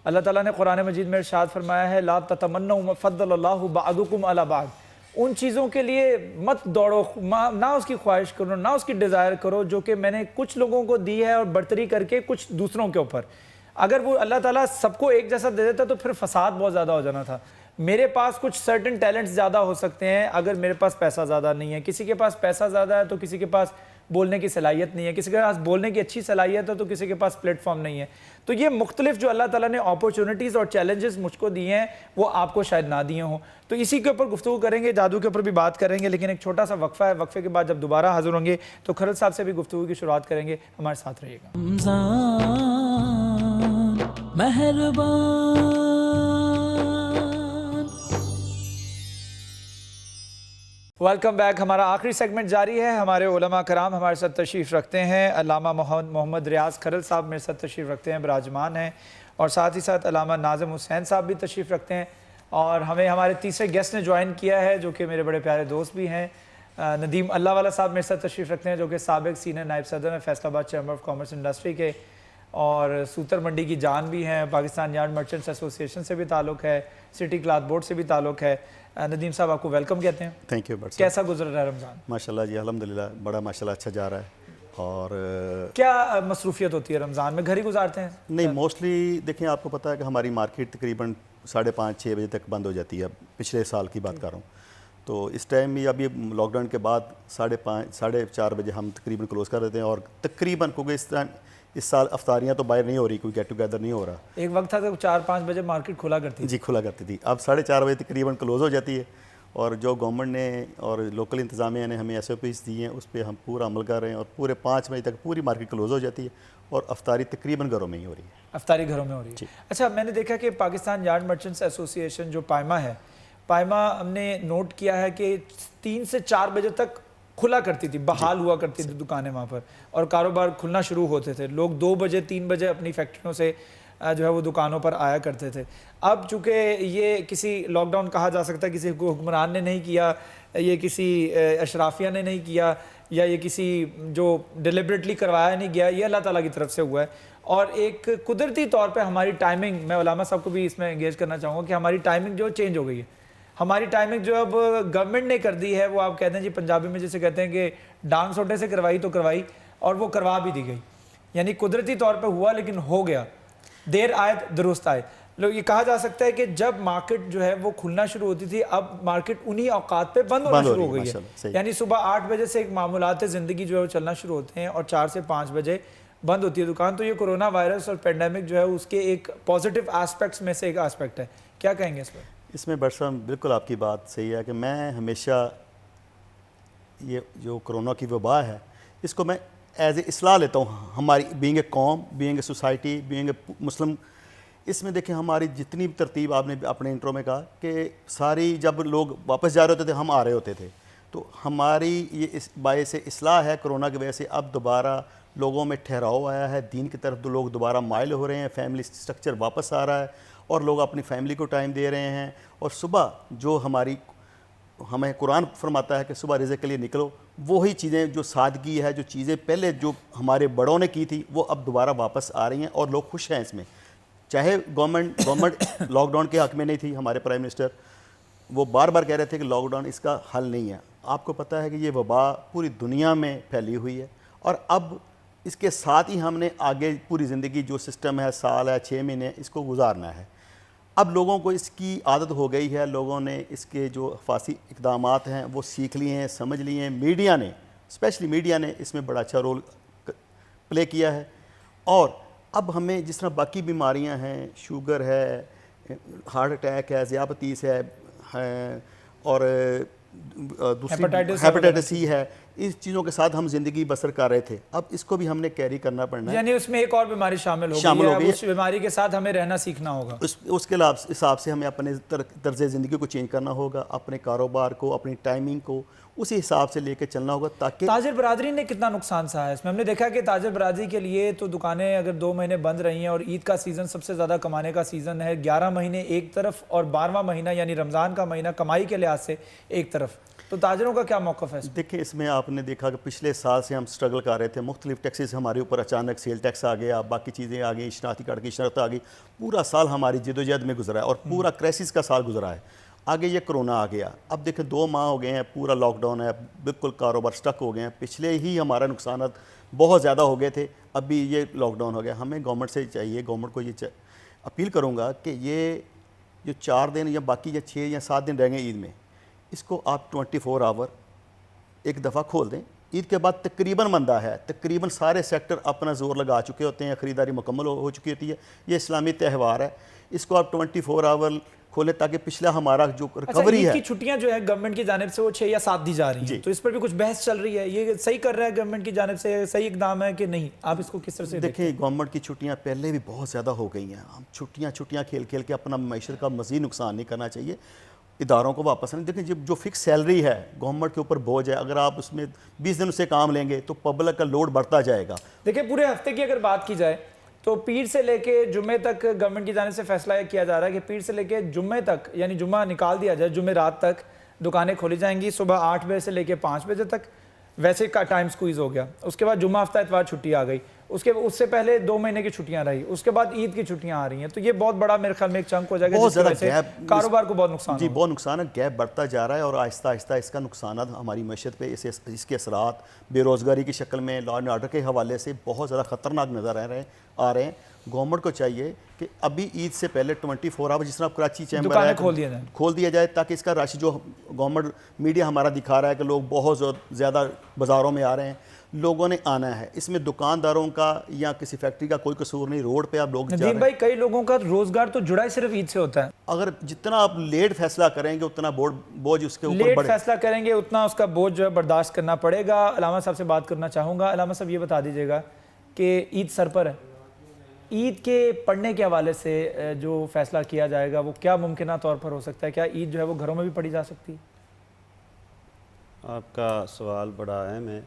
اللہ تعالیٰ نے قرآن مجید میں ارشاد فرمایا ہے, لا تتمنوا ما فضل اللہ بعضکم علی بعض, ان چیزوں کے لیے مت دوڑو, نہ اس کی خواہش کرو, نہ اس کی ڈیزائر کرو جو کہ میں نے کچھ لوگوں کو دی ہے اور برتری کر کے کچھ دوسروں کے اوپر. اگر وہ اللہ تعالیٰ سب کو ایک جیسا دے دیتا تو پھر فساد بہت زیادہ ہو جانا تھا. میرے پاس کچھ سرٹن ٹیلنٹس زیادہ ہو سکتے ہیں, اگر میرے پاس پیسہ زیادہ نہیں ہے, کسی کے پاس پیسہ زیادہ ہے تو کسی کے پاس بولنے کی صلاحیت نہیں ہے, کسی کے پاس بولنے کی اچھی صلاحیت ہے تو کسی کے پاس پلیٹ فارم نہیں ہے. تو یہ مختلف جو اللہ تعالیٰ نے اپورچونٹیز اور چیلنجز مجھ کو دیے ہیں وہ آپ کو شاید نہ دیے ہوں. تو اسی کے اوپر گفتگو کریں گے, جادو کے اوپر بھی بات کریں گے, لیکن ایک چھوٹا سا وقفہ ہے, وقفے کے بعد جب دوبارہ حاضر ہوں گے تو خلیل صاحب سے بھی گفتگو کی شروعات کریں گے. ہمارے ساتھ رہیے گا. مہربان ویلکم بیک. ہمارا آخری سیگمنٹ جاری ہے. ہمارے علماء کرام ہمارے ساتھ تشریف رکھتے ہیں. علامہ محمد ریاض خلیل صاحب میرے ساتھ تشریف رکھتے ہیں, براجمان ہیں, اور ساتھ ہی ساتھ علامہ ناظم حسین صاحب بھی تشریف رکھتے ہیں. اور ہمیں ہمارے تیسرے گیسٹ نے جوائن کیا ہے جو کہ میرے بڑے پیارے دوست بھی ہیں. ندیم اللہ والا صاحب میرے ساتھ تشریف رکھتے ہیں جو کہ سابق سینئر نائب صدر ہیں فیصل آباد چیمبر آف کامرس انڈسٹری کے, اور سوتر منڈی کی جان بھی ہیں, پاکستان یارڈ مرچنٹس ایسوسیشن سے بھی تعلق ہے, سٹی کلاتھ بورڈ سے بھی تعلق ہے. ندیم صاحب آپ کو ویلکم کہتے ہیں. Thank you. کیسا گزر رہا ہے رمضان؟ ماشاءاللہ جی الحمدللہ بڑا ماشاءاللہ اچھا جا رہا ہے. اور کیا مصروفیت ہوتی ہے رمضان میں, گھر ہی گزارتے ہیں؟ نہیں, موسٹلی دیکھیں آپ کو پتہ ہے کہ ہماری مارکیٹ تقریباً 5:30-6 بجے تک بند ہو جاتی ہے. پچھلے سال کی بات کر رہا ہوں. تو اس ٹائم بھی اب یہ لاک ڈاؤن کے بعد 5:30-4:30 بجے ہم تقریباً کلوز کر دیتے ہیں. اور تقریباً کیونکہ اس سال افطاریاں تو باہر نہیں ہو رہی, کوئی گیٹ ٹوگیدر نہیں ہو رہا. ایک وقت تھا کہ 4-5 بجے مارکیٹ کھلا کرتی تھی. جی کھلا کرتی تھی. اب 4:30 بجے تقریباً کلوز ہو جاتی ہے. اور جو گورنمنٹ نے اور لوکل انتظامیہ نے ہمیں SOPs دی ہیں اس پہ ہم پورا عمل کر رہے ہیں, اور پورے 5 بجے تک پوری مارکیٹ کلوز ہو جاتی ہے, اور افطاری تقریباً گھروں میں ہی ہو رہی ہے. افطاری گھروں میں ہو رہی ہے. اچھا, میں نے دیکھا کہ پاکستان یارڈ مرچنٹس ایسوسیشن جو پائما ہے, پائما ہم نے نوٹ کیا ہے کہ 3 سے 4 بجے تک کھلا کرتی تھی, بحال ہوا کرتی تھی دکانیں وہاں پر, اور کاروبار کھلنا شروع ہوتے تھے. لوگ 2 بجے 3 بجے اپنی فیکٹریوں سے جو ہے وہ دکانوں پر آیا کرتے تھے. اب چونکہ یہ کسی لاک ڈاؤن کہا جا سکتا ہے, کسی کو حکمران نے نہیں کیا, یہ کسی اشرافیہ نے نہیں کیا یا یہ کسی جو ڈیلیبریٹلی کروایا نہیں گیا, یہ اللہ تعالیٰ کی طرف سے ہوا ہے. اور ایک قدرتی طور پہ ہماری ٹائمنگ, میں علامہ صاحب کو بھی اس میں انگیج کرنا چاہوں گا کہ ہماری ٹائمنگ جو چینج ہو گئی ہے. ہماری ٹائمنگ جو اب گورنمنٹ نے کر دی ہے, وہ آپ کہتے ہیں جی پنجابی میں جیسے کہتے ہیں کہ ڈانگ سوٹے سے کروائی تو کروائی, اور وہ کروا بھی دی گئی. یعنی قدرتی طور پہ ہوا لیکن ہو گیا, دیر آئے درست آئے. لوگ یہ کہا جا سکتا ہے کہ جب مارکیٹ جو ہے وہ کھلنا شروع ہوتی تھی, اب مارکیٹ انہی اوقات پہ بند ہونا شروع ہو گئی ہے. یعنی صبح 8 بجے سے ایک معمولات زندگی جو ہے وہ چلنا شروع ہوتے ہیں اور 4 سے 5 بجے بند ہوتی ہے دکان. تو یہ کرونا وائرس اور پینڈیمک جو ہے اس کے ایک پازیٹیو آسپیکٹس میں سے ایک آسپیکٹ ہے. کیا کہیں گے اس پر؟ اس میں بٹ صاحب بالکل آپ کی بات صحیح ہے کہ میں ہمیشہ یہ جو کرونا کی وبا ہے اس کو میں ایز اے اصلاح لیتا ہوں. ہماری بینگ اے قوم, being a society, being a Muslim, اس میں دیکھیں ہماری جتنی بھی ترتیب آپ نے اپنے انٹرو میں کہا کہ ساری جب لوگ واپس جا رہے ہوتے تھے ہم آ رہے ہوتے تھے, تو ہماری یہ باعث اصلاح ہے کرونا کی وجہ سے. اب دوبارہ لوگوں میں ٹھہراؤ آیا ہے, دین کی طرف لوگ دوبارہ مائل ہو رہے ہیں, فیملی سٹرکچر واپس آ رہا ہے اور لوگ اپنی فیملی کو ٹائم دے رہے ہیں. اور صبح جو ہمیں قرآن فرماتا ہے کہ صبح رزق کے لیے نکلو, وہی چیزیں جو سادگی ہے, جو چیزیں پہلے جو ہمارے بڑوں نے کی تھی وہ اب دوبارہ واپس آ رہی ہیں اور لوگ خوش ہیں اس میں. چاہے گورنمنٹ لاک ڈاؤن کے حق میں نہیں تھی, ہمارے پرائم منسٹر وہ بار بار کہہ رہے تھے کہ لاک ڈاؤن اس کا حل نہیں ہے. آپ کو پتہ ہے کہ یہ وبا پوری دنیا میں پھیلی ہوئی ہے اور اب اس کے ساتھ ہی ہم نے آگے پوری زندگی جو سسٹم ہے, سال ہے, 6 مہینے, اس کو گزارنا ہے. اب لوگوں کو اس کی عادت ہو گئی ہے, لوگوں نے اس کے جو حفاظتی اقدامات ہیں وہ سیکھ لیے ہیں, سمجھ لیے ہیں. میڈیا نے, اسپیشلی میڈیا نے اس میں بڑا اچھا رول پلے کیا ہے. اور اب ہمیں جس طرح باقی بیماریاں ہیں, شوگر ہے, ہارٹ اٹیک ہے, ذیابطیس ہے اور دوسری ہیپاٹائٹس سی ہے, اس چیزوں کے ساتھ ہم زندگی بسر کر رہے تھے. اب اس کو بھی ہم نے کیری کرنا پڑنا ہے. یعنی اس میں ایک اور بیماری شامل ہو گئی ہے, اس بیماری کے ساتھ ہمیں رہنا سیکھنا ہوگا. اس کے حساب سے ہمیں اپنے طرز زندگی کو چینج کرنا ہوگا, اپنے کاروبار کو, اپنی ٹائمنگ کو اسی حساب سے لے کے چلنا ہوگا تاکہ. تاجر برادری نے کتنا نقصان سہا ہے اس میں؟ ہم نے دیکھا کہ تاجر برادری کے لیے تو دکانیں اگر 2 مہینے بند رہی ہیں اور عید کا سیزن سب سے زیادہ کمانے کا سیزن ہے, 11 مہینے ایک طرف اور 12واں مہینہ یعنی رمضان کا مہینہ کمائی کے لحاظ سے ایک طرف, تو تاجروں کا کیا موقف ہے؟ دیکھیں اس میں آپ نے دیکھا کہ پچھلے سال سے ہم سٹرگل کر رہے تھے, مختلف ٹیکسز ہمارے اوپر, اچانک سیل ٹیکس آ گیا, باقی چیزیں آ گئی, شناختی کارڈ کی شرط آ گئی, پورا سال ہماری جدوجہد میں گزرا ہے اور پورا کرائسس کا سال گزرا ہے. آگے یہ کرونا آ گیا, اب دیکھیں 2 ماہ ہو گئے ہیں, پورا لاک ڈاؤن ہے, بالکل کاروبار سٹک ہو گئے ہیں. پچھلے ہی ہمارا نقصانات بہت زیادہ ہو گئے تھے, ابھی یہ لاک ڈاؤن ہو گیا. ہمیں گورنمنٹ سے چاہیے, گورنمنٹ کو یہ اپیل کروں گا کہ یہ جو 4 دن یا باقی یا 6 یا 7 دن رہ گئے عید میں, اس کو آپ 24 آور ایک دفعہ کھول دیں. عید کے بعد تقریباً مندہ ہے, تقریباً سارے سیکٹر اپنا زور لگا چکے ہوتے ہیں, خریداری مکمل ہو چکی ہوتی ہے. یہ اسلامی تہوار ہے, اس کو آپ 24 آور کھولیں تاکہ پچھلا ہمارا جو ریکوری ہے. کی چھٹیاں جو ہے گورنمنٹ کی جانب سے وہ 6 یا 7 دی جا رہی ہیں, تو اس پر بھی کچھ بحث چل رہی ہے, یہ صحیح کر رہا ہے گورنمنٹ کی جانب سے, صحیح اقدام ہے کہ نہیں؟ آپ اس کو کس طرح سے دیکھیں؟ گورنمنٹ کی چھٹیاں پہلے بھی بہت زیادہ ہو گئی ہیں. ہم چھٹیاں کھیل کے اپنا معیشت کا مزید نقصان نہیں کرنا چاہیے. اداروں کو واپس آنے دیکھیں, جو فکس سیلری ہے گورنمنٹ کے اوپر بوجھ ہے, اگر آپ اس میں 20 دن سے کام لیں گے تو پبلک کا لوڈ بڑھتا جائے گا. دیکھیں پورے ہفتے کی اگر بات کی جائے تو پیر سے لے کے جمعے تک گورنمنٹ کی جانب سے فیصلہ یہ کیا جا رہا ہے کہ پیر سے لے کے جمعے تک, یعنی جمعہ نکال دیا جائے, جمعے رات تک دکانیں کھولی جائیں گی, صبح 8 بجے سے لے کے 5 بجے تک. ویسے کا ٹائم سکویز ہو گیا. اس کے بعد جمعہ ہفتہ اتوار چھٹی آ گئی, اس سے پہلے 2 مہینے کی چھٹیاں رہی, اس کے بعد عید کی چھٹیاں آ رہی ہیں. تو یہ بہت بڑا میرے خیال میں ایک چنک ہو جائے گا, جس کی وجہ سے کاروبار کو بہت نقصان. جی بہت نقصان ہے, گیپ بڑھتا جا رہا ہے اور آہستہ آہستہ اس کا نقصانات ہماری معیشت پہ, اس کے اثرات بے روزگاری کی شکل میں, لا اینڈ آرڈر کے حوالے سے بہت زیادہ خطرناک نظر آ رہے ہیں. گورنمنٹ کو چاہیے کہ ابھی عید سے پہلے 24 آور جس طرح کراچی چیمبر ہے کھول دیا جائے, تاکہ اس کا رش جو گورنمنٹ میڈیا ہمارا دکھا رہا ہے کہ لوگ بہت زیادہ بازاروں میں آ رہے ہیں, لوگوں نے آنا ہے. اس میں دکانداروں کا یا کسی فیکٹری کا کوئی قصور نہیں, روڈ پہ آپ لوگ جا رہے ہیں. بھائی کئی لوگوں کا روزگار تو جڑا ہی صرف عید سے ہوتا ہے. اگر جتنا آپ لیٹ فیصلہ کریں گے اتنا بوجھ اس کے اوپر لیٹ فیصلہ کریں گے اتنا اس کا بوجھ جو ہے برداشت کرنا پڑے گا. علامہ صاحب سے بات کرنا چاہوں گا. علامہ صاحب یہ بتا دیجیے گا کہ عید سر پر ہے, عید کے پڑھنے کے حوالے سے جو فیصلہ کیا جائے گا وہ کیا ممکنہ طور پر ہو سکتا ہے؟ کیا عید جو ہے وہ گھروں میں بھی پڑھی جا سکتی ہے؟ آپ کا سوال بڑا اہم ہے.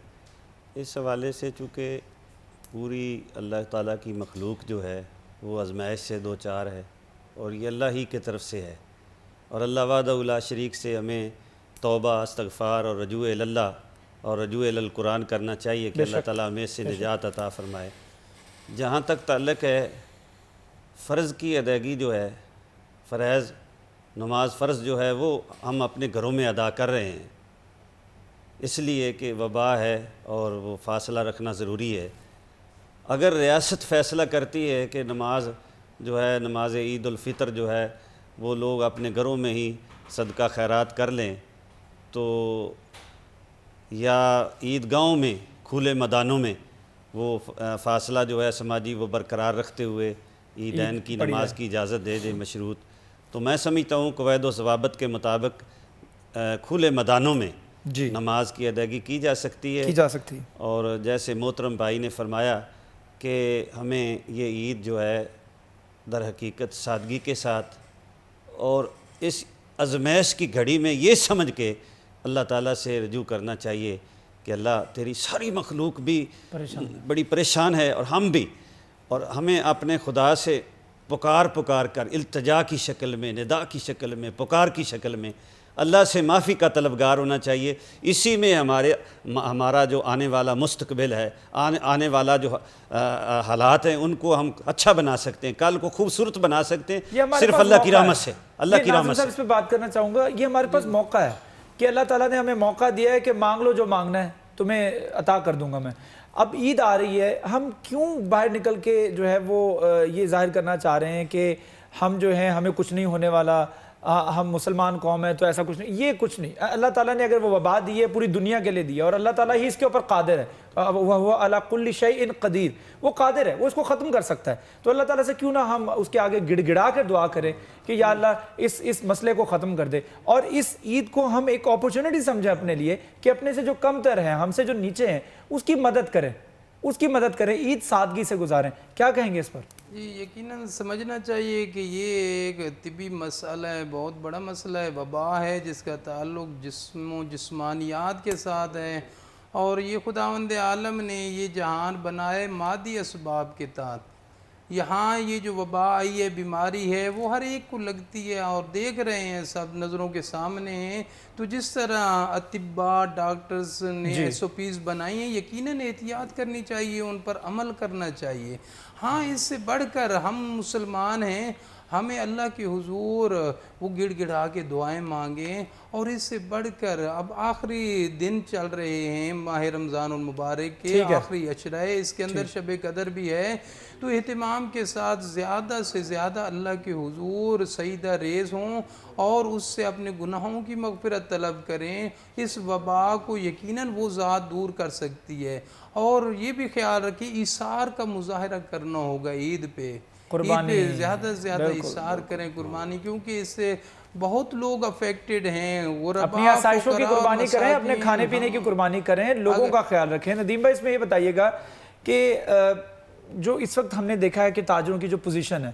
اس حوالے سے چونکہ پوری اللہ تعالیٰ کی مخلوق جو ہے وہ آزمائش سے 2-4 ہے اور یہ اللہ ہی کی طرف سے ہے, اور اللہ وحدہ لا شریک سے ہمیں توبہ استغفار اور رجوع اللہ اور رجوع القرآن کرنا چاہیے کہ اللہ تعالیٰ ہمیں اس سے نجات عطا فرمائے۔ جہاں تک تعلق ہے فرض کی ادائیگی جو ہے، فرائض نماز فرض جو ہے وہ ہم اپنے گھروں میں ادا کر رہے ہیں، اس لیے کہ وبا ہے اور وہ فاصلہ رکھنا ضروری ہے۔ اگر ریاست فیصلہ کرتی ہے کہ نماز جو ہے، نماز عید الفطر جو ہے وہ لوگ اپنے گھروں میں ہی صدقہ خیرات کر لیں، تو یا عیدگاہوں میں کھلے میدانوں میں وہ فاصلہ جو ہے سماجی وہ برقرار رکھتے ہوئے عیدین کی نماز کی اجازت دے دے مشروط، تو میں سمجھتا ہوں قواعد و ضوابط کے مطابق کھلے میدانوں میں نماز کی ادائیگی کی جا سکتی ہے۔ اور جیسے محترم بھائی نے فرمایا کہ ہمیں یہ عید جو ہے در حقیقت سادگی کے ساتھ اور اس ازمائش کی گھڑی میں یہ سمجھ کے اللہ تعالیٰ سے رجوع کرنا چاہیے کہ اللہ تیری ساری مخلوق بھی بڑی پریشان ہے اور ہم بھی، اور ہمیں اپنے خدا سے پکار کر التجا کی شکل میں، ندا کی شکل میں، پکار کی شکل میں اللہ سے معافی کا طلبگار ہونا چاہیے۔ اسی میں ہمارا جو آنے والا مستقبل ہے، آنے والا جو حالات ہیں ان کو ہم اچھا بنا سکتے ہیں، کل کو خوبصورت بنا سکتے ہیں، صرف اللہ کی رحمت سے، اللہ کی رحمت سے۔ اس پہ بات کرنا چاہوں گا، یہ ہمارے پاس موقع ہے کہ اللہ تعالیٰ نے ہمیں موقع دیا ہے کہ مانگ لو جو مانگنا ہے تمہیں عطا کر دوں گا میں۔ اب عید آ رہی ہے، ہم کیوں باہر نکل کے جو ہے وہ یہ ظاہر کرنا چاہ رہے ہیں کہ ہم جو ہیں ہمیں کچھ نہیں ہونے والا، ہم مسلمان قوم ہیں تو ایسا کچھ نہیں، یہ کچھ نہیں۔ اللہ تعالیٰ نے اگر وہ وبا دی ہے پوری دنیا کے لیے دی ہے، اور اللہ تعالیٰ ہی اس کے اوپر قادر ہے، وہ علی کل شیء قدیر، وہ قادر ہے، وہ اس کو ختم کر سکتا ہے۔ تو اللہ تعالیٰ سے کیوں نہ ہم اس کے آگے گڑ گڑا کر دعا کریں کہ یا اللہ اس مسئلے کو ختم کر دے، اور اس عید کو ہم ایک اپورچونٹی سمجھیں اپنے لیے کہ اپنے سے جو کم تر ہیں، ہم سے جو نیچے ہیں، اس کی مدد کریں، عید سادگی سے گزاریں۔ کیا کہیں گے اس پر؟ جی یقیناً سمجھنا چاہیے کہ یہ ایک طبی مسئلہ ہے، بہت بڑا مسئلہ ہے، وبا ہے جس کا تعلق جسم و جسمانیات کے ساتھ ہے، اور یہ خداوند عالم نے یہ جہان بنائے مادی اسباب کے تحت۔ یہاں یہ جو وبا آئی ہے، بیماری ہے، وہ ہر ایک کو لگتی ہے اور دیکھ رہے ہیں، سب نظروں کے سامنے ہیں۔ تو جس طرح اطباء ڈاکٹرز نے SOPs بنائی ہیں، یقیناً احتیاط کرنی چاہیے، ان پر عمل کرنا چاہیے۔ ہاں اس سے بڑھ کر ہم مسلمان ہیں، ہمیں اللہ کے حضور وہ گڑ گڑا کے دعائیں مانگیں، اور اس سے بڑھ کر اب آخری دن چل رہے ہیں ماہ رمضان المبارک کے، آخری عشرہ ہے، اس کے اندر شب قدر بھی ہے، تو اہتمام کے ساتھ زیادہ سے زیادہ اللہ کے حضور سجدہ ریز ہوں اور اس سے اپنے گناہوں کی مغفرت طلب کریں۔ اس وبا کو یقیناً وہ ذات دور کر سکتی ہے، اور یہ بھی خیال رکھیں ایثار کا مظاہرہ کرنا ہوگا عید پہ، عید پہ زیادہ سے زیادہ ایثار کریں، قربانی، کیونکہ اس سے بہت لوگ افیکٹڈ ہیں، اپنی آسائشوں کی قربانی کریں، اپنے کھانے پینے کی قربانی کریں، لوگوں کا خیال رکھیں۔ ندیم بھائی اس میں یہ بتائیے گا کہ جو اس وقت ہم نے دیکھا ہے کہ تاجروں کی جو پوزیشن ہے،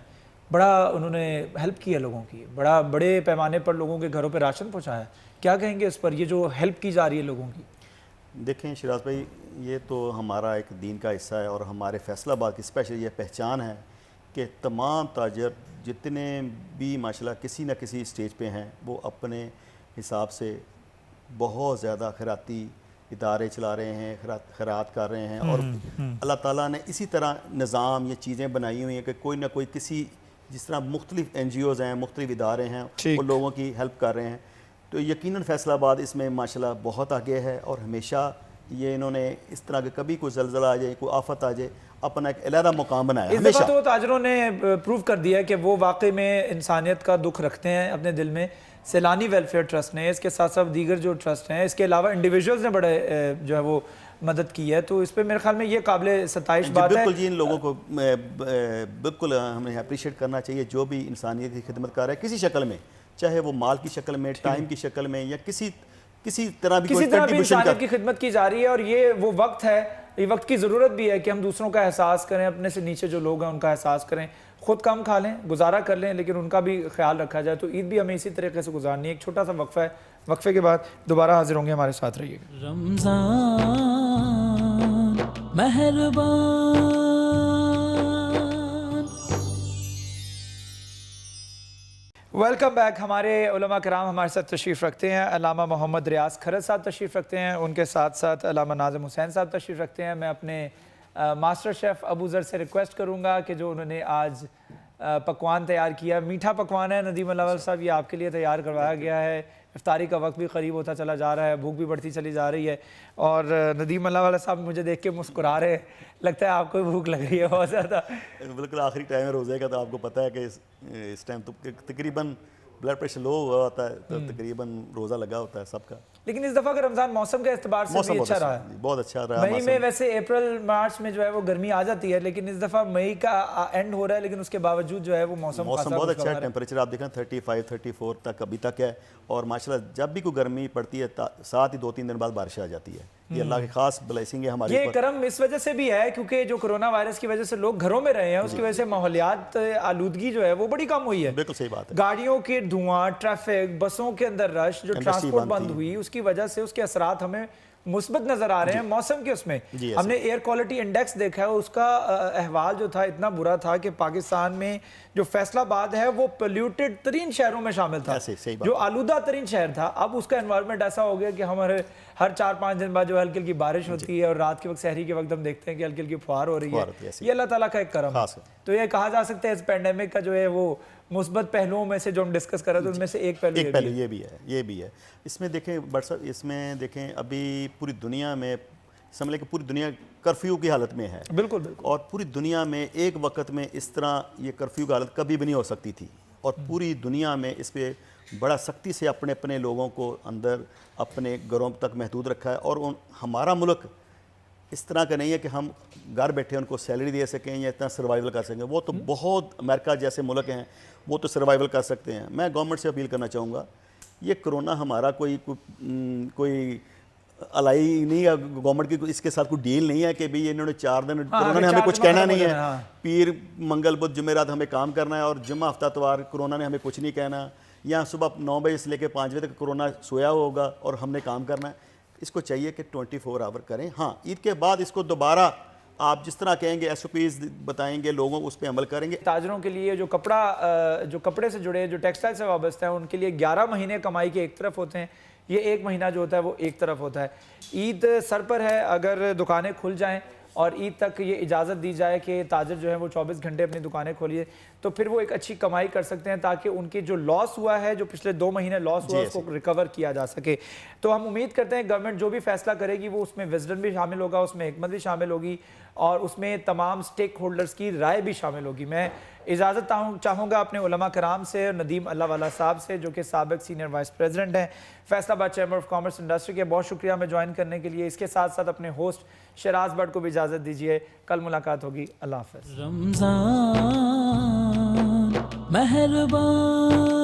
بڑا انہوں نے ہیلپ کی ہے لوگوں کی، بڑا بڑے پیمانے پر لوگوں کے گھروں پہ راشن پہنچایا ہے، کیا کہیں گے اس پر، یہ جو ہیلپ کی جا رہی ہے لوگوں کی؟ دیکھیں شیراز بھائی، یہ تو ہمارا ایک دین کا حصہ ہے، اور ہمارے فیصل آباد کی اسپیشل یہ پہچان ہے کہ تمام تاجر جتنے بھی ماشاءاللہ کسی نہ کسی اسٹیج پہ ہیں، وہ اپنے حساب سے بہت زیادہ خیراتی ادارے چلا رہے ہیں، خیرات کر رہے ہیں، اور اللہ تعالیٰ نے اسی طرح نظام یہ چیزیں بنائی ہوئی ہیں کہ کوئی نہ کوئی کسی، جس طرح مختلف NGOs ہیں، مختلف ادارے ہیں، وہ لوگوں کی ہیلپ کر رہے ہیں۔ تو یقیناً فیصل آباد اس میں ماشاءاللہ بہت آگے ہے، اور ہمیشہ یہ انہوں نے اس طرح کے کبھی کوئی زلزلہ آ جائے، کوئی آفت آ جائے، اپنا ایک علیحدہ مقام بنایا اس دفعہ تو تاجروں نے پروف کر دیا کہ وہ واقعی میں انسانیت کا دکھ رکھتے ہیں اپنے دل میں۔ سیلانی ویلفیئر ٹرسٹ نے، اس کے ساتھ ساتھ دیگر جو ٹرسٹ ہیں، اس کے علاوہ انڈیویجولز نے بڑے جو ہے وہ مدد کی ہے، تو اس پہ میرے خیال میں یہ قابل ستائش بات ہے۔ بالکل جی، ان لوگوں کو بالکل ہمیں اپریشیٹ کرنا چاہیے جو بھی انسانیت کی خدمت کر رہا ہے کسی شکل میں، چاہے وہ مال کی شکل میں، ٹائم کی شکل میں، یا کسی طرح بھی انسانیت کی خدمت کی جا رہی ہے، اور یہ وہ وقت ہے، یہ وقت کی ضرورت بھی ہے کہ ہم دوسروں کا احساس کریں، اپنے سے نیچے جو لوگ ہیں ان کا احساس کریں، خود کم کھا لیں، گزارا کر لیں، لیکن ان کا بھی خیال رکھا جائے۔ تو عید بھی ہمیں اسی طریقے سے گزارنی ہے۔ ایک چھوٹا سا وقفہ ہے، وقفے کے بعد دوبارہ حاضر ہوں گے، ہمارے ساتھ رہیے گا۔ رمضان مہربان، ویلکم بیک. ہمارے علماء کرام ہمارے ساتھ تشریف رکھتے ہیں. علامہ محمد ریاض کھرت صاحب تشریف رکھتے ہیں, ان کے ساتھ ساتھ علامہ ناظم حسین صاحب تشریف رکھتے ہیں. میں اپنے ماسٹر شیف ابو ذر سے ریکویسٹ کروں گا کہ جو انہوں نے آج پکوان تیار کیا, میٹھا پکوان ہے ندیم اللہ والا صاحب, یہ آپ کے لیے تیار کروایا گیا ہے. افطاری کا وقت بھی قریب ہوتا چلا جا رہا ہے, بھوک بھی بڑھتی چلی جا رہی ہے, اور ندیم اللہ والا صاحب مجھے دیکھ کے مسکرا رہے ہیں, لگتا ہے آپ کو بھی بھوک لگ رہی ہے بہت زیادہ. بالکل آخری ٹائم ہے روزے کا, تو آپ کو پتہ ہے کہ اس ٹائم تو تقریباً بلڈ پریشر لو ہوا ہوتا ہے, تو تقریباً روزہ لگا ہوتا ہے سب کا. لیکن اس دفعہ کا رمضان موسم کے اعتبار سے بھی اچھا رہا ہے, بہت اچھا رہا. مئی میں ویسے اپریل مارچ میں جو ہے وہ گرمی آ جاتی ہے, لیکن اس دفعہ مئی کا اینڈ ہو رہا ہے, لیکن اس کے باوجود جو ہے وہ موسم بہت اچھا ہے. ٹیمپریچر آپ دیکھیں 35 34 تک ابھی تک ہے, اور ماشاءاللہ جب بھی کوئی گرمی پڑتی ہے ساتھ ہی 2-3 دن بعد بارش آ جاتی ہے. یہ اللہ کی خاص بلیسنگ ہے ہماری. یہ کرم اس وجہ سے بھی ہے کیونکہ جو کرونا وائرس کی وجہ سے لوگ گھروں میں رہے ہیں, اس کی وجہ سے ماحولیات آلودگی جو ہے وہ بڑی کم ہوئی ہے. بالکل صحیح بات ہے. گاڑیوں کے دھواں, ٹریفک, بسوں کے اندر رش, جو ٹرانسپورٹ بند ہوئی, اس کی وجہ سے اس کے اثرات ہمیں مثبت نظر آ رہے ہیں موسم کے. اس میں ہم نے ایئر کوالٹی انڈیکس دیکھا ہے, اس کا احوال جو تھا اتنا برا تھا کہ پاکستان میں جو فیصل آباد ہے وہ پولیوٹڈ ترین شہروں میں شامل تھا, جو آلودہ ترین شہر تھا. اب اس کا انوائرمنٹ ایسا ہو گیا کہ ہمارے ہر 4-5 دن بعد جو ہلکی ہلکی بارش ہوتی ہے, اور رات کے وقت سحری کے وقت ہم دیکھتے ہیں کہ ہلکی ہلکی فوار ہو رہی ہے. یہ اللہ تعالیٰ کا ایک کرم ہے. تو یہ کہا جا سکتا ہے اس پینڈیمک کا جو ہے وہ مثبت پہلوؤں میں سے جو ہم ڈسکس کر رہے تھے ان میں سے ایک پہلو یہ بھی ہے. اس میں دیکھیں اس میں دیکھیں ابھی پوری دنیا میں سمجھ لیں کہ پوری دنیا کرفیو کی حالت میں ہے. بالکل. اور پوری دنیا میں ایک وقت میں اس طرح یہ کرفیو کی حالت کبھی بھی نہیں ہو سکتی تھی, اور پوری دنیا میں اس پہ بڑا سختی سے اپنے لوگوں کو اندر اپنے گھروں تک محدود رکھا ہے. اور ہمارا ملک اس طرح کا نہیں ہے کہ ہم گھر بیٹھے ان کو سیلری دے سکیں یا اتنا سروائیول کر سکیں. وہ تو بہت امریکہ جیسے ملک ہیں وہ تو سروائیول کر سکتے ہیں. میں گورنمنٹ سے اپیل کرنا چاہوں گا, یہ کرونا ہمارا کوئی الائی نہیں ہے گورنمنٹ کی, اس کے ساتھ کوئی ڈیل نہیں ہے کہ بھئی انہوں نے 4 دن کرونا نے ہمیں کچھ کہنا نہیں ہے. پیر منگل بدھ جمعرات ہمیں کام کرنا ہے, اور جمعہ ہفتہ اتوار کرونا نے ہمیں کچھ نہیں کہنا. یا صبح 9 بجے سے لے کے 5 بجے تک کرونا سویا ہوگا اور ہم نے کام کرنا ہے. اس کو چاہیے کہ 24 آور کریں. ہاں عید کے بعد اس کو دوبارہ آپ جس طرح کہیں گے SOPs بتائیں گے, لوگوں اس پہ عمل کریں گے. تاجروں کے لیے جو کپڑے سے جڑے, جو ٹیکسٹائل سے وابستہ ہیں, ان کے لیے 11 مہینے کمائی کے ایک طرف ہوتے ہیں, یہ 1 مہینہ جو ہوتا ہے وہ ایک طرف ہوتا ہے. عید سر پر ہے, اگر دکانیں کھل جائیں اور عید تک یہ اجازت دی جائے کہ تاجر جو ہیں وہ 24 گھنٹے اپنی دکانیں کھولیے, تو پھر وہ ایک اچھی کمائی کر سکتے ہیں, تاکہ ان کے جو لاس ہوا ہے, جو پچھلے 2 مہینے لاس ہوا ہے, اس کو ریکور کیا جا سکے. تو ہم امید کرتے ہیں گورنمنٹ جو بھی فیصلہ کرے گی وہ اس میں وزڈم بھی شامل ہوگا, اس میں حکمت بھی شامل ہوگی, اور اس میں تمام سٹیک ہولڈرز کی رائے بھی شامل ہوگی. میں اجازت چاہوں گا اپنے علماء کرام سے, ندیم اللہ والا صاحب سے جو کہ سابق سینئر وائس پریزیڈنٹ ہیں فیصل آباد چیمبر آف کامرس انڈسٹری کے. بہت شکریہ ہمیں جوائن کرنے کے لیے. اس کے ساتھ ساتھ اپنے ہوسٹ شیراز بٹ کو بھی اجازت دیجیے. کل ملاقات ہوگی. اللہ حافظ. رمضان مہربان.